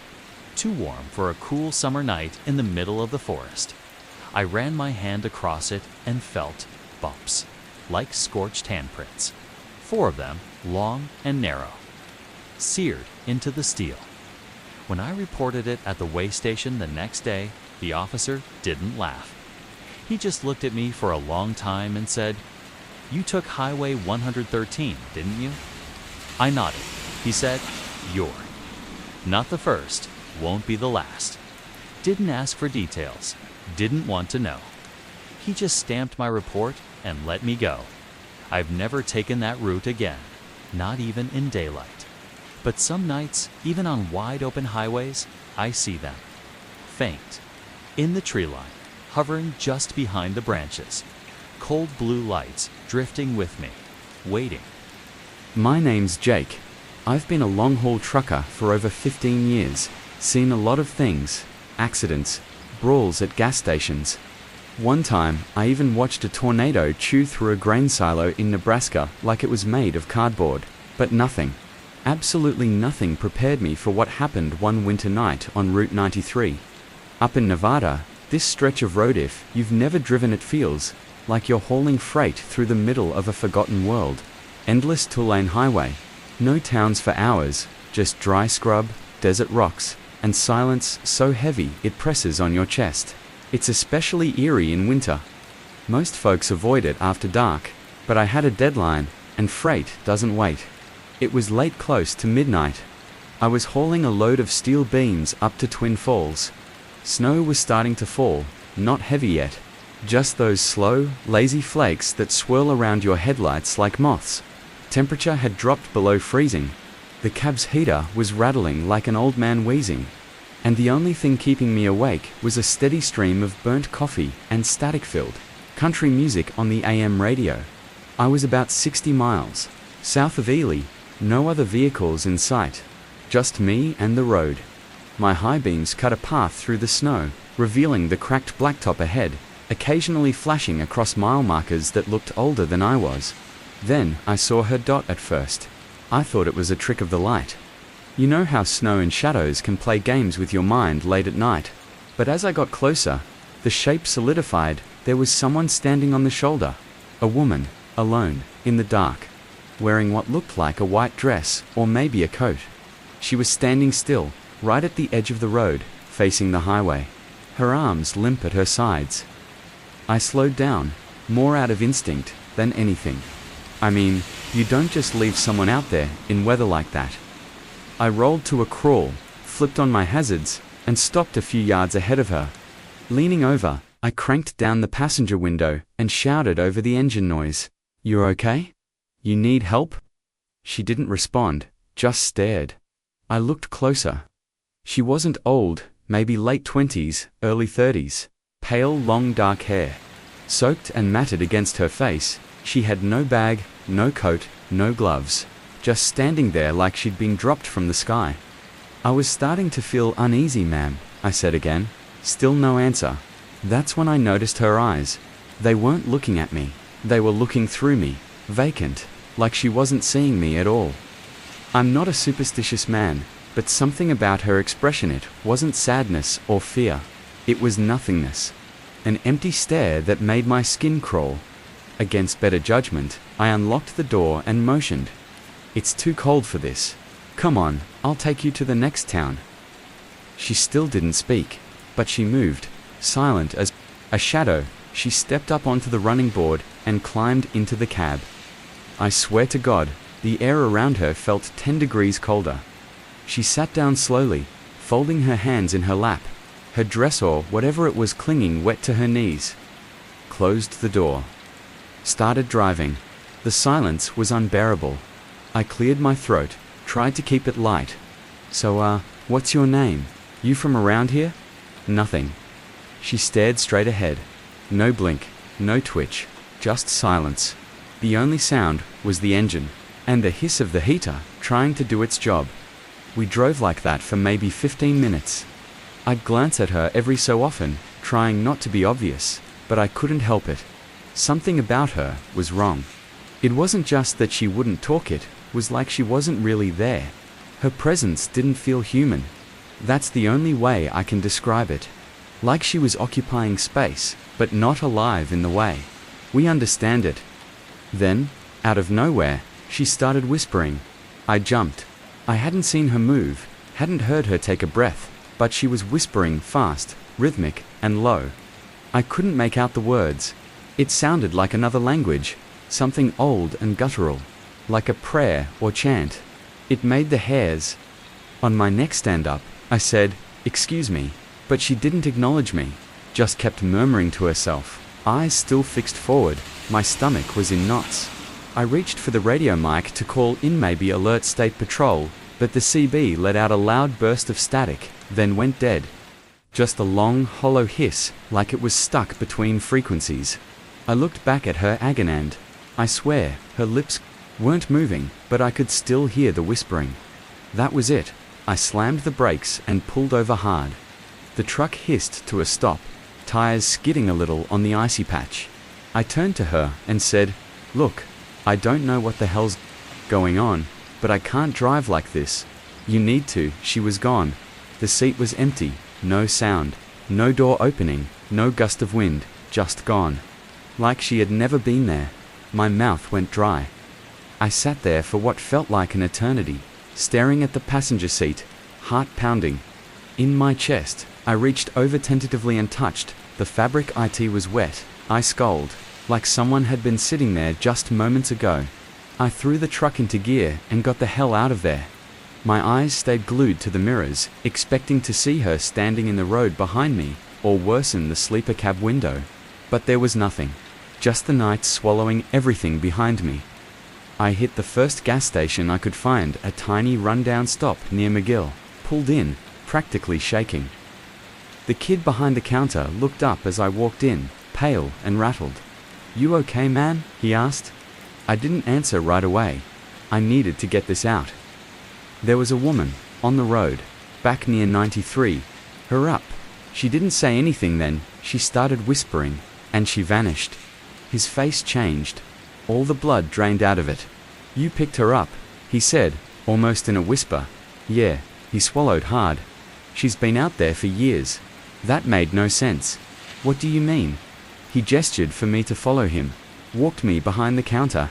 N: Too warm for a cool summer night in the middle of the forest. I ran my hand across it and felt bumps, like scorched handprints. 4 of them, long and narrow, seared into the steel. When I reported it at the weigh station the next day, the officer didn't laugh. He just looked at me for a long time and said, "You took Highway 113, didn't you?" I nodded. He said, "You're not the first, won't be the last." Didn't ask for details, didn't want to know. He just stamped my report and let me go. I've never taken that route again, not even in daylight. But some nights, even on wide open highways, I see them. Faint, in the tree line, hovering just behind the branches. Cold blue lights drifting with me, waiting.
O: My name's Jake. I've been a long-haul trucker for over 15 years, seen a lot of things, accidents, brawls at gas stations. One time, I even watched a tornado chew through a grain silo in Nebraska like it was made of cardboard. But nothing, absolutely nothing prepared me for what happened one winter night on Route 93. Up in Nevada, this stretch of road, if you've never driven it, feels like you're hauling freight through the middle of a forgotten world. Endless two-lane highway, no towns for hours, just dry scrub, desert rocks, and silence so heavy it presses on your chest. It's especially eerie in winter. Most folks avoid it after dark, but I had a deadline, and freight doesn't wait. It was late, close to midnight. I was hauling a load of steel beams up to Twin Falls. Snow was starting to fall, not heavy yet, just those slow, lazy flakes that swirl around your headlights like moths. Temperature had dropped below freezing. The cab's heater was rattling like an old man wheezing. And the only thing keeping me awake was a steady stream of burnt coffee and static-filled country music on the AM radio. I was about 60 miles south of Ely, no other vehicles in sight, just me and the road. My high beams cut a path through the snow, revealing the cracked blacktop ahead, occasionally flashing across mile markers that looked older than I was. Then I saw her dot at first. I thought it was a trick of the light. You know how snow and shadows can play games with your mind late at night. But as I got closer, the shape solidified. There was someone standing on the shoulder. A woman, alone, in the dark, wearing what looked like a white dress, or maybe a coat. She was standing still, right at the edge of the road, facing the highway. Her arms limp at her sides. I slowed down, more out of instinct than anything. I mean, you don't just leave someone out there in weather like that. I rolled to a crawl, flipped on my hazards, and stopped a few yards ahead of her. Leaning over, I cranked down the passenger window and shouted over the engine noise, "You're okay? You need help?" She didn't respond, just stared. I looked closer. She wasn't old, maybe late 20s, early 30s. Pale, long dark hair. Soaked and matted against her face, she had no bag, no coat, no gloves. Just standing there like she'd been dropped from the sky. "I was starting to feel uneasy, ma'am," I said again. Still no answer. That's when I noticed her eyes. They weren't looking at me. They were looking through me, vacant, like she wasn't seeing me at all. I'm not a superstitious man, but something about her expression, it wasn't sadness or fear. It was nothingness. An empty stare that made my skin crawl. Against better judgment, I unlocked the door and motioned. "It's too cold for this. Come on, I'll take you to the next town." She still didn't speak, but she moved, silent as a shadow, She stepped up onto the running board and climbed into the cab. I swear to God, the air around her felt 10 degrees colder. She sat down slowly, folding her hands in her lap, her dress or whatever it was clinging wet to her knees. Closed the door. Started driving. The silence was unbearable. I cleared my throat, tried to keep it light. So, what's your name? You from around here? Nothing. She stared straight ahead. No blink, no twitch, just silence. The only sound was the engine, and the hiss of the heater trying to do its job. We drove like that for maybe 15 minutes. I'd glance at her every so often, trying not to be obvious, but I couldn't help it. Something about her was wrong. It wasn't just that she wouldn't talk, it was like she wasn't really there. Her presence didn't feel human. That's the only way I can describe it. Like she was occupying space, but not alive in the way we understand it. Then, out of nowhere, she started whispering. I jumped. I hadn't seen her move, hadn't heard her take a breath, but she was whispering fast, rhythmic, and low. I couldn't make out the words. It sounded like another language, something old and guttural, like a prayer or chant. It made the hairs on my neck stand up. I said, "Excuse me," but she didn't acknowledge me, just kept murmuring to herself, eyes still fixed forward. My stomach was in knots. I reached for the radio mic to call in maybe alert State Patrol, but the CB let out a loud burst of static, then went dead. Just a long, hollow hiss, like it was stuck between frequencies. I looked back at her again and, I swear, her lips weren't moving, but I could still hear the whispering. That was it. I slammed the brakes and pulled over hard. The truck hissed to a stop, tires skidding a little on the icy patch. I turned to her and said, "Look, I don't know what the hell's going on, but I can't drive like this. You need to." She was gone. The seat was empty, no sound, no door opening, no gust of wind, just gone. Like she had never been there. My mouth went dry. I sat there for what felt like an eternity, staring at the passenger seat, heart pounding. In my chest, I reached over tentatively and touched. The fabric it was wet, ice-cold, like someone had been sitting there just moments ago. I threw the truck into gear and got the hell out of there. My eyes stayed glued to the mirrors, expecting to see her standing in the road behind me, or worsen the sleeper cab window. But there was nothing. Just the night swallowing everything behind me. I hit the first gas station I could find, a tiny rundown stop near McGill, pulled in, practically shaking. The kid behind the counter looked up as I walked in, pale and rattled. "You okay, man?" he asked. I didn't answer right away. I needed to get this out. There was a woman, on the road, back near 93. Her up. She didn't say anything then, she started whispering, and she vanished. His face changed. All the blood drained out of it. "You picked her up," he said, almost in a whisper. "Yeah," he swallowed hard. "She's been out there for years." That made no sense. "What do you mean?" He gestured for me to follow him, walked me behind the counter,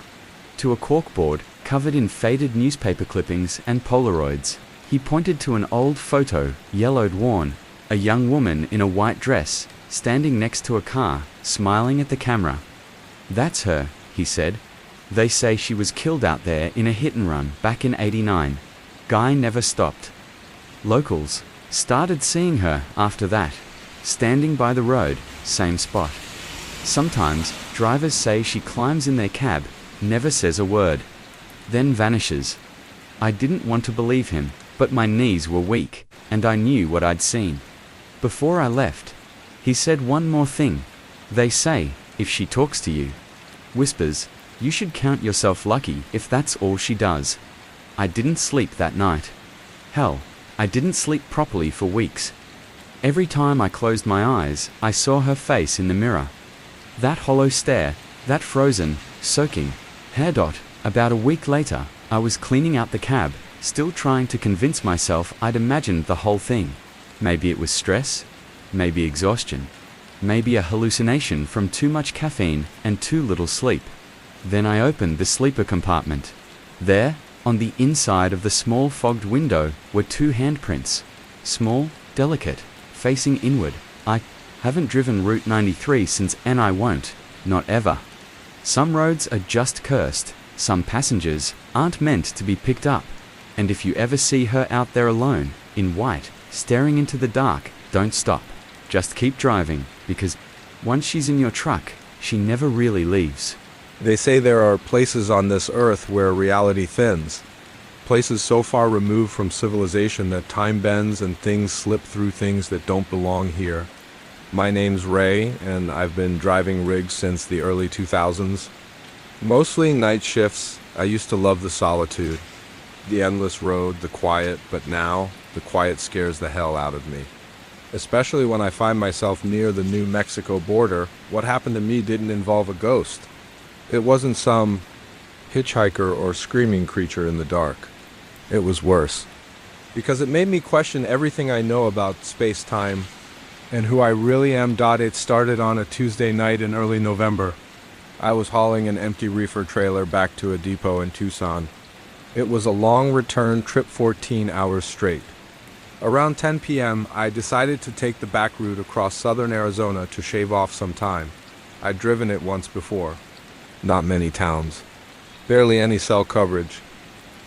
O: to a corkboard covered in faded newspaper clippings and Polaroids. He pointed to an old photo, yellowed worn, a young woman in a white dress, standing next to a car, smiling at the camera. "That's her," he said. "They say she was killed out there in a hit and run back in '89. Guy never stopped." Locals started seeing her after that, standing by the road, same spot. Sometimes, drivers say she climbs in their cab, never says a word, then vanishes. I didn't want to believe him, but my knees were weak, and I knew what I'd seen. Before I left, he said one more thing. "They say, if she talks to you, whispers, you should count yourself lucky if that's all she does." I didn't sleep that night. Hell, I didn't sleep properly for weeks. Every time I closed my eyes, I saw her face in the mirror. That hollow stare, that frozen, soaking hair dot. About a week later, I was cleaning out the cab, still trying to convince myself I'd imagined the whole thing. Maybe it was stress, maybe exhaustion, maybe a hallucination from too much caffeine and too little sleep. Then I opened the sleeper compartment. There, on the inside of the small fogged window, were two handprints. Small, delicate, facing inward. I Haven't driven Route 93 since, and I won't. Not ever. Some roads are just cursed. Some passengers aren't meant to be picked up. And if you ever see her out there alone, in white, staring into the dark, don't stop. Just keep driving, because once she's in your truck, she never really leaves.
P: They say there are places on this earth where reality thins. Places so far removed from civilization that time bends and things slip through things that don't belong here. My name's Ray, and I've been driving rigs since the early 2000s. Mostly night shifts. I used to love the solitude, the endless road, the quiet, but now the quiet scares the hell out of me. Especially when I find myself near the New Mexico border. What happened to me didn't involve a ghost. It wasn't some hitchhiker or screaming creature in the dark. It was worse, because it made me question everything I know about space-time and who I really am. It started on a Tuesday night in early November. I was hauling an empty reefer trailer back to a depot in Tucson. It was a long return trip, 14 hours straight. Around 10 p.m., I decided to take the back route across southern Arizona to shave off some time. I'd driven it once before. Not many towns. Barely any cell coverage.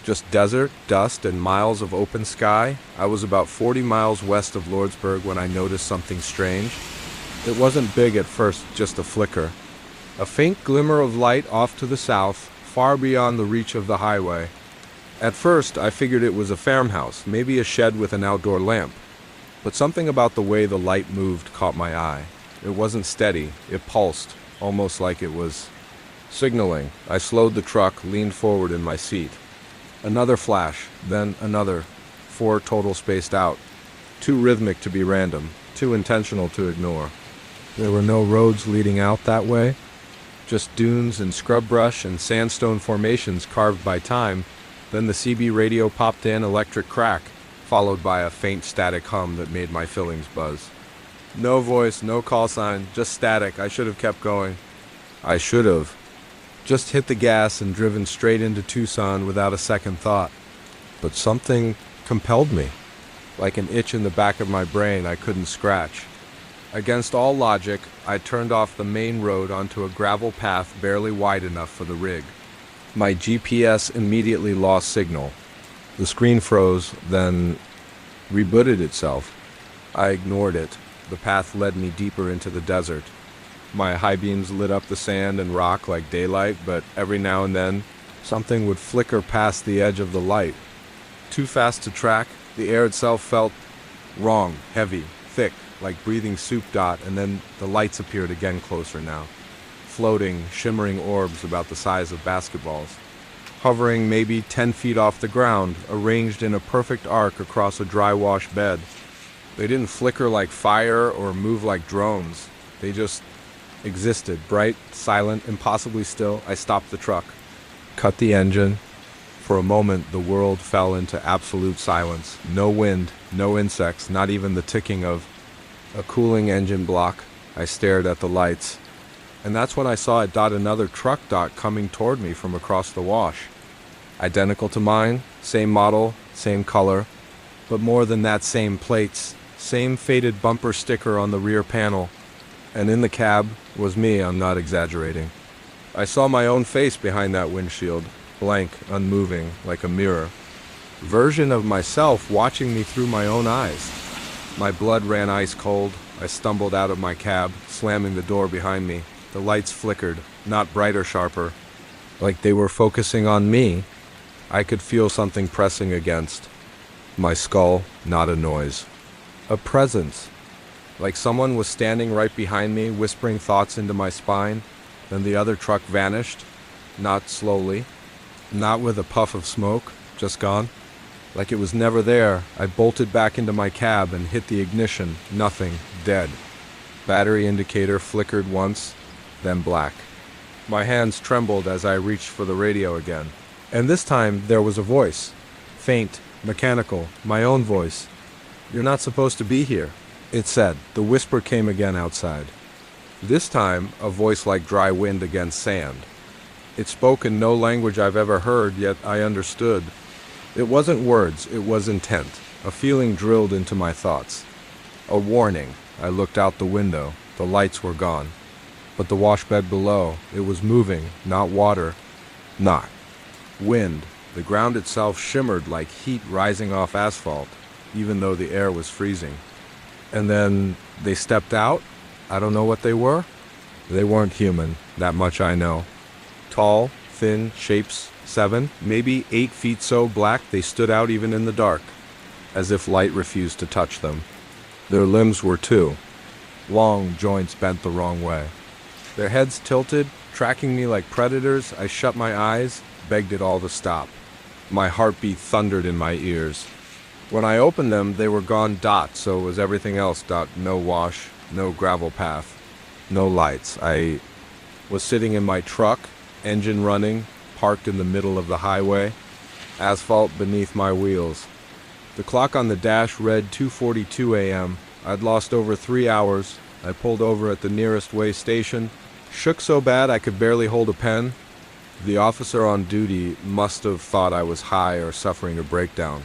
P: Just desert, dust, and miles of open sky. I was about 40 miles west of Lordsburg when I noticed something strange. It wasn't big at first, just a flicker. A faint glimmer of light off to the south, far beyond the reach of the highway. At first, I figured it was a farmhouse, maybe a shed with an outdoor lamp. But something about the way the light moved caught my eye. It wasn't steady, it pulsed, almost like it was signaling. I slowed the truck, leaned forward in my seat. Another flash, then another. 4 total spaced out. Too rhythmic to be random, too intentional to ignore. There were no roads leading out that way. Just dunes and scrub brush and sandstone formations carved by time. Then the CB radio popped in, electric crack, followed by a faint static hum that made my fillings buzz. No voice, no call sign, just static. I should have kept going. I should have. Just hit the gas and driven straight into Tucson without a second thought. But something compelled me. Like an itch in the back of my brain I couldn't scratch. Against all logic, I turned off the main road onto a gravel path barely wide enough for the rig. My GPS immediately lost signal. The screen froze, then rebooted itself. I ignored it. The path led me deeper into the desert. My high beams lit up the sand and rock like daylight, but every now and then, something would flicker past the edge of the light. Too fast to track, the air itself felt wrong, heavy, thick, like breathing soup. And then the lights appeared again closer now. Floating, shimmering orbs about the size of basketballs. Hovering maybe 10 feet off the ground, arranged in a perfect arc across a dry wash bed. They didn't flicker like fire or move like drones. They just existed, bright, silent, impossibly still. I stopped the truck, cut the engine. For a moment, the world fell into absolute silence. No wind, no insects, not even the ticking of a cooling engine block. I stared at the lights, and that's when I saw it. Another truck coming toward me from across the wash. Identical to mine, same model, same color, but more than that, same plates, same faded bumper sticker on the rear panel. And in the cab was me, I'm not exaggerating. I saw my own face behind that windshield, blank, unmoving, like a mirror. Version of myself watching me through my own eyes. My blood ran ice cold. I stumbled out of my cab, slamming the door behind me. The lights flickered, not bright or sharper, like they were focusing on me. I could feel something pressing against my skull, not a noise. A presence. Like someone was standing right behind me, whispering thoughts into my spine. Then the other truck vanished, not slowly, not with a puff of smoke, just gone. Like it was never there. I bolted back into my cab and hit the ignition. Nothing. Dead. Battery indicator flickered once, then black. My hands trembled as I reached for the radio again. And this time there was a voice. Faint, mechanical, my own voice. "You're not supposed to be here," it said. The whisper came again outside. This time, a voice like dry wind against sand. It spoke in no language I've ever heard, yet I understood. It wasn't words, it was intent, a feeling drilled into my thoughts. A warning, I looked out the window. The lights were gone. But the washbed below, it was moving, not water, not wind. The ground itself shimmered like heat rising off asphalt, even though the air was freezing. And then they stepped out. I don't know what they were. They weren't human, that much I know. Tall, thin, shapes 7, maybe 8 feet so black they stood out even in the dark, as if light refused to touch them. Their limbs were too, long joints bent the wrong way. Their heads tilted, tracking me like predators. I shut my eyes, begged it all to stop. My heartbeat thundered in my ears. When I opened them, they were gone. So was everything else. No wash, no gravel path, no lights. I was sitting in my truck, engine running, parked in the middle of the highway, asphalt beneath my wheels. The clock on the dash read 2:42 a.m. I'd lost over 3 hours. I pulled over at the nearest way station, shook so bad I could barely hold a pen. The officer on duty must have thought I was high or suffering a breakdown.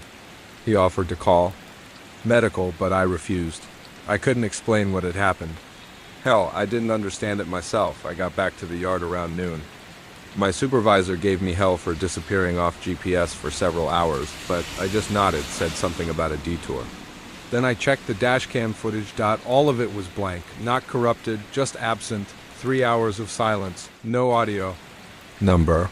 P: He offered to call medical, but I refused. I couldn't explain what had happened. Hell, I didn't understand it myself. I got back to the yard around noon. My supervisor gave me hell for disappearing off GPS for several hours, but I just nodded, said something about a detour. Then I checked the dashcam footage. All of it was blank, not corrupted, just absent. 3 hours of silence, no audio. Number.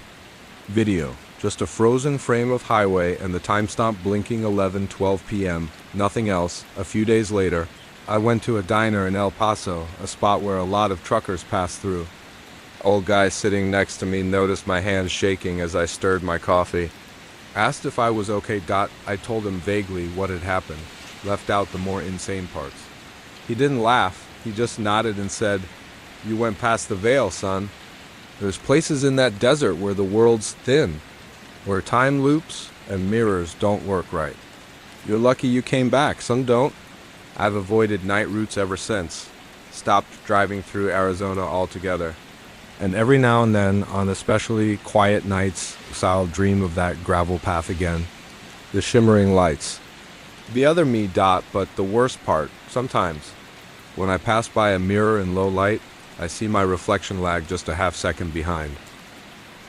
P: Video. Just a frozen frame of highway and the time stamp blinking 11:12 p.m. Nothing else. A few days later, I went to a diner in El Paso, a spot where a lot of truckers pass through. Old guy sitting next to me noticed my hands shaking as I stirred my coffee. Asked if I was okay. I told him vaguely what had happened, left out the more insane parts. He didn't laugh. He just nodded and said, "You went past the veil, son. There's places in that desert where the world's thin, where time loops and mirrors don't work right. You're lucky you came back. Some don't." I've avoided night routes ever since. Stopped driving through Arizona altogether. And every now and then, on especially quiet nights, I'll dream of that gravel path again. The shimmering lights. The other me. But the worst part, sometimes, when I pass by a mirror in low light, I see my reflection lag just a half second behind.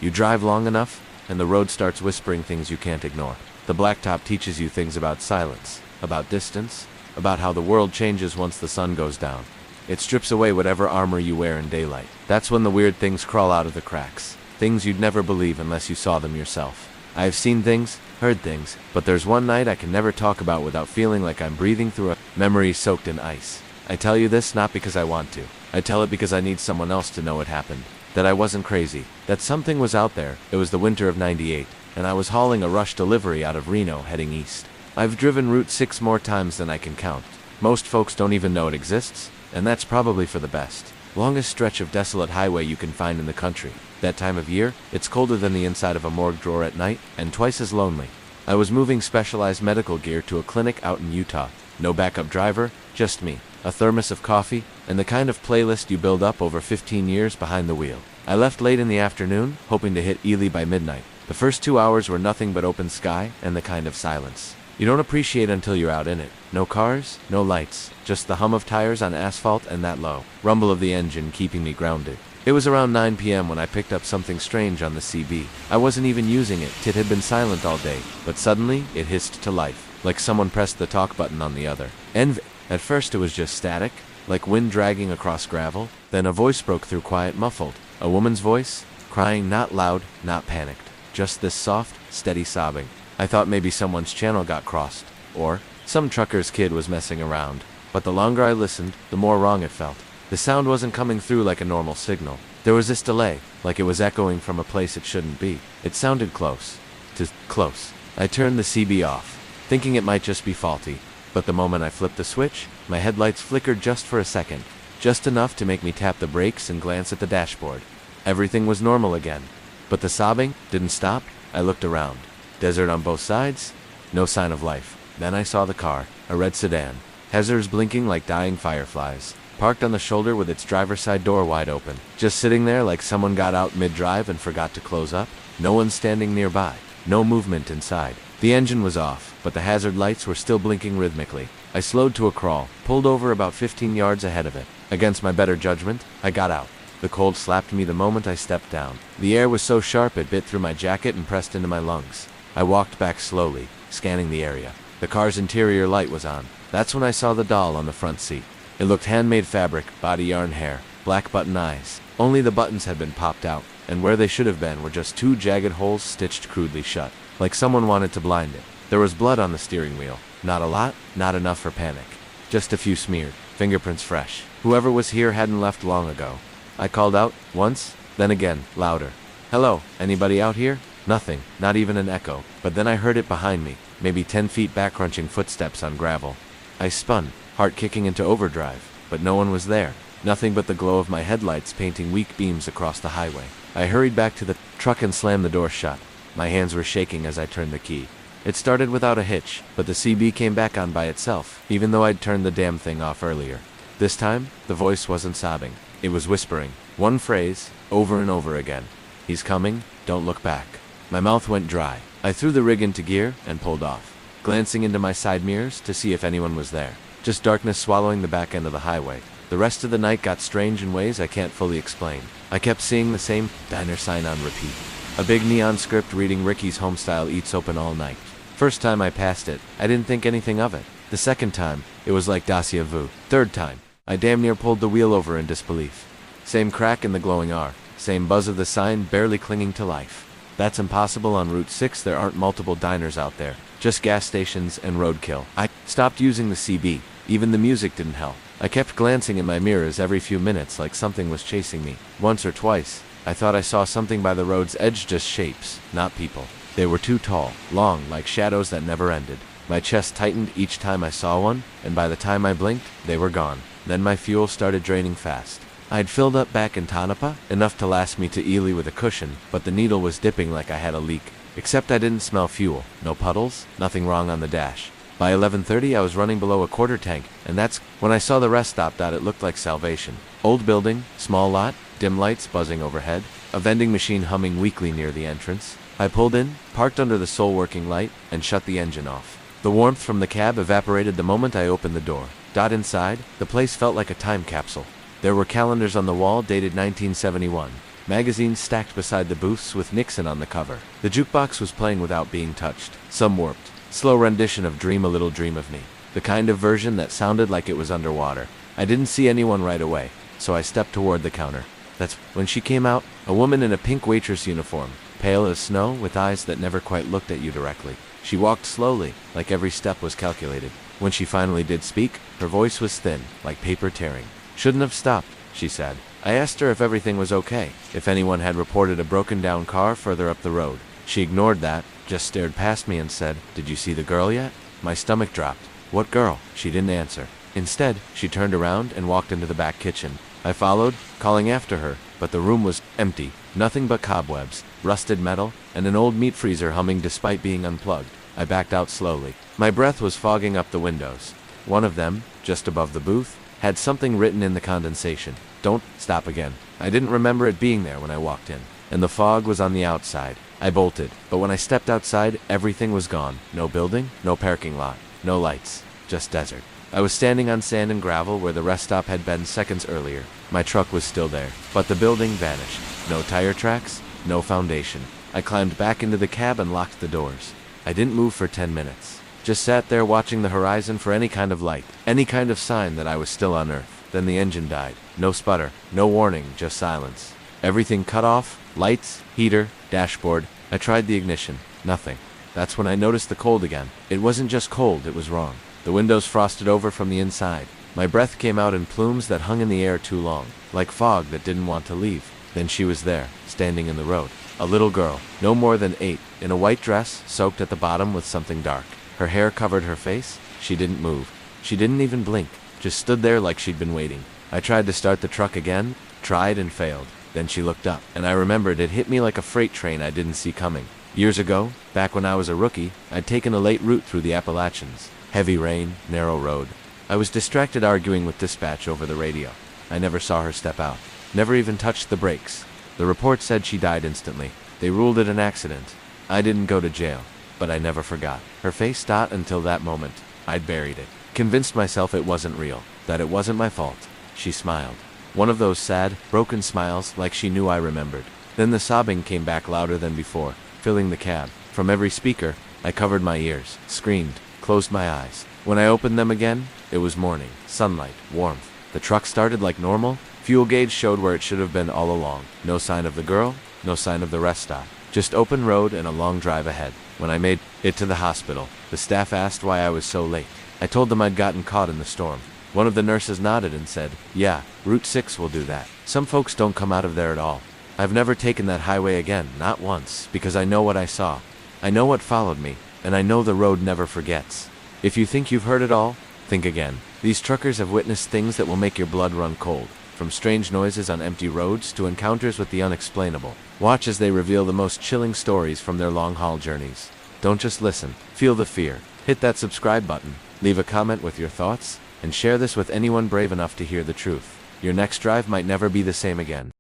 B: You drive long enough, and the road starts whispering things you can't ignore. The blacktop teaches you things about silence, about distance, about how the world changes once the sun goes down. It strips away whatever armor you wear in daylight. That's when the weird things crawl out of the cracks. Things you'd never believe unless you saw them yourself. I have seen things, heard things, but there's one night I can never talk about without feeling like I'm breathing through a memory soaked in ice. I tell you this not because I want to. I tell it because I need someone else to know it happened. That I wasn't crazy. That something was out there. It was the winter of '98, and I was hauling a rush delivery out of Reno heading east. I've driven Route 6 more times than I can count. Most folks don't even know it exists, and that's probably for the best. Longest stretch of desolate highway you can find in the country. That time of year, it's colder than the inside of a morgue drawer at night, and twice as lonely. I was moving specialized medical gear to a clinic out in Utah. No backup driver, just me, a thermos of coffee, and the kind of playlist you build up over 15 years behind the wheel. I left late in the afternoon, hoping to hit Ely by midnight. The first 2 hours were nothing but open sky and the kind of silence you don't appreciate until you're out in it. No cars, no lights, just the hum of tires on asphalt and that low rumble of the engine keeping me grounded. It was around 9 p.m. when I picked up something strange on the CB. I wasn't even using it. It had been silent all day, but suddenly it hissed to life, like someone pressed the talk button on the other. At first it was just static, like wind dragging across gravel. Then a voice broke through, quiet, muffled. A woman's voice, crying, not loud, not panicked. Just this soft, steady sobbing. I thought maybe someone's channel got crossed, or some trucker's kid was messing around. But the longer I listened, the more wrong it felt. The sound wasn't coming through like a normal signal. There was this delay, like it was echoing from a place it shouldn't be. It sounded close. Too close. I turned the CB off, thinking it might just be faulty. But the moment I flipped the switch, my headlights flickered just for a second. Just enough to make me tap the brakes and glance at the dashboard. Everything was normal again. But the sobbing didn't stop. I looked around. Desert on both sides. No sign of life. Then I saw the car, a red sedan. Hazards blinking like dying fireflies. Parked on the shoulder with its driver's side door wide open. Just sitting there like someone got out mid-drive and forgot to close up. No one standing nearby. No movement inside. The engine was off, but the hazard lights were still blinking rhythmically. I slowed to a crawl, pulled over about 15 yards ahead of it. Against my better judgment, I got out. The cold slapped me the moment I stepped down. The air was so sharp it bit through my jacket and pressed into my lungs. I walked back slowly, scanning the area. The car's interior light was on. That's when I saw the doll on the front seat. It looked handmade fabric, body yarn hair, black button eyes. Only the buttons had been popped out, and where they should have been were just 2 jagged holes stitched crudely shut, like someone wanted to blind it. There was blood on the steering wheel. Not a lot, not enough for panic. Just a few smeared, fingerprints fresh. Whoever was here hadn't left long ago. I called out, once, then again, louder. "Hello, anybody out here?" Nothing, not even an echo. But then I heard it behind me, maybe 10 feet back, crunching footsteps on gravel. I spun, heart kicking into overdrive, but no one was there. Nothing but the glow of my headlights painting weak beams across the highway. I hurried back to the truck and slammed the door shut. My hands were shaking as I turned the key. It started without a hitch, but the CB came back on by itself, even though I'd turned the damn thing off earlier. This time, the voice wasn't sobbing. It was whispering, one phrase, over and over again. "He's coming, don't look back." My mouth went dry. I threw the rig into gear and pulled off, glancing into my side mirrors to see if anyone was there. Just darkness swallowing the back end of the highway. The rest of the night got strange in ways I can't fully explain. I kept seeing the same diner sign on repeat. A big neon script reading "Ricky's Homestyle Eats Open All Night." First time I passed it, I didn't think anything of it. The second time, it was like déjà vu. Third time, I damn near pulled the wheel over in disbelief. Same crack in the glowing R, same buzz of the sign barely clinging to life. That's impossible. On Route 6 there aren't multiple diners out there, just gas stations and roadkill. I stopped using the CB. Even the music didn't help. I kept glancing at my mirrors every few minutes like something was chasing me. Once or twice, I thought I saw something by the road's edge, just shapes, not people. They were too tall, long, like shadows that never ended. My chest tightened each time I saw one, and by the time I blinked, they were gone. Then my fuel started draining fast. I'd filled up back in Tonopah, enough to last me to Ely with a cushion, but the needle was dipping like I had a leak. Except I didn't smell fuel. No puddles, nothing wrong on the dash. By 11:30 I was running below a quarter tank, and that's when I saw the rest stop. It looked like salvation. Old building, small lot, dim lights buzzing overhead, a vending machine humming weakly near the entrance. I pulled in, parked under the sole working light, and shut the engine off. The warmth from the cab evaporated the moment I opened the door. Inside, the place felt like a time capsule. There were calendars on the wall dated 1971, magazines stacked beside the booths with Nixon on the cover. The jukebox was playing without being touched, some warped, slow rendition of "Dream a Little Dream of Me," the kind of version that sounded like it was underwater. I didn't see anyone right away, so I stepped toward the counter. That's when she came out, a woman in a pink waitress uniform, pale as snow, with eyes that never quite looked at you directly. She walked slowly, like every step was calculated. When she finally did speak, her voice was thin, like paper tearing. "Shouldn't have stopped," she said. I asked her if everything was okay, if anyone had reported a broken-down car further up the road. She ignored that, just stared past me and said, "Did you see the girl yet?" My stomach dropped. "What girl?" She didn't answer. Instead, she turned around and walked into the back kitchen. I followed, calling after her, but the room was empty. Nothing but cobwebs, rusted metal, and an old meat freezer humming despite being unplugged. I backed out slowly. My breath was fogging up the windows. One of them, just above the booth, had something written in the condensation. "Don't stop again." I didn't remember it being there when I walked in, and the fog was on the outside. I bolted, but when I stepped outside, everything was gone. No building, no parking lot, no lights, just desert. I was standing on sand and gravel where the rest stop had been seconds earlier. My truck was still there, but the building vanished. No tire tracks, no foundation. I climbed back into the cab and locked the doors. I didn't move for 10 minutes. Just sat there watching the horizon for any kind of light, any kind of sign that I was still on Earth. Then the engine died. No sputter, no warning, just silence. Everything cut off, lights, heater, dashboard. I tried the ignition. Nothing. That's when I noticed the cold again. It wasn't just cold, it was wrong. The windows frosted over from the inside. My breath came out in plumes that hung in the air too long, like fog that didn't want to leave. Then she was there, standing in the road. A little girl, no more than 8, in a white dress, soaked at the bottom with something dark. Her hair covered her face. She didn't move. She didn't even blink, just stood there like she'd been waiting. I tried to start the truck again, tried and failed. Then she looked up, and I remembered it hit me like a freight train I didn't see coming. Years ago, back when I was a rookie, I'd taken a late route through the Appalachians. Heavy rain, narrow road. I was distracted arguing with dispatch over the radio. I never saw her step out. Never even touched the brakes. The report said she died instantly. They ruled it an accident. I didn't go to jail. but I never forgot her face. Until that moment, I'd buried it, convinced myself it wasn't real, that it wasn't my fault. She smiled. One of those sad, broken smiles, like she knew I remembered. Then the sobbing came back louder than before, filling the cab. From every speaker, I covered my ears, screamed, closed my eyes. When I opened them again, it was morning, sunlight, warmth. The truck started like normal. Fuel gauge showed where it should have been all along. No sign of the girl, no sign of the rest stop. Just open road and a long drive ahead. When I made it to the hospital, the staff asked why I was so late. I told them I'd gotten caught in the storm. One of the nurses nodded and said, "Yeah, Route 6 will do that. Some folks don't come out of there at all." I've never taken that highway again, not once, because I know what I saw. I know what followed me, and I know the road never forgets. If you think you've heard it all, think again. These truckers have witnessed things that will make your blood run cold, from strange noises on empty roads to encounters with the unexplainable. Watch as they reveal the most chilling stories from their long-haul journeys. Don't just listen, feel the fear. Hit that subscribe button, leave a comment with your thoughts, and share this with anyone brave enough to hear the truth. Your next drive might never be the same again.